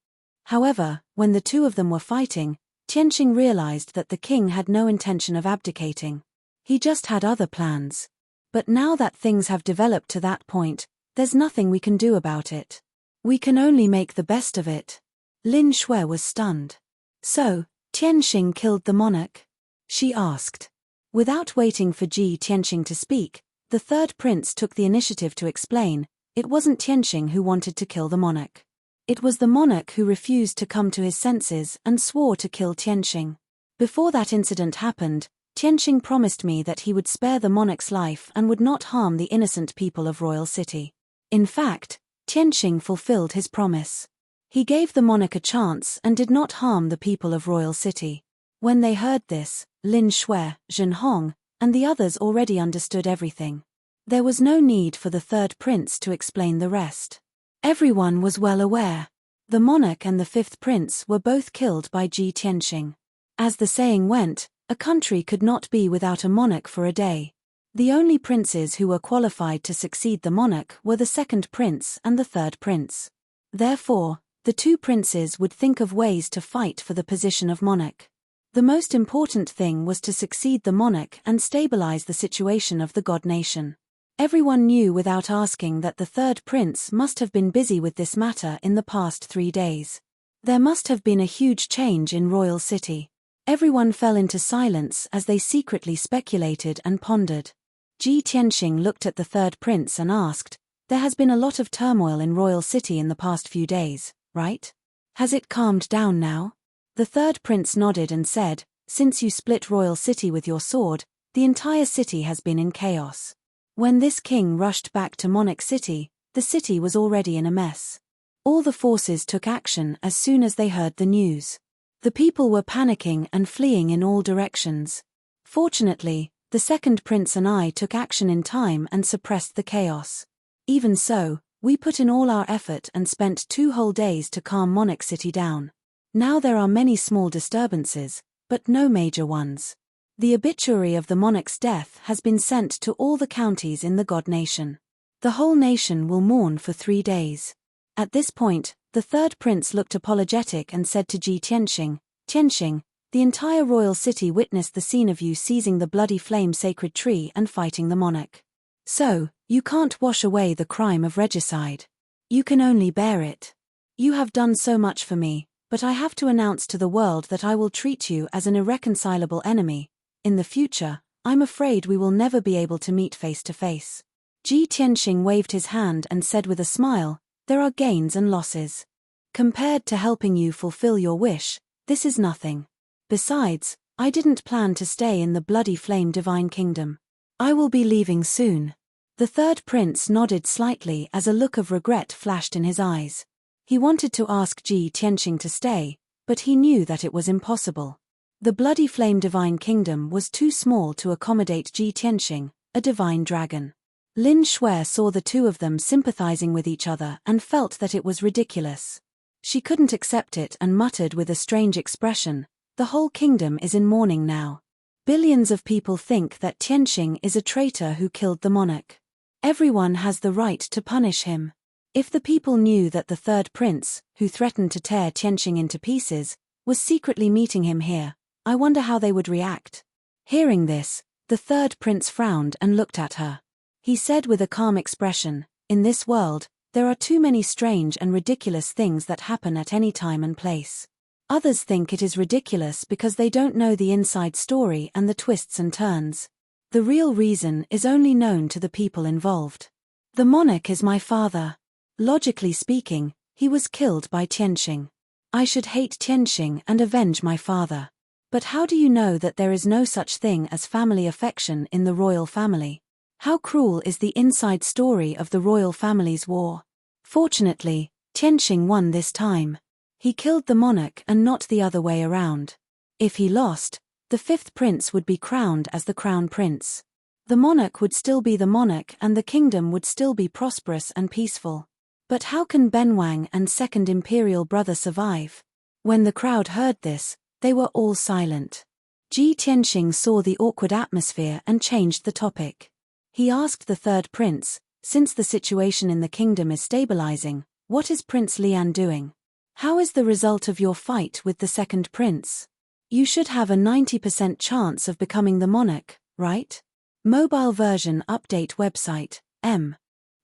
However, when the two of them were fighting, Tianxing realized that the king had no intention of abdicating. He just had other plans. But now that things have developed to that point, there's nothing we can do about it. We can only make the best of it. Lin Shui was stunned. "So, Tianxing killed the monarch?" she asked. Without waiting for Ji Tianxing to speak, the third prince took the initiative to explain, it wasn't Tianxing who wanted to kill the monarch. It was the monarch who refused to come to his senses and swore to kill Tianxing. Before that incident happened, Tianxing promised me that he would spare the monarch's life and would not harm the innocent people of Royal City. In fact, Tianxing fulfilled his promise. He gave the monarch a chance and did not harm the people of Royal City. When they heard this, Lin Shui, Zhen Hong, and the others already understood everything. There was no need for the third prince to explain the rest. Everyone was well aware. The monarch and the fifth prince were both killed by Ji Tianxing. As the saying went, a country could not be without a monarch for a day. The only princes who were qualified to succeed the monarch were the second prince and the third prince. Therefore, the two princes would think of ways to fight for the position of monarch. The most important thing was to succeed the monarch and stabilize the situation of the God Nation. Everyone knew without asking that the third prince must have been busy with this matter in the past 3 days. There must have been a huge change in Royal City. Everyone fell into silence as they secretly speculated and pondered. Ji Tianxing looked at the third prince and asked, "There has been a lot of turmoil in Royal City in the past few days, right? Has it calmed down now?" The third prince nodded and said, "Since you split Royal City with your sword, the entire city has been in chaos. When this king rushed back to Monarch City, the city was already in a mess. All the forces took action as soon as they heard the news. The people were panicking and fleeing in all directions. Fortunately, the second prince and I took action in time and suppressed the chaos. Even so, we put in all our effort and spent 2 whole days to calm Monarch City down. Now there are many small disturbances, but no major ones. The obituary of the monarch's death has been sent to all the counties in the God Nation. The whole nation will mourn for 3 days. At this point, the third prince looked apologetic and said to Ji Tianxing, "Tianxing, the entire royal city witnessed the scene of you seizing the bloody flame sacred tree and fighting the monarch. So, you can't wash away the crime of regicide. You can only bear it. You have done so much for me, but I have to announce to the world that I will treat you as an irreconcilable enemy. In the future, I'm afraid we will never be able to meet face to face." Ji Tianxing waved his hand and said with a smile, "There are gains and losses. Compared to helping you fulfill your wish, this is nothing. Besides, I didn't plan to stay in the bloody flame divine kingdom. I will be leaving soon." The third prince nodded slightly as a look of regret flashed in his eyes. He wanted to ask Ji Tianxing to stay, but he knew that it was impossible. The bloody flame divine kingdom was too small to accommodate Ji Tianxing, a divine dragon. Lin Shui saw the two of them sympathizing with each other and felt that it was ridiculous. She couldn't accept it and muttered with a strange expression, "The whole kingdom is in mourning now. Billions of people think that Tianxing is a traitor who killed the monarch. Everyone has the right to punish him. If the people knew that the third prince, who threatened to tear Tianxing into pieces, was secretly meeting him here, I wonder how they would react." Hearing this, the third prince frowned and looked at her. He said with a calm expression, "In this world, there are too many strange and ridiculous things that happen at any time and place. Others think it is ridiculous because they don't know the inside story and the twists and turns. The real reason is only known to the people involved. The monarch is my father. Logically speaking, he was killed by Tianxing. I should hate Tianxing and avenge my father. But how do you know that there is no such thing as family affection in the royal family? How cruel is the inside story of the royal family's war? Fortunately, Tianxing won this time. He killed the monarch and not the other way around. If he lost, the fifth prince would be crowned as the crown prince. The monarch would still be the monarch and the kingdom would still be prosperous and peaceful. But how can Benwang and second imperial brother survive? When the crowd heard this, they were all silent. Ji Tianxing saw the awkward atmosphere and changed the topic. He asked the third prince, "Since the situation in the kingdom is stabilizing, what is Prince Lian doing? How is the result of your fight with the second prince? You should have a 90% chance of becoming the monarch, right?" Mobile version update website, M.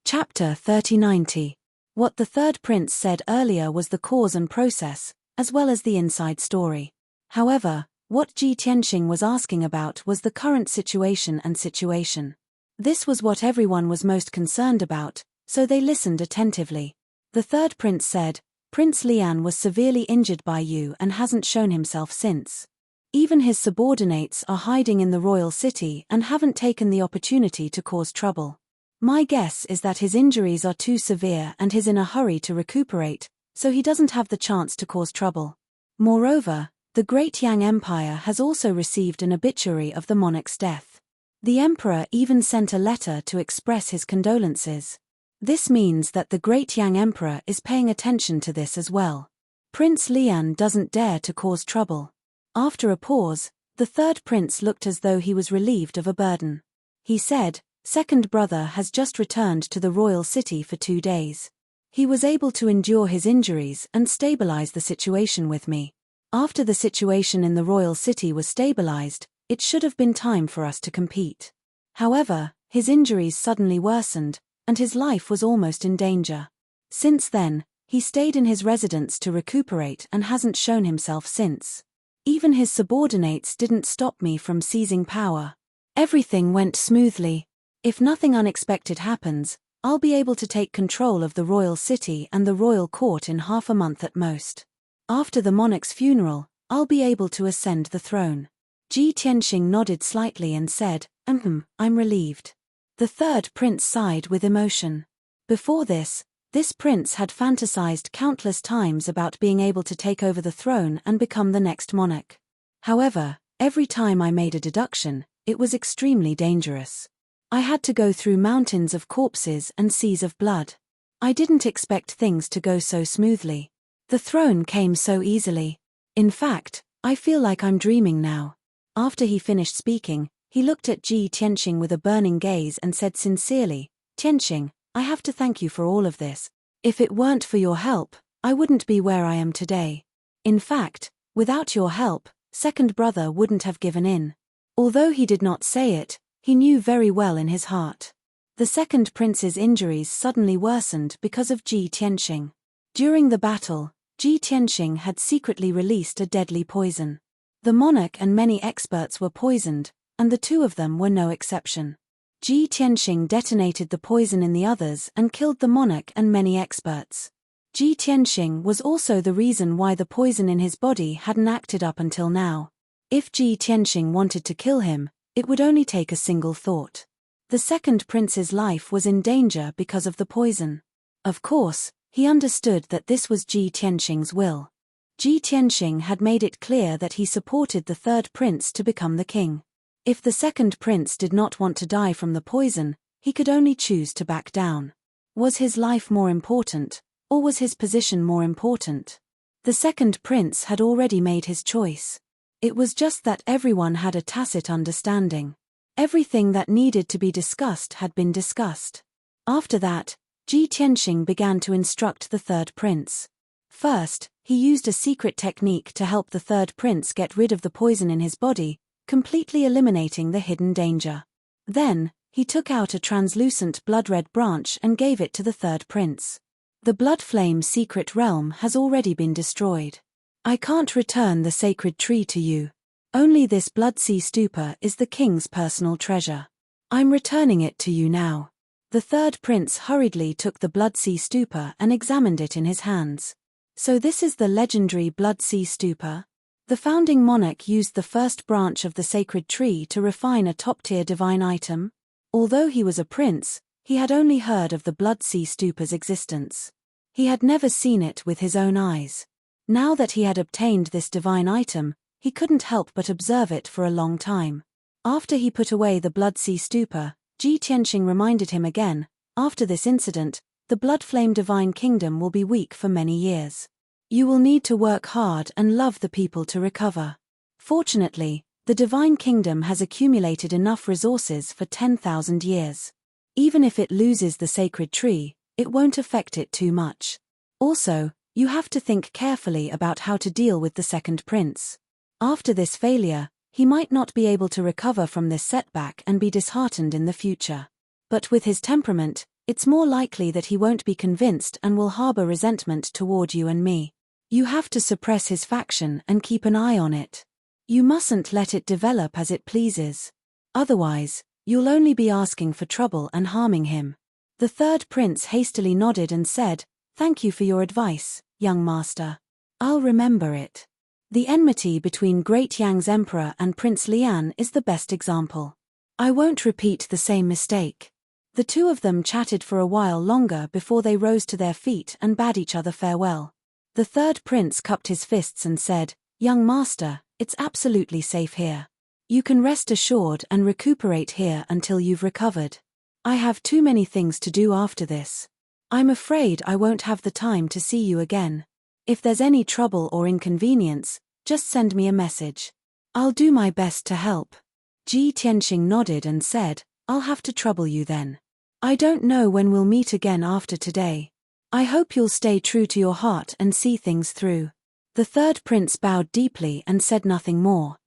Chapter 3090. What the third prince said earlier was the cause and process, as well as the inside story. However, what Ji Tianxing was asking about was the current situation and situation. This was what everyone was most concerned about, so they listened attentively. The third prince said, "Prince Lian was severely injured by you and hasn't shown himself since. Even his subordinates are hiding in the royal city and haven't taken the opportunity to cause trouble. My guess is that his injuries are too severe and he's in a hurry to recuperate, so he doesn't have the chance to cause trouble. Moreover, the Great Yang Empire has also received an obituary of the monarch's death. The emperor even sent a letter to express his condolences. This means that the Great Yang Emperor is paying attention to this as well. Prince Lian doesn't dare to cause trouble." After a pause, the third prince looked as though he was relieved of a burden. He said, "Second brother has just returned to the royal city for 2 days. He was able to endure his injuries and stabilize the situation with me. After the situation in the royal city was stabilized, it should have been time for us to compete. However, his injuries suddenly worsened, and his life was almost in danger. Since then, he stayed in his residence to recuperate and hasn't shown himself since. Even his subordinates didn't stop me from seizing power. Everything went smoothly. If nothing unexpected happens, I'll be able to take control of the royal city and the royal court in half a month at most. After the monarch's funeral, I'll be able to ascend the throne." Ji Tianxing nodded slightly and said, I'm relieved." The third prince sighed with emotion. Before this, This prince had fantasized countless times about being able to take over the throne and become the next monarch. However, every time I made a deduction, it was extremely dangerous. I had to go through mountains of corpses and seas of blood. I didn't expect things to go so smoothly. The throne came so easily. In fact, I feel like I'm dreaming now. After he finished speaking, he looked at Ji Tianqing with a burning gaze and said sincerely, "Tianqing, I have to thank you for all of this. If it weren't for your help, I wouldn't be where I am today. In fact, without your help, second brother wouldn't have given in." Although he did not say it, he knew very well in his heart. The second prince's injuries suddenly worsened because of Ji Tianqing. During the battle, Ji Tianqing had secretly released a deadly poison. The monarch and many experts were poisoned, and the two of them were no exception. Ji Tianqing detonated the poison in the others and killed the monarch and many experts. Ji Tianqing was also the reason why the poison in his body hadn't acted up until now. If Ji Tianqing wanted to kill him, it would only take a single thought. The second prince's life was in danger because of the poison. Of course, he understood that this was Ji Tianqing's will. Ji Tianqing had made it clear that he supported the third prince to become the king. If the second prince did not want to die from the poison, he could only choose to back down. Was his life more important, or was his position more important? The second prince had already made his choice. It was just that everyone had a tacit understanding. Everything that needed to be discussed had been discussed. After that, Ji Tianqing began to instruct the third prince. First, he used a secret technique to help the third prince get rid of the poison in his body, completely eliminating the hidden danger. Then, he took out a translucent blood-red branch and gave it to the third prince. The blood flame secret realm has already been destroyed. I can't return the sacred tree to you. Only this blood sea stupa is the king's personal treasure. I'm returning it to you now. The third prince hurriedly took the blood sea stupa and examined it in his hands. So this is the legendary blood sea stupa? The founding monarch used the first branch of the sacred tree to refine a top-tier divine item. Although he was a prince, he had only heard of the blood sea stupa's existence. He had never seen it with his own eyes. Now that he had obtained this divine item, he couldn't help but observe it for a long time. After he put away the blood sea stupa, Ji Tianqing reminded him again, after this incident, the blood flame divine kingdom will be weak for many years. You will need to work hard and love the people to recover. Fortunately, the divine kingdom has accumulated enough resources for 10,000 years. Even if it loses the sacred tree, it won't affect it too much. Also, you have to think carefully about how to deal with the second prince. After this failure, he might not be able to recover from this setback and be disheartened in the future. But with his temperament, it's more likely that he won't be convinced and will harbor resentment toward you and me. You have to suppress his faction and keep an eye on it. You mustn't let it develop as it pleases. Otherwise, you'll only be asking for trouble and harming him. The third prince hastily nodded and said, "Thank you for your advice, young master. I'll remember it." The enmity between Great Yang's emperor and Prince Lian is the best example. I won't repeat the same mistake. The two of them chatted for a while longer before they rose to their feet and bade each other farewell. The third prince cupped his fists and said, "Young master, it's absolutely safe here. You can rest assured and recuperate here until you've recovered. I have too many things to do after this. I'm afraid I won't have the time to see you again. If there's any trouble or inconvenience, just send me a message. I'll do my best to help." Ji Tianqing nodded and said, "I'll have to trouble you then. I don't know when we'll meet again after today. I hope you'll stay true to your heart and see things through." The third prince bowed deeply and said nothing more.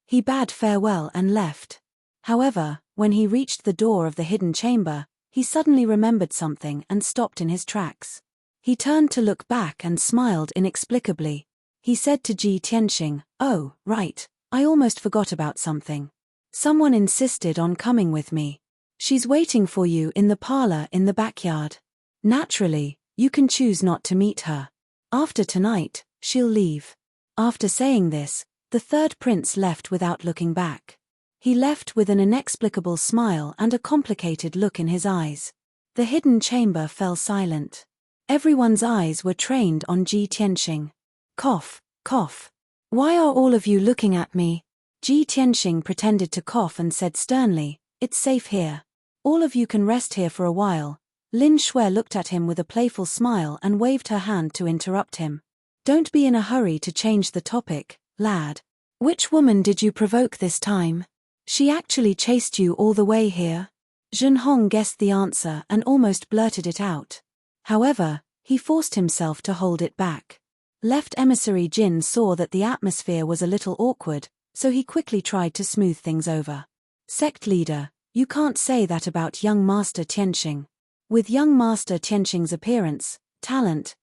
He bade farewell and left. However, when he reached the door of the hidden chamber, he suddenly remembered something and stopped in his tracks. He turned to look back and smiled inexplicably. He said to Ji Tianqing, "Oh, right, I almost forgot about something. Someone insisted on coming with me. She's waiting for you in the parlor in the backyard. Naturally, you can choose not to meet her. After tonight, she'll leave." After saying this, the third prince left without looking back. He left with an inexplicable smile and a complicated look in his eyes. The hidden chamber fell silent. Everyone's eyes were trained on Ji Tianxing. Cough, cough. Why are all of you looking at me? Ji Tianxing pretended to cough and said sternly, "It's safe here. All of you can rest here for a while." Lin Shui looked at him with a playful smile and waved her hand to interrupt him. "Don't be in a hurry to change the topic, lad. Which woman did you provoke this time? She actually chased you all the way here?" Zhenhong guessed the answer and almost blurted it out. However, he forced himself to hold it back. Left emissary Jin saw that the atmosphere was a little awkward, so he quickly tried to smooth things over. "Sect leader, you can't say that about young Master Tianxing. With young Master Tianxing's appearance, talent,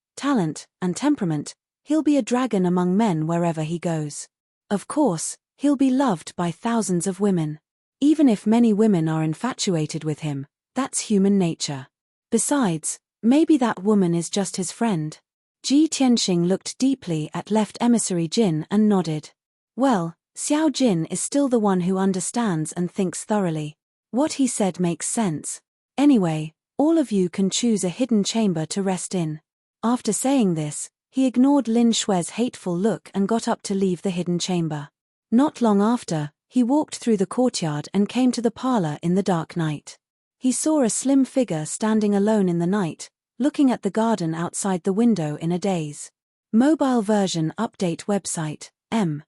and temperament, he'll be a dragon among men wherever he goes. Of course, he'll be loved by thousands of women. Even if many women are infatuated with him, that's human nature. Besides, maybe that woman is just his friend." Ji Tianxing looked deeply at left emissary Jin and nodded. "Well, Xiao Jin is still the one who understands and thinks thoroughly. What he said makes sense. Anyway, all of you can choose a hidden chamber to rest in." After saying this, he ignored Lin Shui's hateful look and got up to leave the hidden chamber. Not long after, he walked through the courtyard and came to the parlor in the dark night. He saw a slim figure standing alone in the night, looking at the garden outside the window in a daze. Mobile version update website, M.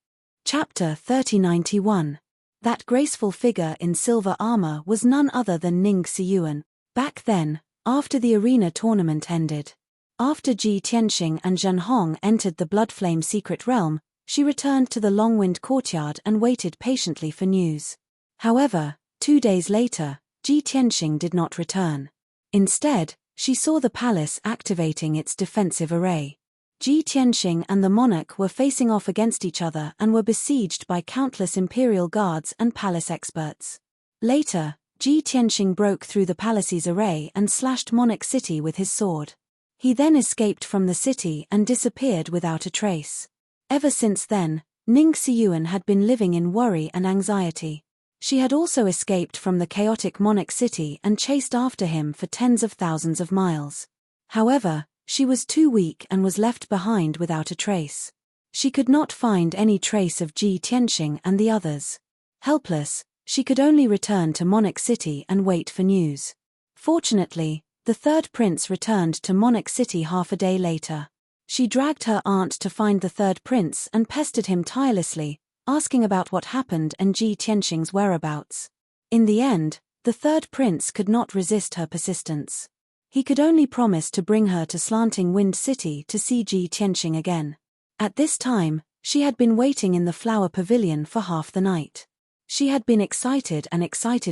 Chapter 3091. That graceful figure in silver armor was none other than Ning Xiyuan. Back then, after the arena tournament ended. After Ji Tianxing and Zhenhong entered the Bloodflame secret realm, she returned to the Longwind courtyard and waited patiently for news. However, 2 days later, Ji Tianxing did not return. Instead, she saw the palace activating its defensive array. Ji Tianxing and the monarch were facing off against each other and were besieged by countless imperial guards and palace experts. Later, Ji Tianxing broke through the palace's array and slashed Monarch City with his sword. He then escaped from the city and disappeared without a trace. Ever since then, Ning Xiyuan had been living in worry and anxiety. She had also escaped from the chaotic Monarch City and chased after him for tens of thousands of miles. However, she was too weak and was left behind without a trace. She could not find any trace of Ji Tianxing and the others. Helpless, she could only return to Monarch City and wait for news. Fortunately, the third prince returned to Monarch City half a day later. She dragged her aunt to find the third prince and pestered him tirelessly, asking about what happened and Ji Tianxing's whereabouts. In the end, the third prince could not resist her persistence. He could only promise to bring her to Slanting Wind City to see Ji Tianxing again. At this time, she had been waiting in the flower pavilion for half the night. She had been excited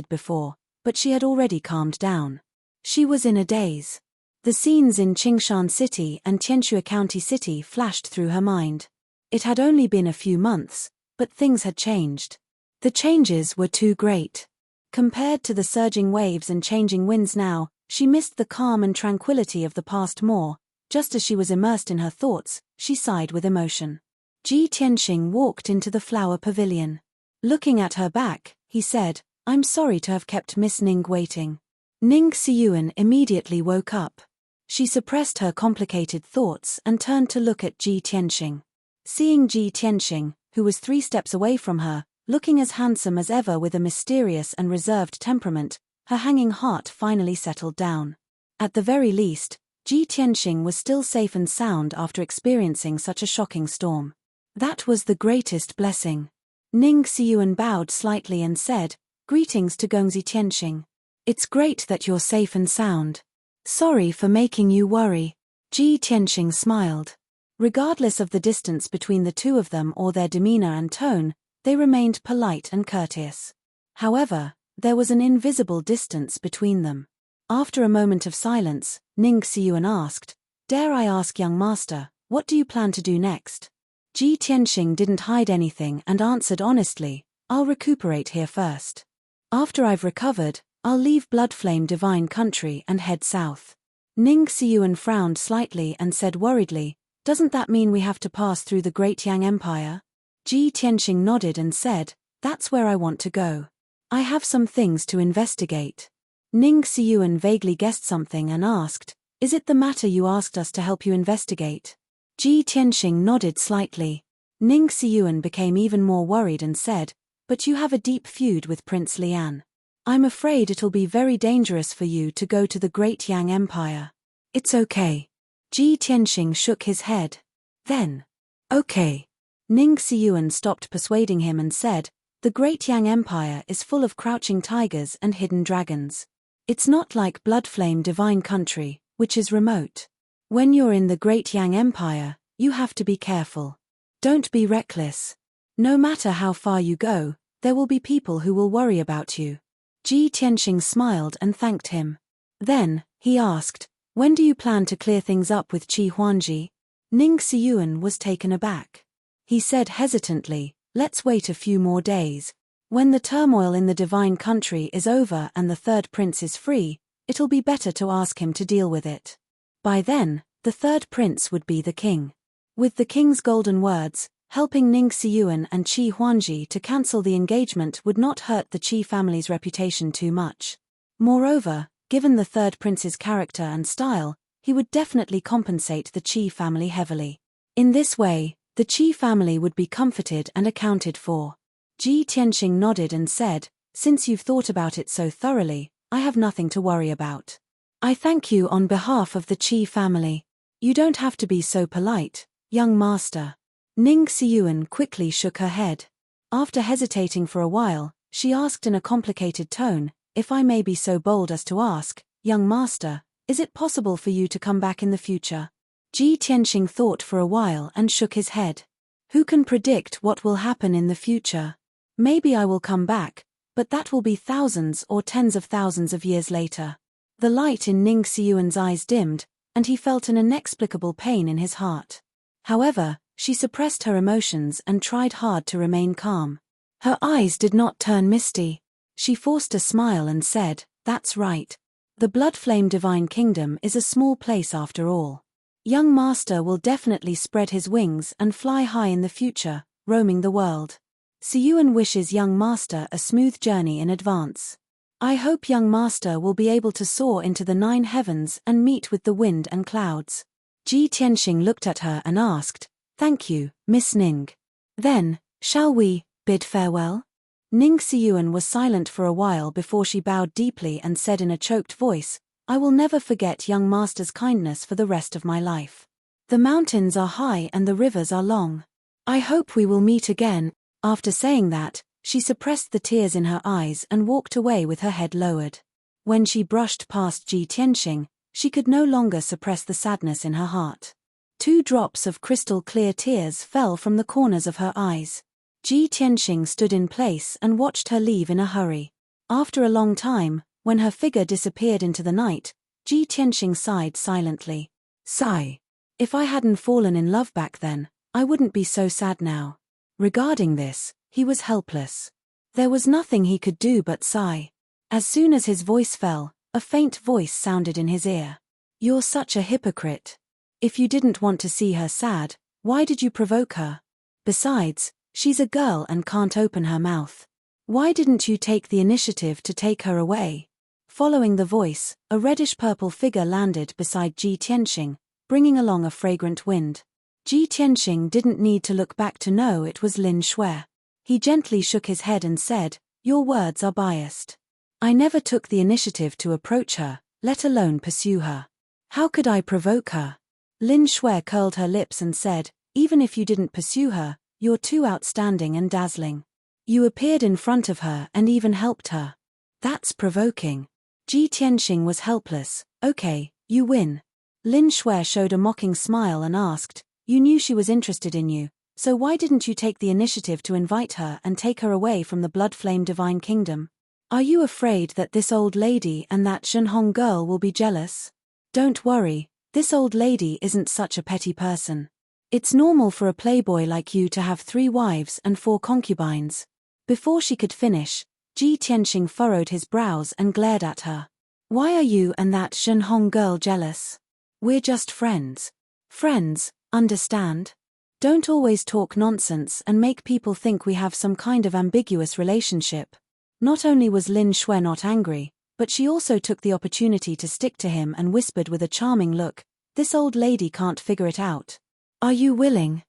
before, but she had already calmed down. She was in a daze. The scenes in Qingshan City and Tianxue County City flashed through her mind. It had only been a few months, but things had changed. The changes were too great. Compared to the surging waves and changing winds now, she missed the calm and tranquility of the past more. Just as she was immersed in her thoughts, she sighed with emotion. Ji Tianxing walked into the flower pavilion. Looking at her back, he said, "I'm sorry to have kept Miss Ning waiting." Ning Xiyuan immediately woke up. She suppressed her complicated thoughts and turned to look at Ji Tianxing. Seeing Ji Tianxing, who was 3 steps away from her, looking as handsome as ever with a mysterious and reserved temperament, her hanging heart finally settled down. At the very least, Ji Tianxing was still safe and sound after experiencing such a shocking storm. That was the greatest blessing. Ning Xiyuan bowed slightly and said, "Greetings to Gongzi Tianxing. It's great that you're safe and sound. Sorry for making you worry." Ji Tianxing smiled. Regardless of the distance between the two of them or their demeanor and tone, they remained polite and courteous. However, there was an invisible distance between them. After a moment of silence, Ning Xiyuan asked, "Dare I ask, young master, what do you plan to do next?" Ji Tianxing didn't hide anything and answered honestly, "I'll recuperate here first. After I've recovered, I'll leave Bloodflame Divine Country and head south." Ning Xiyuan frowned slightly and said worriedly, "Doesn't that mean we have to pass through the Great Yang Empire?" Ji Tianxing nodded and said, "That's where I want to go. I have some things to investigate." Ning Xiyuan vaguely guessed something and asked, Is it the matter you asked us to help you investigate? Ji Tianxing nodded slightly. Ning Xiyuan became even more worried and said, but you have a deep feud with Prince Lian. I'm afraid it'll be very dangerous for you to go to the Great Yang Empire. It's okay. Ji Tianxing shook his head. Then. Okay. Ning Xiyuan stopped persuading him and said, the Great Yang Empire is full of crouching tigers and hidden dragons. It's not like Bloodflame Divine Country, which is remote. When you're in the Great Yang Empire, you have to be careful. Don't be reckless. No matter how far you go, there will be people who will worry about you. Ji Tianxing smiled and thanked him. Then, he asked, when do you plan to clear things up with Qi Huanji? Ning Xiyuan was taken aback. He said hesitantly, let's wait a few more days. When the turmoil in the Divine Country is over and the third prince is free, it'll be better to ask him to deal with it. By then, the third prince would be the king. With the king's golden words, helping Ning Xiyuan and Qi Huanji to cancel the engagement would not hurt the Qi family's reputation too much. Moreover, given the third prince's character and style, he would definitely compensate the Qi family heavily. In this way, the Qi family would be comforted and accounted for. Ji Tianxing nodded and said, since you've thought about it so thoroughly, I have nothing to worry about. I thank you on behalf of the Qi family. You don't have to be so polite, young master. Ning Xiyuan quickly shook her head. After hesitating for a while, she asked in a complicated tone, if I may be so bold as to ask, young master, is it possible for you to come back in the future? Ji Tianxing thought for a while and shook his head. Who can predict what will happen in the future? Maybe I will come back, but that will be thousands or tens of thousands of years later. The light in Ning Xiyuan's eyes dimmed, and he felt an inexplicable pain in his heart. However, she suppressed her emotions and tried hard to remain calm. Her eyes did not turn misty. She forced a smile and said, that's right. The Bloodflame Divine Kingdom is a small place after all. Young master will definitely spread his wings and fly high in the future, roaming the world. Xiyuan wishes young master a smooth journey in advance. I hope young master will be able to soar into the 9 heavens and meet with the wind and clouds. Ji Tianxing looked at her and asked, thank you, Miss Ning. Then, shall we bid farewell? Ning Xiyuan was silent for a while before she bowed deeply and said in a choked voice, I will never forget young master's kindness for the rest of my life. The mountains are high and the rivers are long. I hope we will meet again. After saying that, she suppressed the tears in her eyes and walked away with her head lowered. When she brushed past Ji Tianxing, she could no longer suppress the sadness in her heart. 2 drops of crystal-clear tears fell from the corners of her eyes. Ji Tianxing stood in place and watched her leave in a hurry. After a long time, when her figure disappeared into the night, Ji Tianxing sighed silently. Sigh. If I hadn't fallen in love back then, I wouldn't be so sad now. Regarding this, he was helpless. There was nothing he could do but sigh. As soon as his voice fell, a faint voice sounded in his ear. You're such a hypocrite. If you didn't want to see her sad, why did you provoke her? Besides, she's a girl and can't open her mouth. Why didn't you take the initiative to take her away? Following the voice, a reddish-purple figure landed beside Ji Tianxing, bringing along a fragrant wind. Ji Tianxing didn't need to look back to know it was Lin Shui. He gently shook his head and said, your words are biased. I never took the initiative to approach her, let alone pursue her. How could I provoke her? Lin Shui curled her lips and said, even if you didn't pursue her, you're too outstanding and dazzling. You appeared in front of her and even helped her. That's provoking. Ji Tianxing was helpless. Okay, you win. Lin Shui showed a mocking smile and asked, you knew she was interested in you, so why didn't you take the initiative to invite her and take her away from the Bloodflame Divine Kingdom? Are you afraid that this old lady and that Zhenhong girl will be jealous? Don't worry, this old lady isn't such a petty person. It's normal for a playboy like you to have 3 wives and 4 concubines. Before she could finish, Ji Tianxing furrowed his brows and glared at her. Why are you and that Zhenhong girl jealous? We're just friends. Friends, understand? Don't always talk nonsense and make people think we have some kind of ambiguous relationship. Not only was Lin Shui not angry, but she also took the opportunity to stick to him and whispered with a charming look, "This old lady can't figure it out. Are you willing?"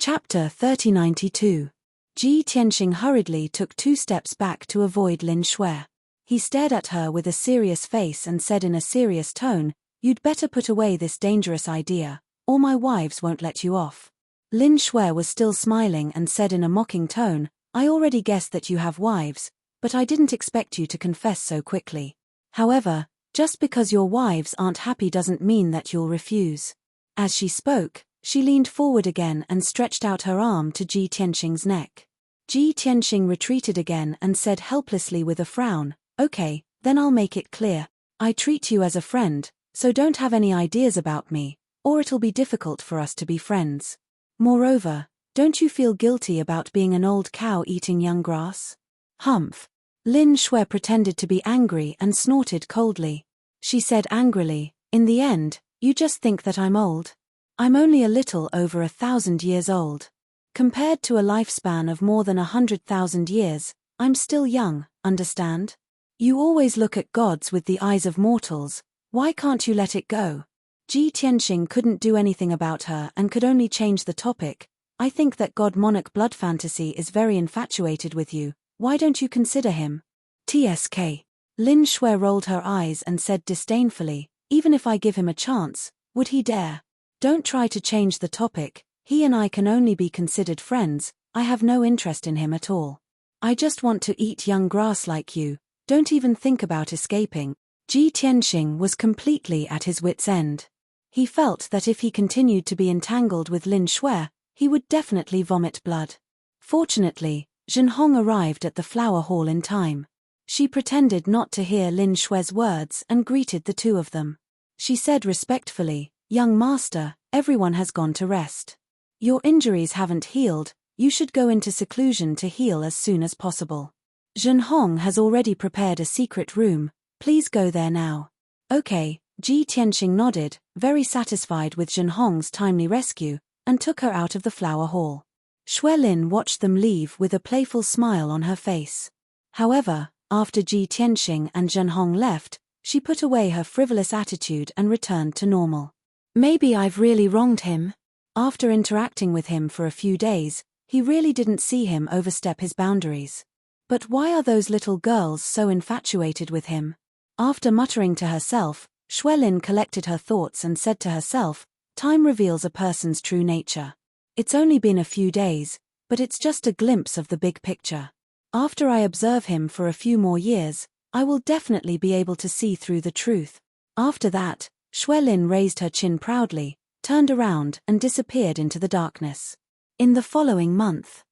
Chapter 3092. Ji Tianxing hurriedly took 2 steps back to avoid Lin Shui. He stared at her with a serious face and said in a serious tone, "You'd better put away this dangerous idea, or my wives won't let you off." Lin Shui was still smiling and said in a mocking tone, "I already guessed that you have wives, but I didn't expect you to confess so quickly. However, just because your wives aren't happy doesn't mean that you'll refuse." As she spoke, she leaned forward again and stretched out her arm to Ji Tianxing's neck. Ji Tianxing retreated again and said helplessly with a frown, "Okay, then I'll make it clear. I treat you as a friend, so don't have any ideas about me, or it'll be difficult for us to be friends. Moreover, don't you feel guilty about being an old cow eating young grass?" "Humph." Lin Shui pretended to be angry and snorted coldly. She said angrily, "In the end, you just think that I'm old. I'm only a little over 1,000 years old. Compared to a lifespan of more than 100,000 years, I'm still young, understand? You always look at gods with the eyes of mortals, why can't you let it go?" Ji Tianxing couldn't do anything about her and could only change the topic. "I think that God Monarch blood fantasy is very infatuated with you, why don't you consider him?" "Tsk." Lin Shui rolled her eyes and said disdainfully, "Even if I give him a chance, would he dare? Don't try to change the topic, he and I can only be considered friends, I have no interest in him at all. I just want to eat young grass like you, don't even think about escaping." Ji Tianxing was completely at his wits' end. He felt that if he continued to be entangled with Lin Shui, he would definitely vomit blood. Fortunately, Zhenhong arrived at the flower hall in time. She pretended not to hear Lin Shui's words and greeted the 2 of them. She said respectfully, "Young master, everyone has gone to rest. Your injuries haven't healed, you should go into seclusion to heal as soon as possible. Zhenhong has already prepared a secret room, please go there now." "Okay." Ji Tianxing nodded, very satisfied with Zhenhong's timely rescue, and took her out of the flower hall. Shui Lin watched them leave with a playful smile on her face. However, after Ji Tianxing and Zhenhong left, she put away her frivolous attitude and returned to normal. "Maybe I've really wronged him. After interacting with him for a few days, he really didn't see him overstep his boundaries. But why are those little girls so infatuated with him?" After muttering to herself, Shui Lin collected her thoughts and said to herself, "Time reveals a person's true nature. It's only been a few days, but it's just a glimpse of the big picture. After I observe him for a few more years, I will definitely be able to see through the truth." After that, Shui Lin raised her chin proudly, turned around and disappeared into the darkness. In the following month,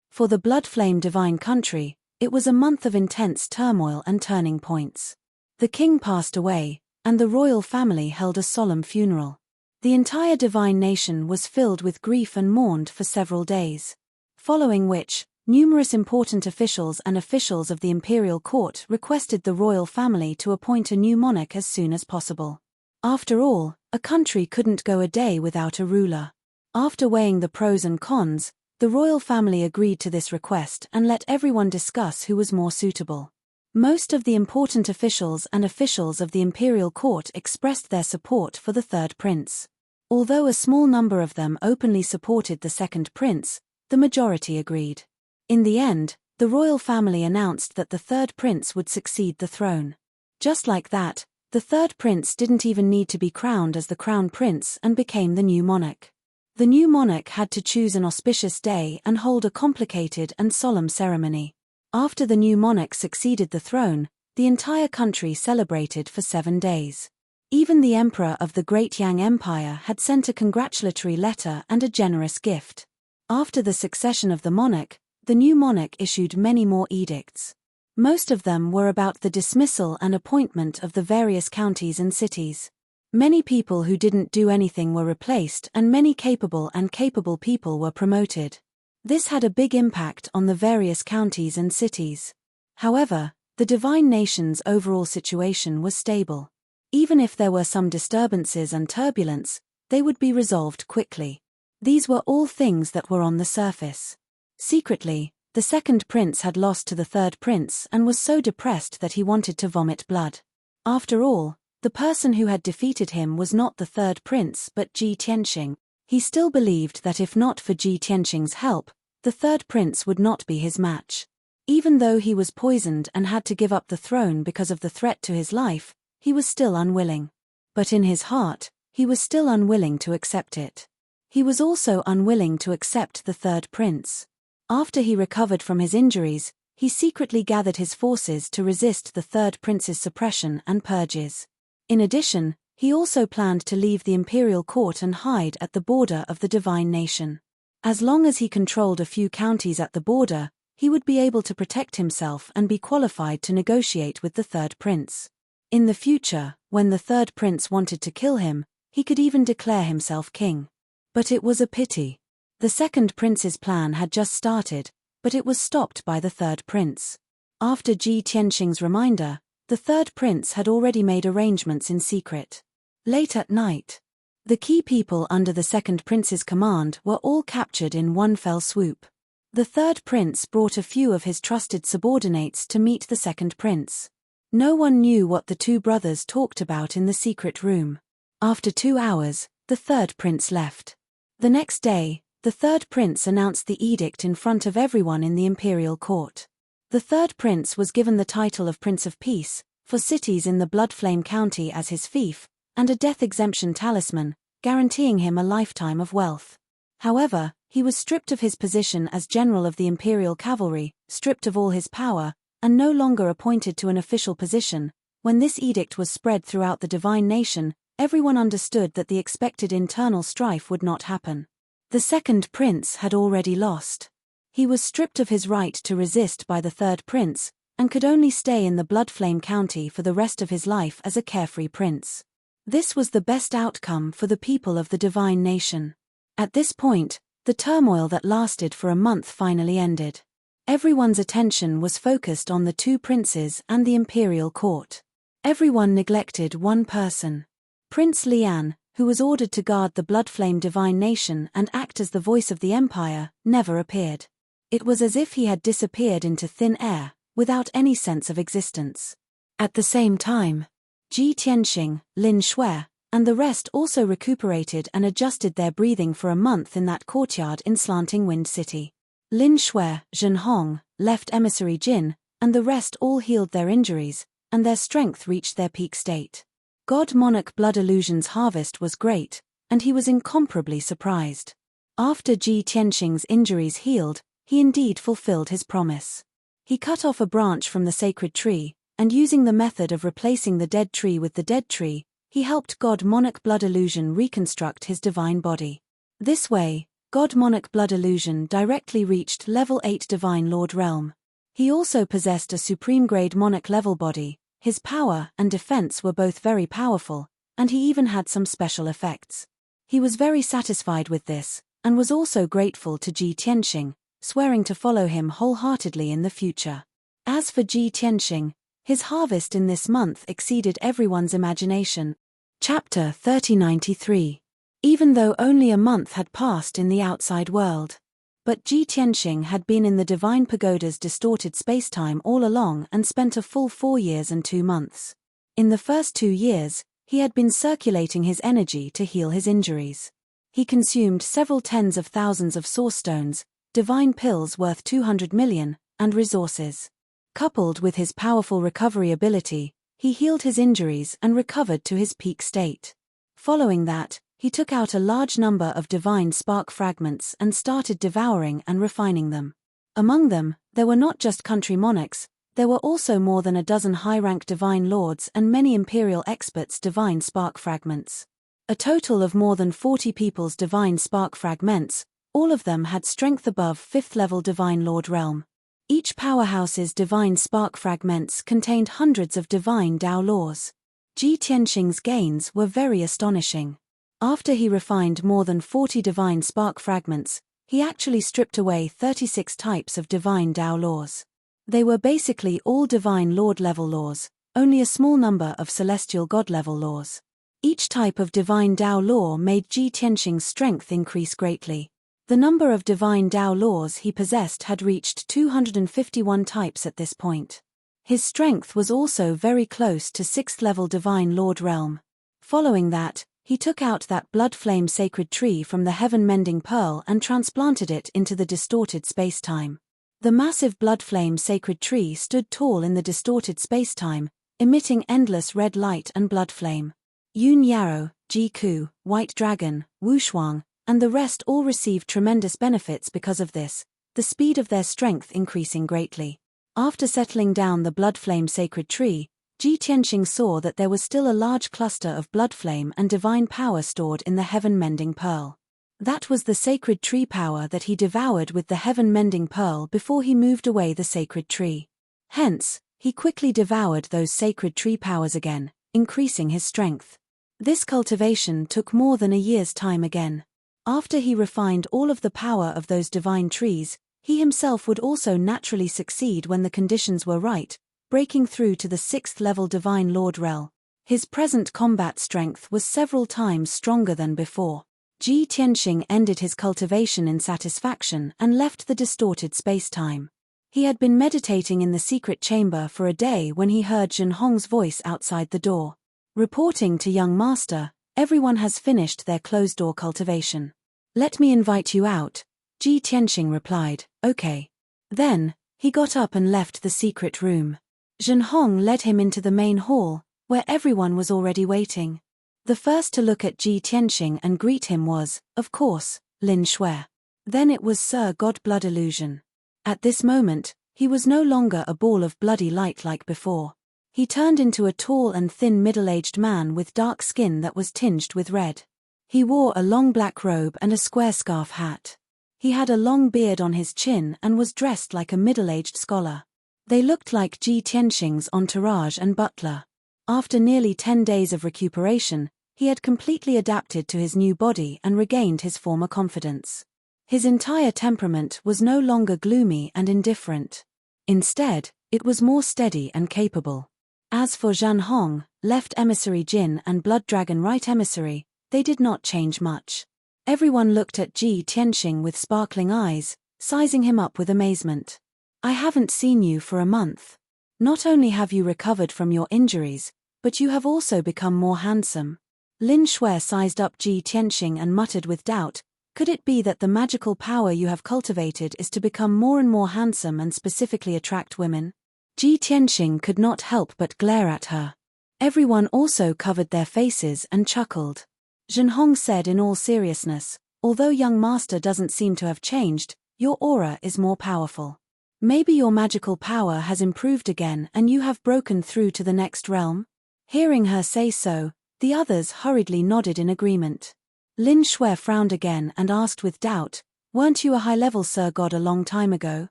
for the Bloodflame Divine Country, it was a month of intense turmoil and turning points. The king passed away, and the royal family held a solemn funeral. The entire divine nation was filled with grief and mourned for several days. Following which, numerous important officials and officials of the imperial court requested the royal family to appoint a new monarch as soon as possible. After all, a country couldn't go a day without a ruler. After weighing the pros and cons, the royal family agreed to this request and let everyone discuss who was more suitable. Most of the important officials and officials of the imperial court expressed their support for the 3rd prince. Although a small number of them openly supported the 2nd prince, the majority agreed. In the end, the royal family announced that the 3rd prince would succeed the throne. Just like that, the 3rd prince didn't even need to be crowned as the crown prince and became the new monarch. The new monarch had to choose an auspicious day and hold a complicated and solemn ceremony. After the new monarch succeeded the throne, the entire country celebrated for 7 days. Even the emperor of the Great Yang Empire had sent a congratulatory letter and a generous gift. After the succession of the new monarch issued many more edicts. Most of them were about the dismissal and appointment of the various counties and cities. Many people who didn't do anything were replaced and many capable people were promoted. This had a big impact on the various counties and cities. However, the divine nation's overall situation was stable. Even if there were some disturbances and turbulence, they would be resolved quickly. These were all things that were on the surface. Secretly, the 2nd prince had lost to the 3rd prince and was so depressed that he wanted to vomit blood. After all, the person who had defeated him was not the third prince but Ji Tianxing. He still believed that if not for Ji Tianxing's help, the third prince would not be his match. Even though he was poisoned and had to give up the throne because of the threat to his life, he was still unwilling. But in his heart, he was still unwilling to accept it. He was also unwilling to accept the third prince. After he recovered from his injuries, he secretly gathered his forces to resist the third prince's suppression and purges. In addition, he also planned to leave the imperial court and hide at the border of the divine nation. As long as he controlled a few counties at the border, he would be able to protect himself and be qualified to negotiate with the third prince. In the future, when the third prince wanted to kill him, he could even declare himself king. But it was a pity. The second prince's plan had just started, but it was stopped by the third prince. After Ji Tianxing's reminder, the third prince had already made arrangements in secret. Late at night, the key people under the second prince's command were all captured in one fell swoop. The third prince brought a few of his trusted subordinates to meet the second prince. No one knew what the two brothers talked about in the secret room. After 2 hours, the third prince left. The next day, the third prince announced the edict in front of everyone in the imperial court. The third prince was given the title of Prince of Peace, for cities in the Bloodflame County as his fief, and a death exemption talisman, guaranteeing him a lifetime of wealth. However, he was stripped of his position as general of the imperial cavalry, stripped of all his power, and no longer appointed to an official position. When this edict was spread throughout the divine nation, everyone understood that the expected internal strife would not happen. The second prince had already lost. He was stripped of his right to resist by the third prince, and could only stay in the Bloodflame County for the rest of his life as a carefree prince. This was the best outcome for the people of the divine nation. At this point, the turmoil that lasted for a month finally ended. Everyone's attention was focused on the two princes and the imperial court. Everyone neglected one person. Prince Lian, who was ordered to guard the Bloodflame divine nation and act as the voice of the empire, never appeared. It was as if he had disappeared into thin air, without any sense of existence. At the same time, Ji Tianxing, Lin Shui, and the rest also recuperated and adjusted their breathing for a month in that courtyard in Slanting Wind City. Lin Shui, Zhen Hong, left emissary Jin, and the rest all healed their injuries, and their strength reached their peak state. God Monarch Blood Illusion's harvest was great, and he was incomparably surprised. After Ji Tianxing's injuries healed, he indeed fulfilled his promise. He cut off a branch from the sacred tree, and using the method of replacing the dead tree with the dead tree, he helped God Monarch Blood Illusion reconstruct his divine body. This way, God Monarch Blood Illusion directly reached level 8 Divine Lord Realm. He also possessed a supreme grade Monarch level body. His power and defense were both very powerful, and he even had some special effects. He was very satisfied with this, and was also grateful to Ji Tianxing, swearing to follow him wholeheartedly in the future. As for Ji Tianxing, his harvest in this month exceeded everyone's imagination. Chapter 3093. Even though only a month had passed in the outside world. But Ji Tianxing had been in the Divine Pagoda's distorted spacetime all along and spent a full 4 years and 2 months. In the first 2 years, he had been circulating his energy to heal his injuries. He consumed several tens of thousands of source stones, divine pills worth 200 million, and resources. Coupled with his powerful recovery ability, he healed his injuries and recovered to his peak state. Following that, he took out a large number of divine spark fragments and started devouring and refining them. Among them, there were not just country monarchs, there were also more than a dozen high-rank divine lords and many imperial experts' divine spark fragments. A total of more than 40 people's divine spark fragments, all of them had strength above 5th level divine lord realm. Each powerhouse's divine spark fragments contained hundreds of divine Dao laws. Ji Tianxing's gains were very astonishing. After he refined more than 40 divine spark fragments, he actually stripped away 36 types of divine Dao laws. They were basically all divine lord level laws, only a small number of celestial god level laws. Each type of divine Dao law made Ji Tianxing's strength increase greatly. The number of divine Dao laws he possessed had reached 251 types at this point. His strength was also very close to 6th level Divine Lord realm. Following that, he took out that blood flame sacred tree from the heaven-mending pearl and transplanted it into the distorted space-time. The massive blood flame sacred tree stood tall in the distorted space-time, emitting endless red light and blood flame. Yun Yarrow, Jiku, White Dragon, Wushuang, and the rest all received tremendous benefits because of this, the speed of their strength increasing greatly. After settling down the blood flame sacred tree, Ji Tianxing saw that there was still a large cluster of blood flame and divine power stored in the heaven-mending pearl. That was the sacred tree power that he devoured with the heaven-mending pearl before he moved away the sacred tree. Hence, he quickly devoured those sacred tree powers again, increasing his strength. This cultivation took more than a year's time again. After he refined all of the power of those divine trees, he himself would also naturally succeed when the conditions were right, breaking through to the 6th level Divine Lord realm. His present combat strength was several times stronger than before. Ji Tianxing ended his cultivation in satisfaction and left the distorted space-time. He had been meditating in the secret chamber for a day when he heard Zhen Hong's voice outside the door. Reporting to young master, everyone has finished their closed-door cultivation. Let me invite you out, Ji Tianxing replied, okay. Then, he got up and left the secret room. Zhen Hong led him into the main hall, where everyone was already waiting. The first to look at Ji Tianxing and greet him was, of course, Lin Shui. Then it was Sir God Blood Illusion. At this moment, he was no longer a ball of bloody light like before. He turned into a tall and thin middle-aged man with dark skin that was tinged with red. He wore a long black robe and a square scarf hat. He had a long beard on his chin and was dressed like a middle-aged scholar. They looked like Ji Tianxing's entourage and butler. After nearly 10 days of recuperation, he had completely adapted to his new body and regained his former confidence. His entire temperament was no longer gloomy and indifferent. Instead, it was more steady and capable. As for Zhen Hong, left emissary Jin and Blood Dragon right emissary, they did not change much. Everyone looked at Ji Tianxing with sparkling eyes, sizing him up with amazement. I haven't seen you for a month. Not only have you recovered from your injuries, but you have also become more handsome. Lin Shui sized up Ji Tianxing and muttered with doubt, could it be that the magical power you have cultivated is to become more and more handsome and specifically attract women? Ji Tianxing could not help but glare at her. Everyone also covered their faces and chuckled. Zhen Hong said in all seriousness, although young master doesn't seem to have changed, your aura is more powerful. Maybe your magical power has improved again and you have broken through to the next realm? Hearing her say so, the others hurriedly nodded in agreement. Lin Shui frowned again and asked with doubt, weren't you a high-level Sir God a long time ago?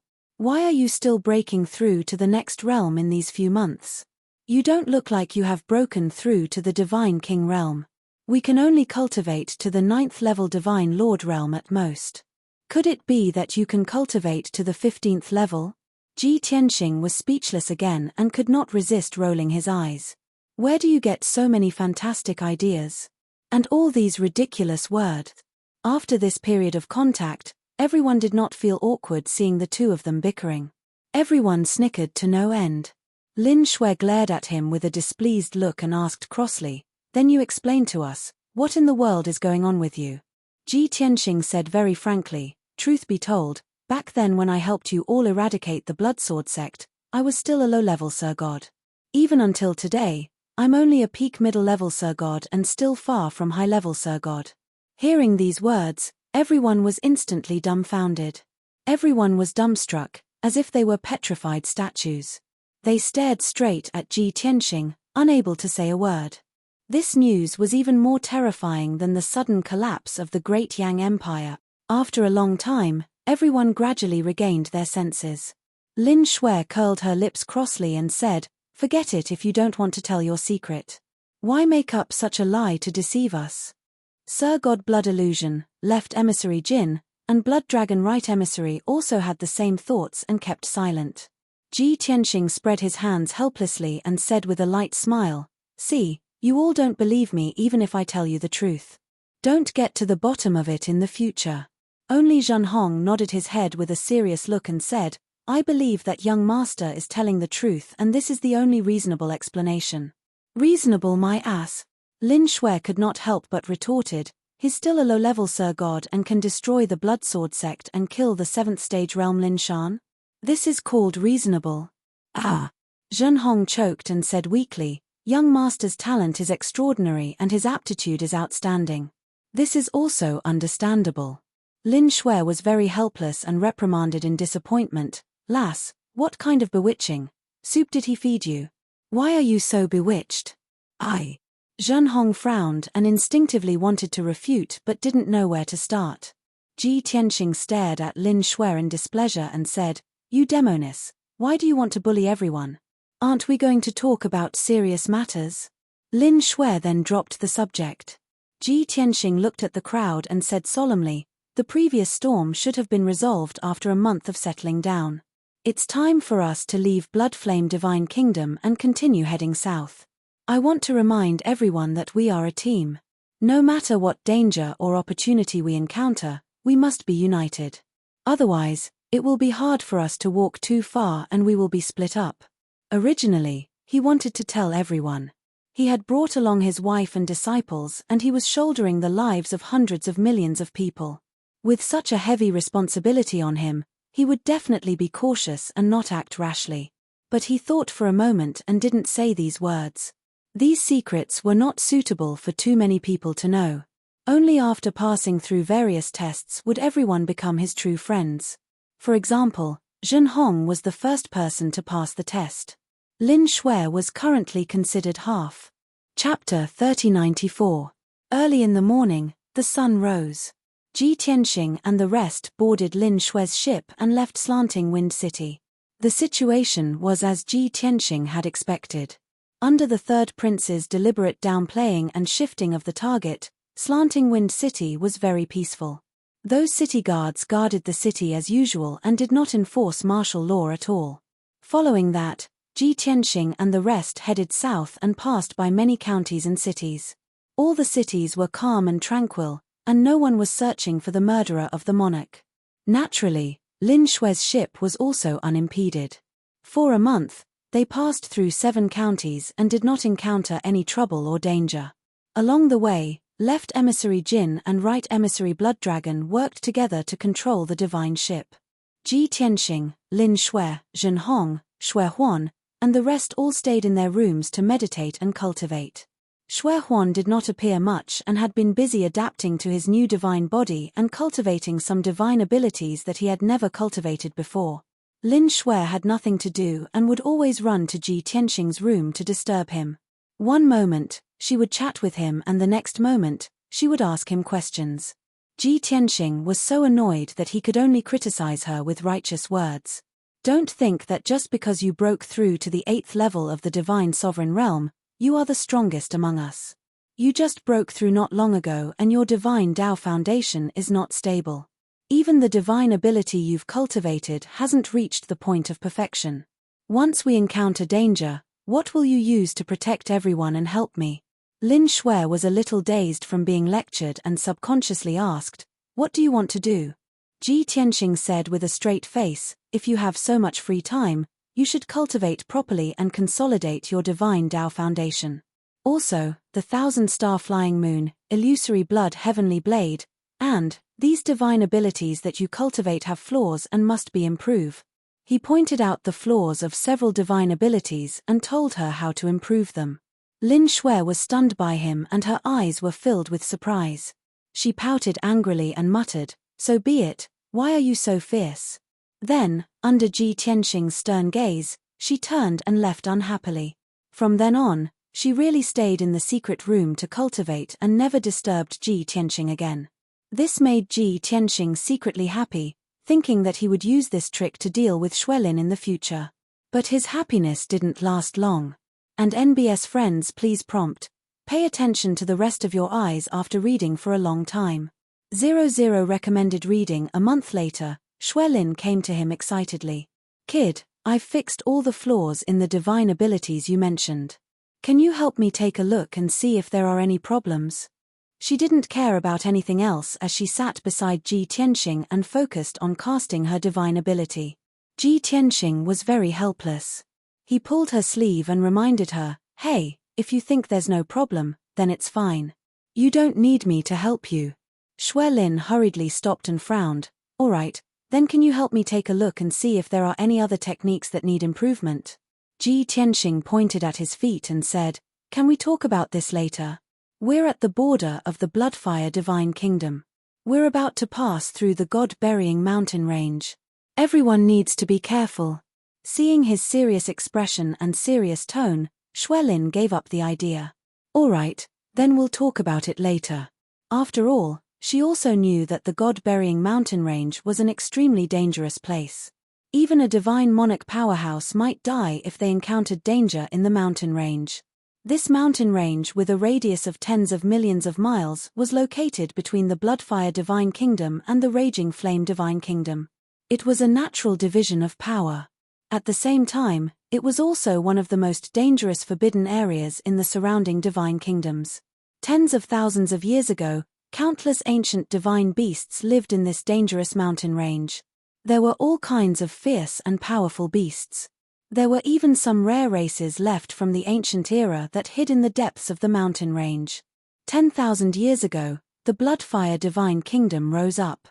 Why are you still breaking through to the next realm in these few months? You don't look like you have broken through to the Divine King realm. We can only cultivate to the 9th level Divine Lord realm at most. Could it be that you can cultivate to the 15th level? Ji Tianxing was speechless again and could not resist rolling his eyes. Where do you get so many fantastic ideas? And all these ridiculous words? After this period of contact, everyone did not feel awkward seeing the two of them bickering. Everyone snickered to no end. Lin Shui glared at him with a displeased look and asked crossly, then you explain to us, what in the world is going on with you? Ji Tianxing said very frankly, truth be told, back then when I helped you all eradicate the Bloodsword sect, I was still a low-level Sir God. Even until today, I'm only a peak middle-level Sir God and still far from high-level Sir God. Hearing these words, everyone was instantly dumbfounded. Everyone was dumbstruck, as if they were petrified statues. They stared straight at Ji Tianxing, unable to say a word. This news was even more terrifying than the sudden collapse of the great Yang Empire. After a long time, everyone gradually regained their senses. Lin Shui curled her lips crossly and said, forget it if you don't want to tell your secret. Why make up such a lie to deceive us? Sir God Blood Illusion, left emissary Jin, and Blood Dragon right emissary also had the same thoughts and kept silent. Ji Tianxing spread his hands helplessly and said with a light smile, see, you all don't believe me even if I tell you the truth. Don't get to the bottom of it in the future. Only Zhen Hong nodded his head with a serious look and said, I believe that young master is telling the truth and this is the only reasonable explanation. Reasonable, my ass. Lin Shui could not help but retorted, he's still a low-level Sir God and can destroy the Blood Sword sect and kill the 7th stage realm Lin Shan? This is called reasonable. Ah. Zhen Hong choked and said weakly, young master's talent is extraordinary and his aptitude is outstanding. This is also understandable. Lin Shui was very helpless and reprimanded in disappointment. Lass, what kind of bewitching soup did he feed you? Why are you so bewitched? Zhen Hong frowned and instinctively wanted to refute but didn't know where to start. Ji Tianxing stared at Lin Shui in displeasure and said, you demoness, why do you want to bully everyone? Aren't we going to talk about serious matters? Lin Shui then dropped the subject. Ji Tianxing looked at the crowd and said solemnly, the previous storm should have been resolved after a month of settling down. It's time for us to leave Bloodflame Divine Kingdom and continue heading south. I want to remind everyone that we are a team. No matter what danger or opportunity we encounter, we must be united. Otherwise, it will be hard for us to walk too far and we will be split up. Originally, he wanted to tell everyone. He had brought along his wife and disciples and he was shouldering the lives of hundreds of millions of people. With such a heavy responsibility on him, he would definitely be cautious and not act rashly. But he thought for a moment and didn't say these words. These secrets were not suitable for too many people to know. Only after passing through various tests would everyone become his true friends. For example, Zhen Hong was the first person to pass the test. Lin Shui was currently considered half. Chapter 3094. Early in the morning, the sun rose. Ji Tianxing and the rest boarded Lin Shui's ship and left Slanting Wind City. The situation was as Ji Tianxing had expected. Under the Third Prince's deliberate downplaying and shifting of the target, Slanting Wind City was very peaceful. Those city guards guarded the city as usual and did not enforce martial law at all. Following that, Ji Tianxing and the rest headed south and passed by many counties and cities. All the cities were calm and tranquil, and no one was searching for the murderer of the monarch. Naturally, Lin Shui's ship was also unimpeded. For a month, they passed through 7 counties and did not encounter any trouble or danger. Along the way, Left Emissary Jin and Right Emissary Blood Dragon worked together to control the divine ship. Ji Tianxing, Lin Shui, Zhen Hong, Shui Huan, and the rest all stayed in their rooms to meditate and cultivate. Shui Huan did not appear much and had been busy adapting to his new divine body and cultivating some divine abilities that he had never cultivated before. Lin Shui had nothing to do and would always run to Ji Tianxing's room to disturb him. One moment, she would chat with him and the next moment, she would ask him questions. Ji Tianxing was so annoyed that he could only criticize her with righteous words. Don't think that just because you broke through to the 8th level of the divine sovereign realm, you are the strongest among us. You just broke through not long ago and your divine Tao foundation is not stable. Even the divine ability you've cultivated hasn't reached the point of perfection. Once we encounter danger, what will you use to protect everyone and help me? Lin Shui was a little dazed from being lectured and subconsciously asked, what do you want to do? Ji Tianxing said with a straight face, if you have so much free time, you should cultivate properly and consolidate your divine Tao foundation. Also, the 1,000-star flying moon, illusory blood heavenly blade, and these divine abilities that you cultivate have flaws and must be improved. He pointed out the flaws of several divine abilities and told her how to improve them. Lin Shui was stunned by him and her eyes were filled with surprise. She pouted angrily and muttered, so be it, why are you so fierce? Then, under Ji Tianxing's stern gaze, she turned and left unhappily. From then on, she really stayed in the secret room to cultivate and never disturbed Ji Tianxing again. This made Ji Tianxing secretly happy, thinking that he would use this trick to deal with Xuelin in the future. But his happiness didn't last long. And NBS friends, please prompt, pay attention to the rest of your eyes after reading for a long time. 00 recommended reading. A month later, Xuelin came to him excitedly. Kid, I've fixed all the flaws in the divine abilities you mentioned. Can you help me take a look and see if there are any problems? She didn't care about anything else as she sat beside Ji Tianxing and focused on casting her divine ability. Ji Tianxing was very helpless. He pulled her sleeve and reminded her, "Hey, if you think there's no problem, then it's fine. You don't need me to help you." Shui Lin hurriedly stopped and frowned. "All right, then can you help me take a look and see if there are any other techniques that need improvement?" Ji Tianxing pointed at his feet and said, "Can we talk about this later? We're at the border of the Bloodfire Divine Kingdom. We're about to pass through the God-burying mountain range. Everyone needs to be careful." Seeing his serious expression and serious tone, Shui Lin gave up the idea. "All right, then we'll talk about it later." After all, she also knew that the God-burying mountain range was an extremely dangerous place. Even a divine monarch powerhouse might die if they encountered danger in the mountain range. This mountain range, with a radius of tens of millions of miles, was located between the Bloodfire Divine Kingdom and the Raging Flame Divine Kingdom. It was a natural division of power. At the same time, it was also one of the most dangerous forbidden areas in the surrounding divine kingdoms. Tens of thousands of years ago, countless ancient divine beasts lived in this dangerous mountain range. There were all kinds of fierce and powerful beasts. There were even some rare races left from the ancient era that hid in the depths of the mountain range. 10,000 years ago, the Bloodfire Divine Kingdom rose up.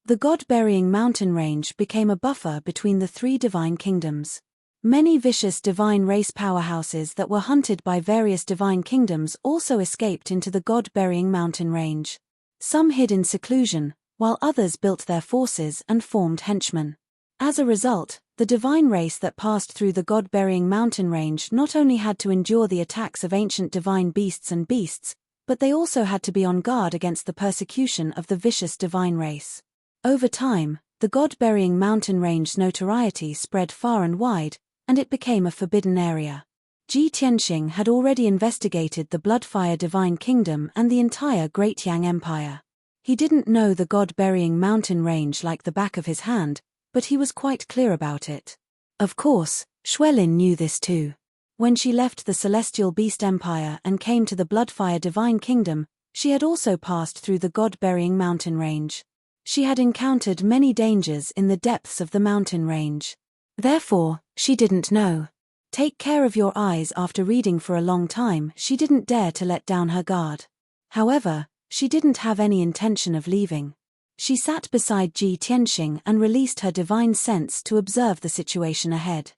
The God-burying mountain range became a buffer between the three divine kingdoms. Many vicious divine race powerhouses that were hunted by various divine kingdoms also escaped into the God-burying mountain range. Some hid in seclusion, while others built their forces and formed henchmen. As a result, the divine race that passed through the God-burying mountain range not only had to endure the attacks of ancient divine beasts, but they also had to be on guard against the persecution of the vicious divine race. Over time, the God-burying mountain range's notoriety spread far and wide, and it became a forbidden area. Ji Tianxing had already investigated the Bloodfire Divine Kingdom and the entire Great Yang Empire. He didn't know the God-burying mountain range like the back of his hand, but he was quite clear about it. Of course, Shui Lin knew this too. When she left the Celestial Beast Empire and came to the Bloodfire Divine Kingdom, she had also passed through the God-burying mountain range. She had encountered many dangers in the depths of the mountain range. Therefore, she didn't know. Take care of your eyes. After reading for a long time, she didn't dare to let down her guard. However, she didn't have any intention of leaving. She sat beside Ji Tianxing and released her divine sense to observe the situation ahead.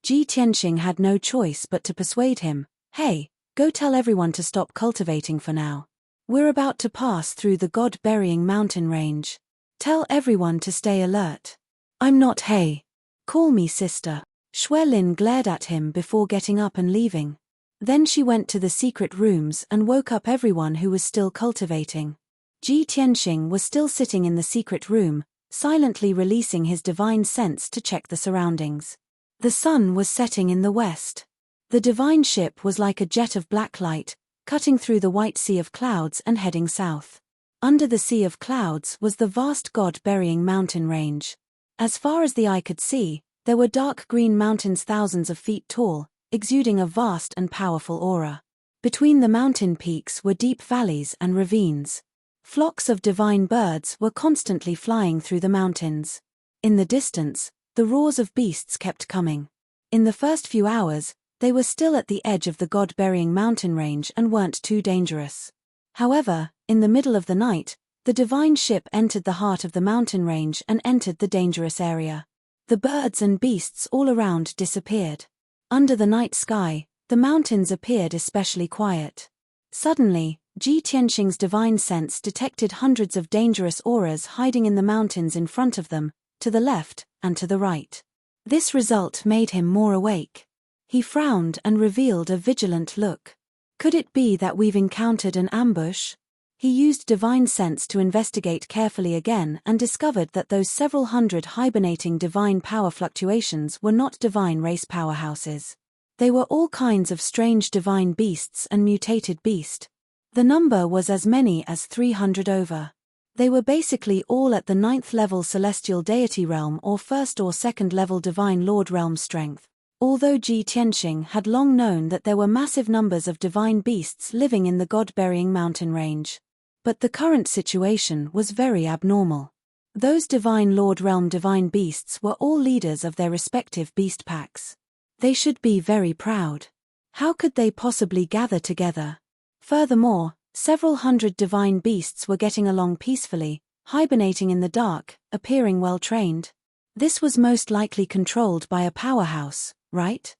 Ji Tianxing had no choice but to persuade him, "Hey, go tell everyone to stop cultivating for now. We're about to pass through the God-burying mountain range. Tell everyone to stay alert." "I'm not Hey. Call me sister." Shui Lin glared at him before getting up and leaving. Then she went to the secret rooms and woke up everyone who was still cultivating. Ji Tianxing was still sitting in the secret room, silently releasing his divine sense to check the surroundings. The sun was setting in the west. The divine ship was like a jet of black light, cutting through the white sea of clouds and heading south. Under the sea of clouds was the vast God-burying mountain range. As far as the eye could see, there were dark green mountains thousands of feet tall, exuding a vast and powerful aura. Between the mountain peaks were deep valleys and ravines. Flocks of divine birds were constantly flying through the mountains. In the distance, the roars of beasts kept coming. In the first few hours, they were still at the edge of the God-burying mountain range and weren't too dangerous. However, in the middle of the night, the divine ship entered the heart of the mountain range and entered the dangerous area. The birds and beasts all around disappeared. Under the night sky, the mountains appeared especially quiet. Suddenly, Ji Tianxing's divine sense detected hundreds of dangerous auras hiding in the mountains in front of them, to the left, and to the right. This result made him more awake. He frowned and revealed a vigilant look. Could it be that we've encountered an ambush? He used divine sense to investigate carefully again and discovered that those several hundred hibernating divine power fluctuations were not divine race powerhouses. They were all kinds of strange divine beasts and mutated beast. The number was as many as 300 over. They were basically all at the 9th level celestial deity realm or 1st or 2nd level divine lord realm strength. Although Ji Tianxing had long known that there were massive numbers of divine beasts living in the God-burying mountain range. But the current situation was very abnormal. Those Divine Lord Realm divine beasts were all leaders of their respective beast packs. They should be very proud. How could they possibly gather together? Furthermore, several hundred divine beasts were getting along peacefully, hibernating in the dark, appearing well-trained. This was most likely controlled by a powerhouse, right?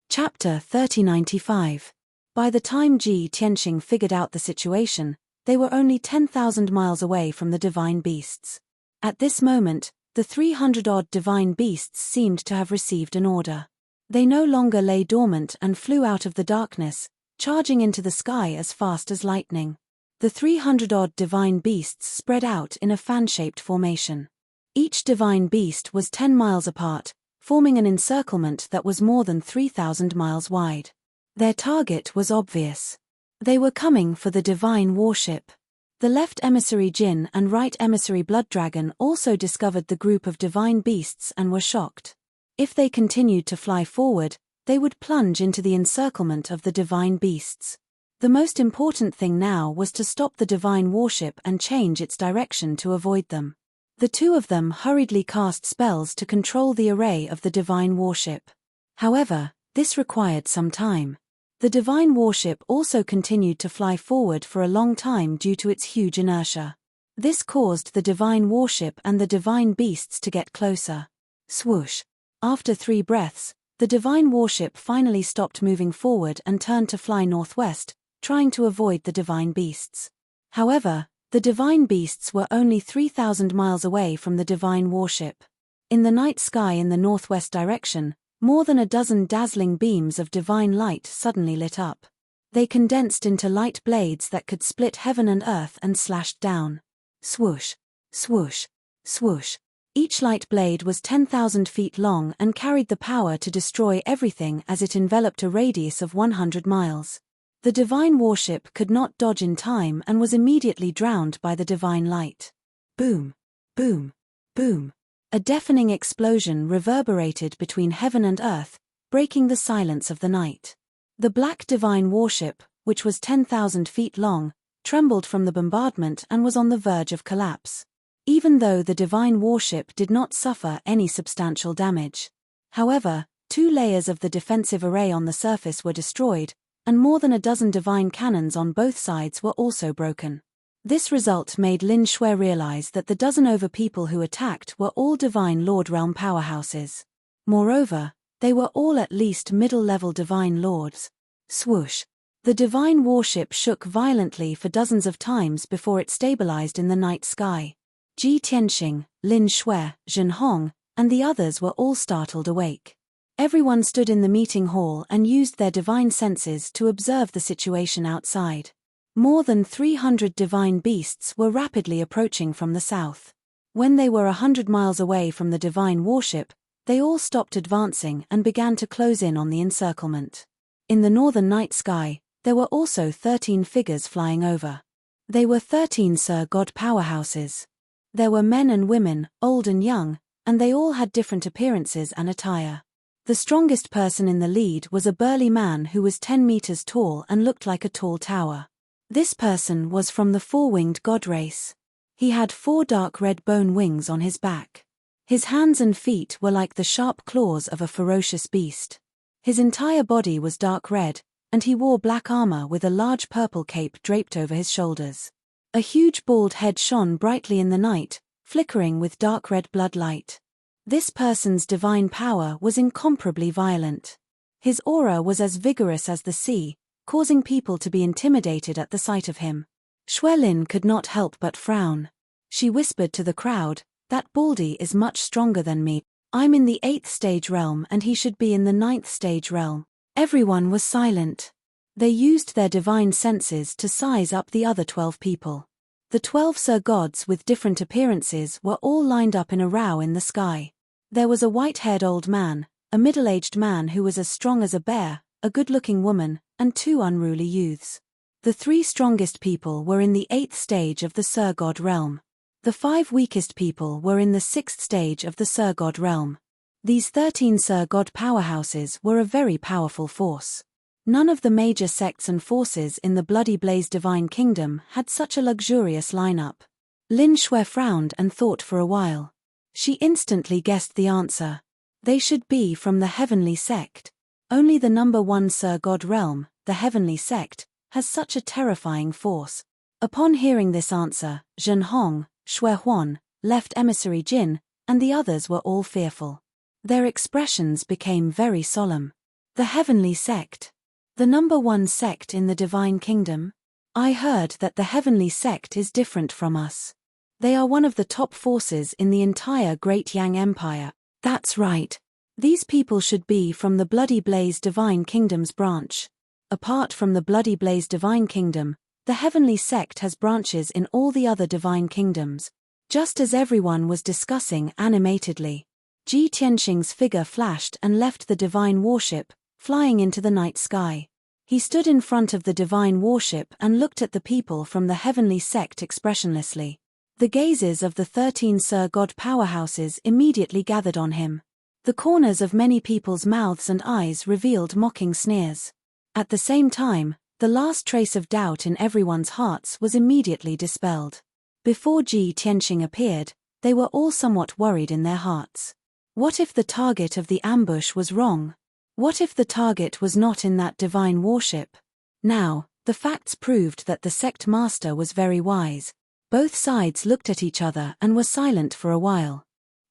Chapter 3095. By the time Ji Tianqing figured out the situation, they were only 10,000 miles away from the divine beasts. At this moment, the 300-odd divine beasts seemed to have received an order. They no longer lay dormant and flew out of the darkness, charging into the sky as fast as lightning. The 300-odd divine beasts spread out in a fan-shaped formation. Each divine beast was 10 miles apart, forming an encirclement that was more than 3,000 miles wide. Their target was obvious. They were coming for the divine warship. The left emissary Jin and right emissary Blood Dragon also discovered the group of divine beasts and were shocked. If they continued to fly forward, they would plunge into the encirclement of the divine beasts. The most important thing now was to stop the divine warship and change its direction to avoid them. The two of them hurriedly cast spells to control the array of the divine warship. However, this required some time. The divine warship also continued to fly forward for a long time due to its huge inertia. This caused the divine warship and the divine beasts to get closer. Swoosh! After 3 breaths, the divine warship finally stopped moving forward and turned to fly northwest, trying to avoid the divine beasts. However, the divine beasts were only 3,000 miles away from the divine warship. In the night sky in the northwest direction, more than a dozen dazzling beams of divine light suddenly lit up. They condensed into light blades that could split heaven and earth and slashed down. Swoosh! Swoosh! Swoosh! Each light blade was 10,000 feet long and carried the power to destroy everything as it enveloped a radius of 100 miles. The divine warship could not dodge in time and was immediately drowned by the divine light. Boom! Boom! Boom! A deafening explosion reverberated between heaven and earth, breaking the silence of the night. The black divine warship, which was 10,000 feet long, trembled from the bombardment and was on the verge of collapse. Even though the divine warship did not suffer any substantial damage. However, 2 layers of the defensive array on the surface were destroyed, and more than a dozen divine cannons on both sides were also broken. This result made Lin Shui realize that the dozen over people who attacked were all Divine Lord Realm powerhouses. Moreover, they were all at least middle-level Divine Lords. Swoosh! The divine warship shook violently for dozens of times before it stabilized in the night sky. Ji Tianqing, Lin Shui, Zhen Hong, and the others were all startled awake. Everyone stood in the meeting hall and used their divine senses to observe the situation outside. More than 300 divine beasts were rapidly approaching from the south. When they were 100 miles away from the divine warship, they all stopped advancing and began to close in on the encirclement. In the northern night sky, there were also 13 figures flying over. They were 13 Sir God powerhouses. There were men and women, old and young, and they all had different appearances and attire. The strongest person in the lead was a burly man who was 10 meters tall and looked like a tall tower. This person was from the 4-winged god race. He had 4 dark red bone wings on his back. His hands and feet were like the sharp claws of a ferocious beast. His entire body was dark red, and he wore black armor with a large purple cape draped over his shoulders. A huge bald head shone brightly in the night, flickering with dark red blood light. This person's divine power was incomparably violent. His aura was as vigorous as the sea, causing people to be intimidated at the sight of him. Xuelin could not help but frown. She whispered to the crowd, "That Baldy is much stronger than me. I'm in the 8th stage realm and he should be in the 9th stage realm." Everyone was silent. They used their divine senses to size up the other 12 people. The 12 Sir Gods with different appearances were all lined up in a row in the sky. There was a white-haired old man, a middle-aged man who was as strong as a bear, a good-looking woman, and 2 unruly youths. The 3 strongest people were in the 8th stage of the Sir God realm. The 5 weakest people were in the 6th stage of the Sir God realm. These 13 Sir God powerhouses were a very powerful force. None of the major sects and forces in the Bloody Blaze Divine Kingdom had such a luxurious lineup. Lin Shui frowned and thought for a while. She instantly guessed the answer. They should be from the heavenly sect. Only the number 1 Sir God realm, the heavenly sect, has such a terrifying force. Upon hearing this answer, Zhen Hong, Shui Huan, left emissary Jin, and the others were all fearful. Their expressions became very solemn. The heavenly sect. The number 1 sect in the divine kingdom? I heard that the heavenly sect is different from us. They are one of the top forces in the entire Great Yang Empire. That's right. These people should be from the Bloody Blaze Divine Kingdom's branch. Apart from the Bloody Blaze Divine Kingdom, the heavenly sect has branches in all the other divine kingdoms. Just as everyone was discussing animatedly, Ji Tianxing's figure flashed and left the divine warship, flying into the night sky. He stood in front of the divine warship and looked at the people from the heavenly sect expressionlessly. The gazes of the 13 Sir God powerhouses immediately gathered on him. The corners of many people's mouths and eyes revealed mocking sneers. At the same time, the last trace of doubt in everyone's hearts was immediately dispelled. Before Ji Tianxing appeared, they were all somewhat worried in their hearts. What if the target of the ambush was wrong? What if the target was not in that divine warship? Now, the facts proved that the sect master was very wise. Both sides looked at each other and were silent for a while.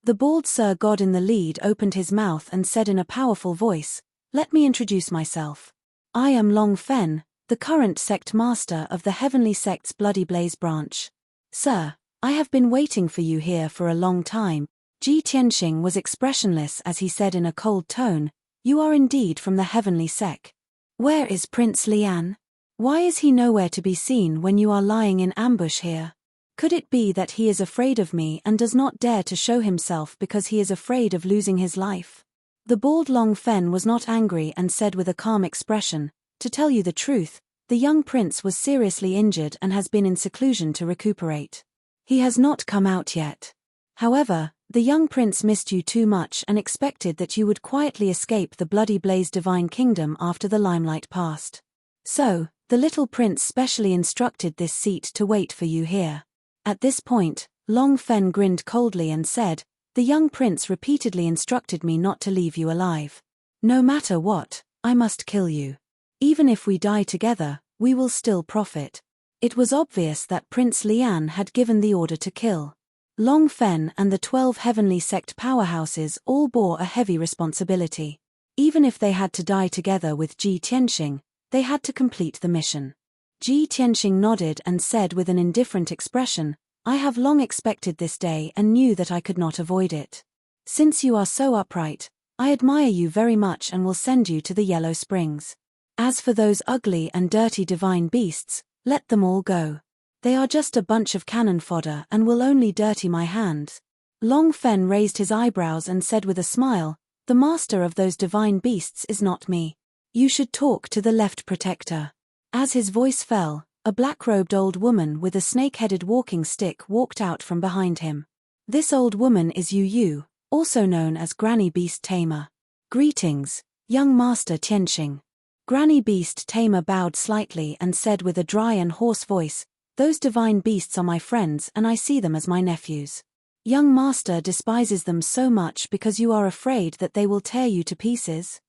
The bald Sir God in the lead opened his mouth and said in a powerful voice, "Let me introduce myself. I am Long Fen, the current sect master of the heavenly sect's Bloody Blaze branch. Sir, I have been waiting for you here for a long time." Ji Tianxing was expressionless as he said in a cold tone, "You are indeed from the heavenly sect. Where is Prince Lian? Why is he nowhere to be seen when you are lying in ambush here? Could it be that he is afraid of me and does not dare to show himself because he is afraid of losing his life?" The bald Long Fen was not angry and said with a calm expression, "To tell you the truth, the young prince was seriously injured and has been in seclusion to recuperate. He has not come out yet. However, the young prince missed you too much and expected that you would quietly escape the Bloody Blaze Divine Kingdom after the limelight passed. So, the little prince specially instructed this seat to wait for you here." At this point, Long Fen grinned coldly and said, "The young prince repeatedly instructed me not to leave you alive. No matter what, I must kill you. Even if we die together, we will still profit." It was obvious that Prince Lian had given the order to kill. Long Fen and the 12 heavenly sect powerhouses all bore a heavy responsibility. Even if they had to die together with Ji Tianxing, they had to complete the mission. Ji Tianxing nodded and said with an indifferent expression, "I have long expected this day and knew that I could not avoid it. Since you are so upright, I admire you very much and will send you to the Yellow Springs. As for those ugly and dirty divine beasts, let them all go. They are just a bunch of cannon fodder and will only dirty my hands." Long Fen raised his eyebrows and said with a smile, "The master of those divine beasts is not me. You should talk to the left protector." As his voice fell, a black-robed old woman with a snake-headed walking stick walked out from behind him. This old woman is Yu Yu, also known as Granny Beast Tamer. "Greetings, young Master Tianxing." Granny Beast Tamer bowed slightly and said with a dry and hoarse voice, "Those divine beasts are my friends and I see them as my nephews. Young Master despises them so much because you are afraid that they will tear you to pieces."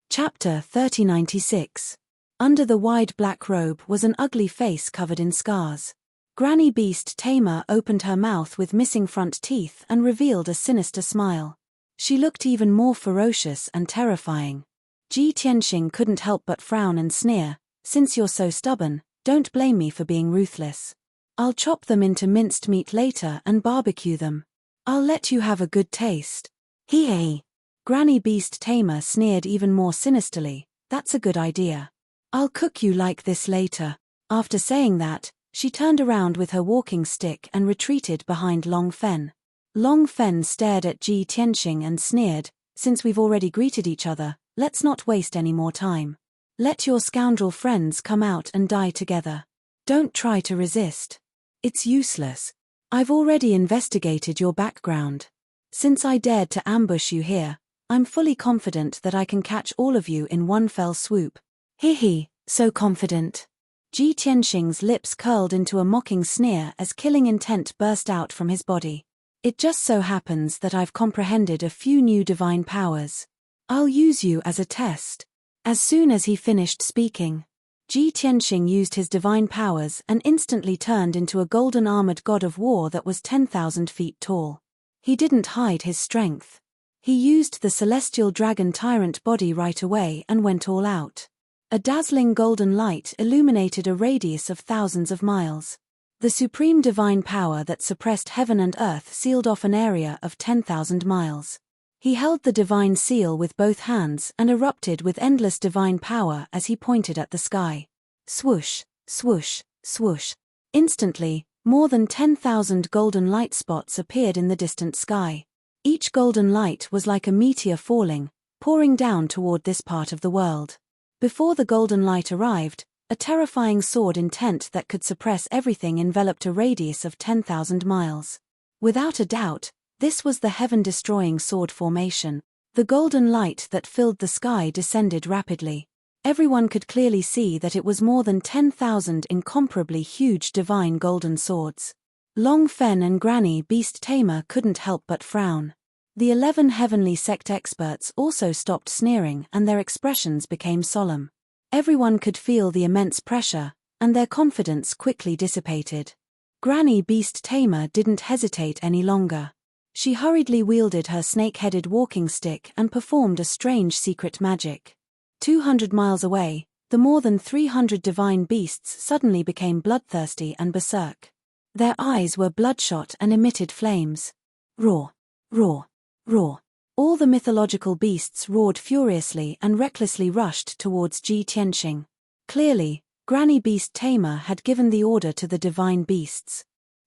Chapter 3096. Under the wide black robe was an ugly face covered in scars. Granny Beast Tamer opened her mouth with missing front teeth and revealed a sinister smile. She looked even more ferocious and terrifying. Ji Tianxing couldn't help but frown and sneer, "Since you're so stubborn, don't blame me for being ruthless. I'll chop them into minced meat later and barbecue them. I'll let you have a good taste." "Hee." Granny Beast Tamer sneered even more sinisterly, "That's a good idea. I'll cook you like this later." After saying that, she turned around with her walking stick and retreated behind Long Fen. Long Fen stared at Ji Tianxing and sneered, "Since we've already greeted each other, let's not waste any more time. Let your scoundrel friends come out and die together. Don't try to resist. It's useless. I've already investigated your background. Since I dared to ambush you here, I'm fully confident that I can catch all of you in one fell swoop." "Hee, so confident." Ji Tianxing's lips curled into a mocking sneer as killing intent burst out from his body. It just so happens that I've comprehended a few new divine powers. I'll use you as a test. As soon as he finished speaking, Ji Tianxing used his divine powers and instantly turned into a golden armored god of war that was 10,000 feet tall. He didn't hide his strength. He used the celestial dragon tyrant body right away and went all out. A dazzling golden light illuminated a radius of thousands of miles. The supreme divine power that suppressed heaven and earth sealed off an area of 10,000 miles. He held the divine seal with both hands and erupted with endless divine power as he pointed at the sky. Swoosh, swoosh, swoosh. Instantly, more than 10,000 golden light spots appeared in the distant sky. Each golden light was like a meteor falling, pouring down toward this part of the world. Before the golden light arrived, a terrifying sword intent that could suppress everything enveloped a radius of 10,000 miles. Without a doubt, this was the heaven-destroying sword formation. The golden light that filled the sky descended rapidly. Everyone could clearly see that it was more than 10,000 incomparably huge divine golden swords. Long Fen and Granny Beast Tamer couldn't help but frown. The 11 heavenly sect experts also stopped sneering and their expressions became solemn. Everyone could feel the immense pressure, and their confidence quickly dissipated. Granny Beast Tamer didn't hesitate any longer. She hurriedly wielded her snake-headed walking stick and performed a strange secret magic. 200 miles away, the more than 300 divine beasts suddenly became bloodthirsty and berserk. Their eyes were bloodshot and emitted flames. Roar, roar, roar. All the mythological beasts roared furiously and recklessly rushed towards Ji Tianxing. Clearly, Granny Beast Tamer had given the order to the divine beasts.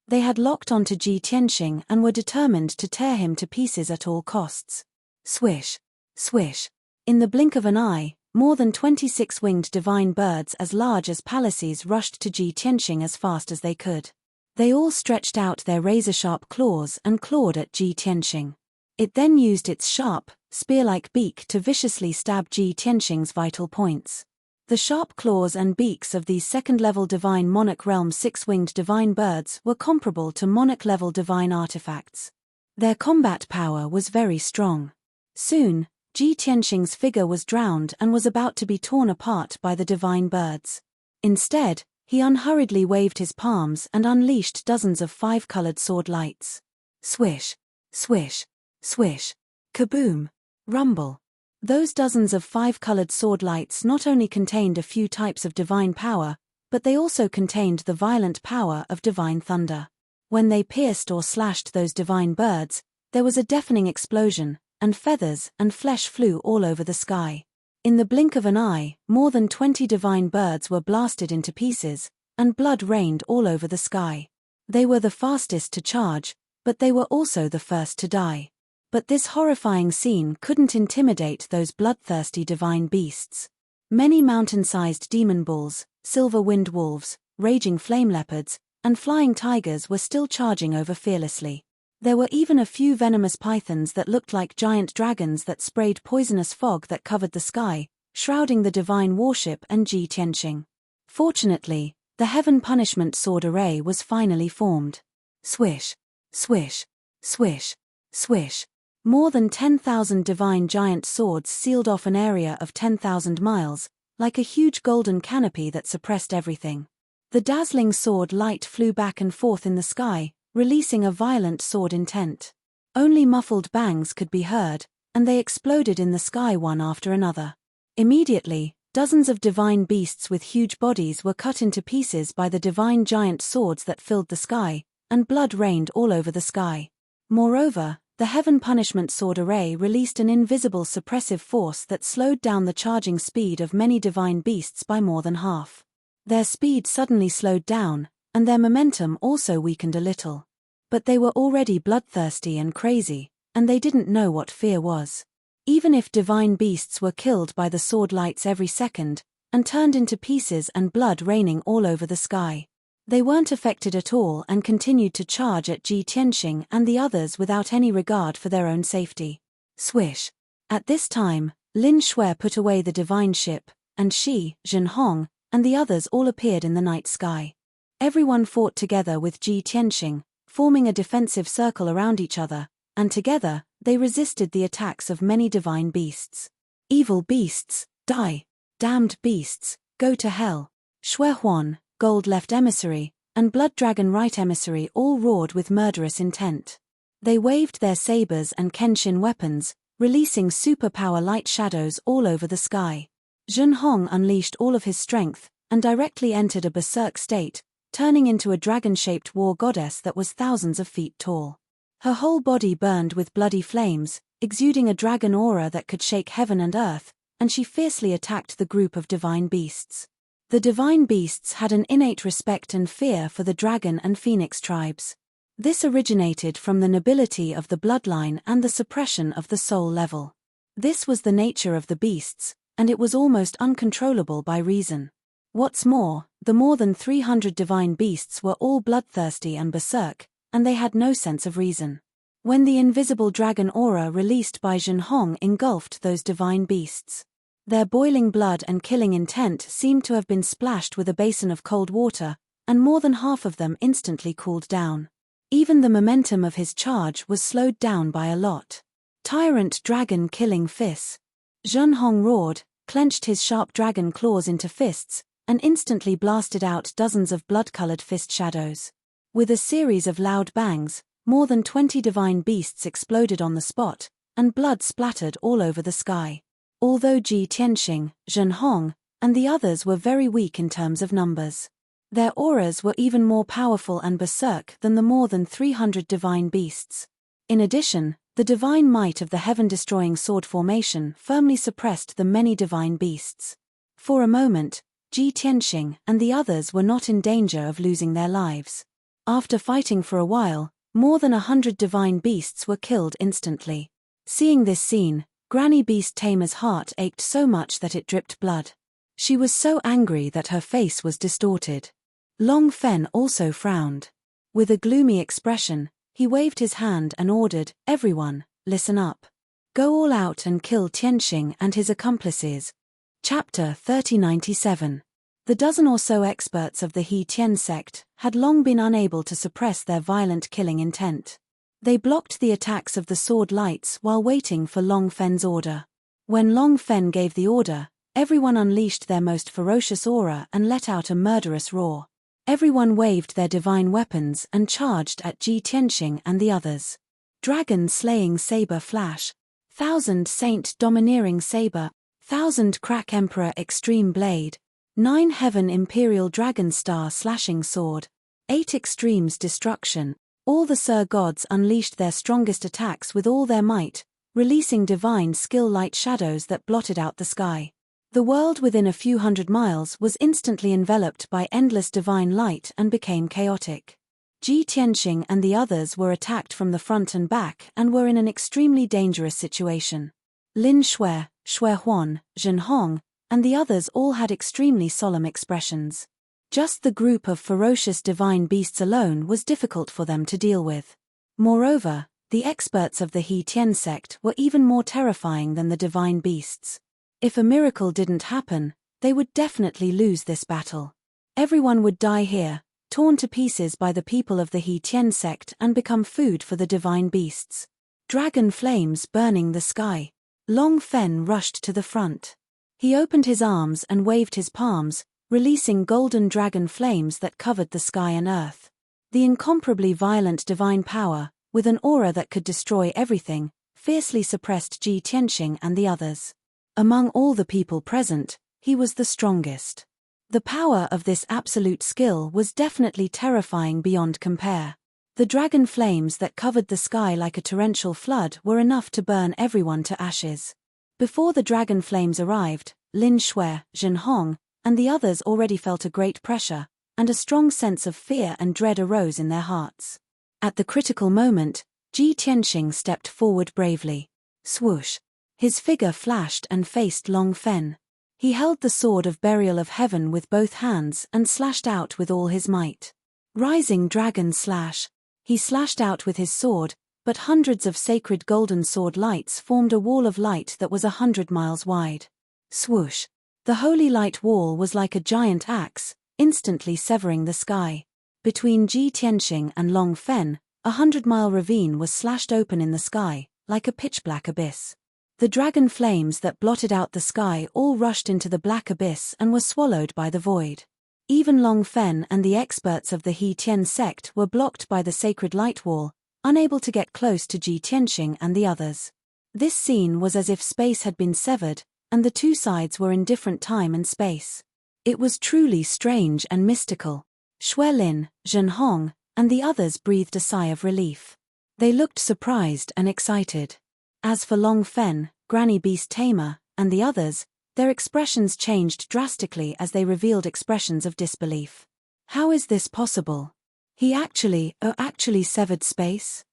They had locked onto Ji Tianxing and were determined to tear him to pieces at all costs. Swish, swish. In the blink of an eye, more than 26 winged divine birds as large as palaces rushed to Ji Tianxing as fast as they could. They all stretched out their razor-sharp claws and clawed at Ji Tianxing. It then used its sharp, spear-like beak to viciously stab Ji Tianxing's vital points. The sharp claws and beaks of these second-level divine monarch realm six-winged divine birds were comparable to monarch-level divine artifacts. Their combat power was very strong. Soon, Ji Tianxing's figure was drowned and was about to be torn apart by the divine birds. Instead, he unhurriedly waved his palms and unleashed dozens of five-colored sword lights. Swish, swish, swish, kaboom, rumble. Those dozens of five-colored sword lights not only contained a few types of divine power, but they also contained the violent power of divine thunder. When they pierced or slashed those divine birds, there was a deafening explosion, and feathers and flesh flew all over the sky. In the blink of an eye, more than 20 divine birds were blasted into pieces, and blood rained all over the sky. They were the fastest to charge, but they were also the first to die. But this horrifying scene couldn't intimidate those bloodthirsty divine beasts. Many mountain-sized demon bulls, silver wind wolves, raging flame leopards, and flying tigers were still charging over fearlessly. There were even a few venomous pythons that looked like giant dragons that sprayed poisonous fog that covered the sky, shrouding the divine warship and Ji Tianxing. Fortunately, the heaven punishment sword array was finally formed. Swish, swish, swish, swish. More than 10,000 divine giant swords sealed off an area of 10,000 miles, like a huge golden canopy that suppressed everything. The dazzling sword light flew back and forth in the sky, releasing a violent sword intent. Only muffled bangs could be heard, and they exploded in the sky one after another. Immediately, dozens of divine beasts with huge bodies were cut into pieces by the divine giant swords that filled the sky, and blood rained all over the sky. Moreover, the heaven punishment sword array released an invisible suppressive force that slowed down the charging speed of many divine beasts by more than half. Their speed suddenly slowed down, and their momentum also weakened a little. But they were already bloodthirsty and crazy, and they didn't know what fear was. Even if divine beasts were killed by the sword lights every second, and turned into pieces and blood raining all over the sky, they weren't affected at all and continued to charge at Ji Tianxing and the others without any regard for their own safety. Swish. At this time, Lin Shui put away the divine ship, and she, Zhen Hong, and the others all appeared in the night sky. Everyone fought together with Ji Tianxing, forming a defensive circle around each other, and together, they resisted the attacks of many divine beasts. Evil beasts, die! Damned beasts, go to hell! Shui Huan, Gold Left Emissary, and Blood Dragon Right Emissary all roared with murderous intent. They waved their sabers and Kenshin weapons, releasing superpower light shadows all over the sky. Zhen Hong unleashed all of his strength, and directly entered a berserk state, turning into a dragon-shaped war goddess that was thousands of feet tall. Her whole body burned with bloody flames, exuding a dragon aura that could shake heaven and earth, and she fiercely attacked the group of divine beasts. The divine beasts had an innate respect and fear for the dragon and phoenix tribes. This originated from the nobility of the bloodline and the suppression of the soul level. This was the nature of the beasts, and it was almost uncontrollable by reason. What's more than 300 divine beasts were all bloodthirsty and berserk, and they had no sense of reason. When the invisible dragon aura released by Zhen Hong engulfed those divine beasts, their boiling blood and killing intent seemed to have been splashed with a basin of cold water, and more than half of them instantly cooled down. Even the momentum of his charge was slowed down by a lot. Tyrant dragon killing fists. Zhen Hong roared, clenched his sharp dragon claws into fists, and instantly blasted out dozens of blood-colored fist shadows. With a series of loud bangs, more than 20 divine beasts exploded on the spot, and blood splattered all over the sky. Although Ji Tianxing, Zhen Hong, and the others were very weak in terms of numbers, their auras were even more powerful and berserk than the more than 300 divine beasts. In addition, the divine might of the heaven-destroying sword formation firmly suppressed the many divine beasts. For a moment, Ji Tianxing and the others were not in danger of losing their lives. After fighting for a while, more than 100 divine beasts were killed instantly. Seeing this scene, Granny Beast Tamer's heart ached so much that it dripped blood. She was so angry that her face was distorted. Long Fen also frowned. With a gloomy expression, he waved his hand and ordered, "Everyone, listen up. Go all out and kill Tianxing and his accomplices." Chapter 3097. The dozen or so experts of the He Tian sect had long been unable to suppress their violent killing intent. They blocked the attacks of the sword lights while waiting for Long Fen's order. When Long Fen gave the order, everyone unleashed their most ferocious aura and let out a murderous roar. Everyone waved their divine weapons and charged at Ji Tianxing and the others. Dragon Slaying Saber Flash, 1000 Saint Domineering Saber, 1000 Crack Emperor Extreme Blade, 9 Heaven Imperial Dragon Star Slashing Sword, 8 Extremes Destruction. All the Sir Gods unleashed their strongest attacks with all their might, releasing divine skill light shadows that blotted out the sky. The world within a few hundred miles was instantly enveloped by endless divine light and became chaotic. Ji Tianxing and the others were attacked from the front and back and were in an extremely dangerous situation. Lin Shui, Shui Huan, Zhen Hong, and the others all had extremely solemn expressions. Just the group of ferocious divine beasts alone was difficult for them to deal with. Moreover, the experts of the He Tian sect were even more terrifying than the divine beasts. If a miracle didn't happen, they would definitely lose this battle. Everyone would die here, torn to pieces by the people of the He Tian sect and become food for the divine beasts. Dragon flames burning the sky. Long Fen rushed to the front. He opened his arms and waved his palms, releasing golden dragon flames that covered the sky and earth. The incomparably violent divine power, with an aura that could destroy everything, fiercely suppressed Ji Tianxing and the others. Among all the people present, he was the strongest. The power of this absolute skill was definitely terrifying beyond compare. The dragon flames that covered the sky like a torrential flood were enough to burn everyone to ashes. Before the dragon flames arrived, Lin Shui, Zhen Hong, and the others already felt a great pressure, and a strong sense of fear and dread arose in their hearts. At the critical moment, Ji Tianxing stepped forward bravely. Swoosh! His figure flashed and faced Long Fen. He held the sword of burial of heaven with both hands and slashed out with all his might. Rising dragon slash. He slashed out with his sword, but hundreds of sacred golden sword lights formed a wall of light that was 100 miles wide. Swoosh! The holy light wall was like a giant axe, instantly severing the sky. Between Ji Tianxing and Long Fen, 100-mile ravine was slashed open in the sky, like a pitch-black abyss. The dragon flames that blotted out the sky all rushed into the black abyss and were swallowed by the void. Even Long Fen and the experts of the He Tian sect were blocked by the sacred light wall, unable to get close to Ji Tianxing and the others. This scene was as if space had been severed, and the two sides were in different time and space. It was truly strange and mystical. Xuelin, Zhenhong, and the others breathed a sigh of relief. They looked surprised and excited. As for Long Fen, Granny Beast Tamer, and the others, their expressions changed drastically as they revealed expressions of disbelief. How is this possible? He actually severed space?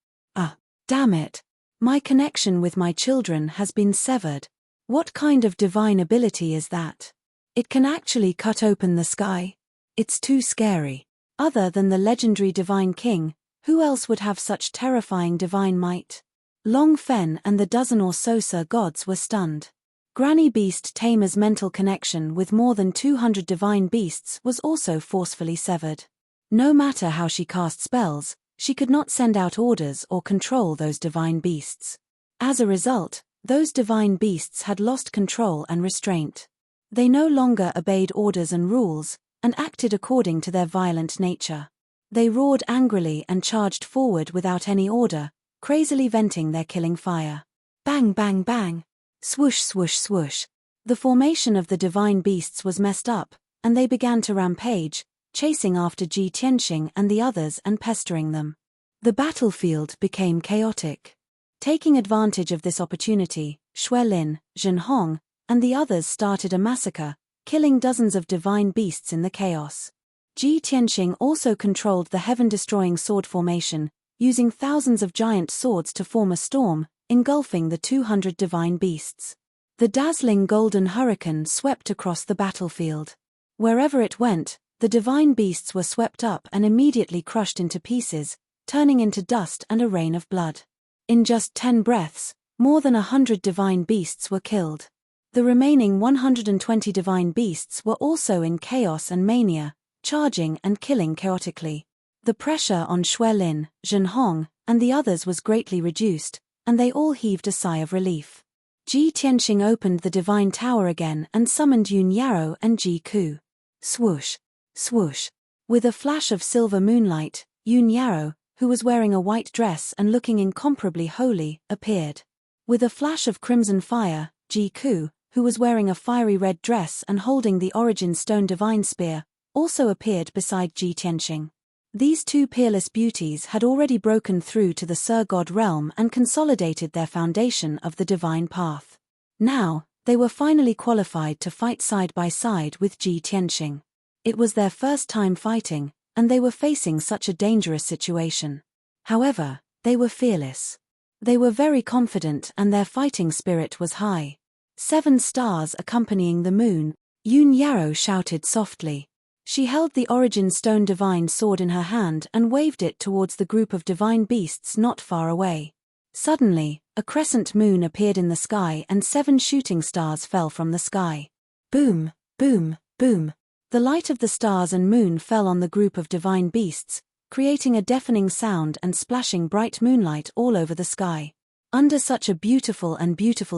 Damn it. My connection with my children has been severed. What kind of divine ability is that? It can actually cut open the sky? It's too scary. Other than the legendary Divine King, who else would have such terrifying divine might? Long Fen and the dozen or so Sir Gods were stunned. Granny Beast Tamer's mental connection with more than 200 divine beasts was also forcefully severed. No matter how she cast spells, she could not send out orders or control those divine beasts. As a result, those divine beasts had lost control and restraint. They no longer obeyed orders and rules, and acted according to their violent nature. They roared angrily and charged forward without any order, crazily venting their killing fire. Bang bang bang! Swoosh swoosh swoosh! The formation of the divine beasts was messed up, and they began to rampage, chasing after Ji Tianxing and the others and pestering them. The battlefield became chaotic. Taking advantage of this opportunity, Xuelin, Zhenhong, and the others started a massacre, killing dozens of divine beasts in the chaos. Ji Tianxing also controlled the heaven-destroying sword formation, using thousands of giant swords to form a storm, engulfing the 200 divine beasts. The dazzling golden hurricane swept across the battlefield. Wherever it went, the divine beasts were swept up and immediately crushed into pieces, turning into dust and a rain of blood. In just 10 breaths, more than 100 divine beasts were killed. The remaining 120 divine beasts were also in chaos and mania, charging and killing chaotically. The pressure on Xuelin, Zhenhong, and the others was greatly reduced, and they all heaved a sigh of relief. Ji Tianxing opened the divine tower again and summoned Yun Yarrow and Ji Ku. Swoosh, swoosh. With a flash of silver moonlight, Yun Yarrow, who was wearing a white dress and looking incomparably holy, appeared. With a flash of crimson fire, Ji Ku, who was wearing a fiery red dress and holding the Origin Stone Divine Spear, also appeared beside Ji Tianxing. These two peerless beauties had already broken through to the Sir God realm and consolidated their foundation of the divine path. Now, they were finally qualified to fight side by side with Ji Tianxing. It was their first time fighting, and they were facing such a dangerous situation. However, they were fearless. They were very confident and their fighting spirit was high. 7 stars accompanying the moon, Yun Yarrow shouted softly. She held the Origin Stone Divine Sword in her hand and waved it towards the group of divine beasts not far away. Suddenly, a crescent moon appeared in the sky and 7 shooting stars fell from the sky. Boom, boom, boom. The light of the stars and moon fell on the group of divine beasts, creating a deafening sound and splashing bright moonlight all over the sky. Under such a beautiful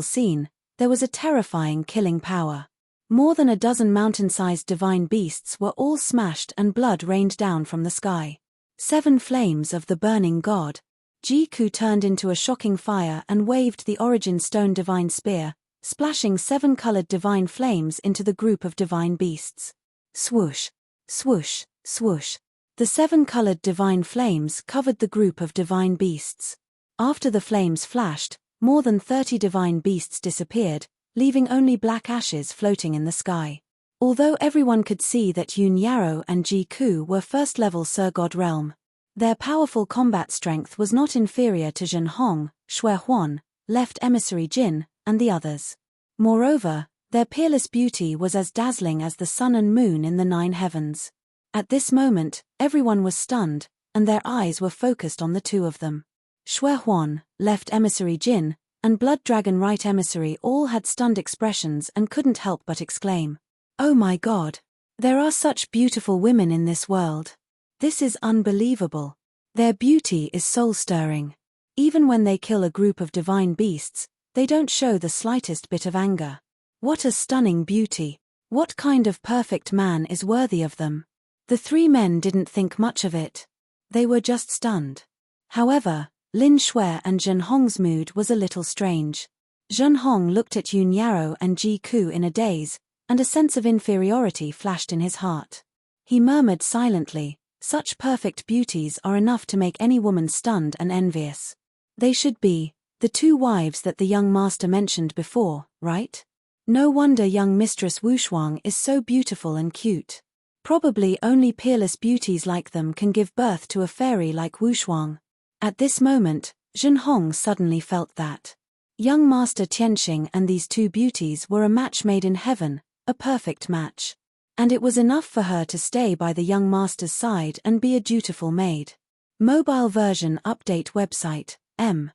scene, there was a terrifying killing power. More than a dozen mountain-sized divine beasts were all smashed and blood rained down from the sky. 7 flames of the burning god. Ji Ku turned into a shocking fire and waved the Origin Stone Divine Spear, splashing 7 colored divine flames into the group of divine beasts. Swoosh, swoosh, swoosh. The 7 colored divine flames covered the group of divine beasts. After the flames flashed, more than 30 divine beasts disappeared, leaving only black ashes floating in the sky. Although everyone could see that Yun Yarrow and Ji Ku were first-level Sir God realm, their powerful combat strength was not inferior to Zhenhong, Xue Huan, Left Emissary Jin, and the others. Moreover, their peerless beauty was as dazzling as the sun and moon in the 9 heavens. At this moment, everyone was stunned, and their eyes were focused on the 2 of them. Xue Huan, Left Emissary Jin, and Blood Dragon Right Emissary all had stunned expressions and couldn't help but exclaim, "Oh my God! There are such beautiful women in this world. This is unbelievable. Their beauty is soul-stirring. Even when they kill a group of divine beasts, they don't show the slightest bit of anger. What a stunning beauty! What kind of perfect man is worthy of them?" The three men didn't think much of it. They were just stunned. However, Lin Shui and Zhen Hong's mood was a little strange. Zhen Hong looked at Yun Yarrow and Ji Ku in a daze, and a sense of inferiority flashed in his heart. He murmured silently, "Such perfect beauties are enough to make any woman stunned and envious. They should be the two wives that the young master mentioned before, right? No wonder young Mistress Wushuang is so beautiful and cute. Probably only peerless beauties like them can give birth to a fairy like Wushuang." At this moment, Zhen Hong suddenly felt that young Master Tianxing and these two beauties were a match made in heaven, a perfect match. And it was enough for her to stay by the young master's side and be a dutiful maid. Mobile version update website, M.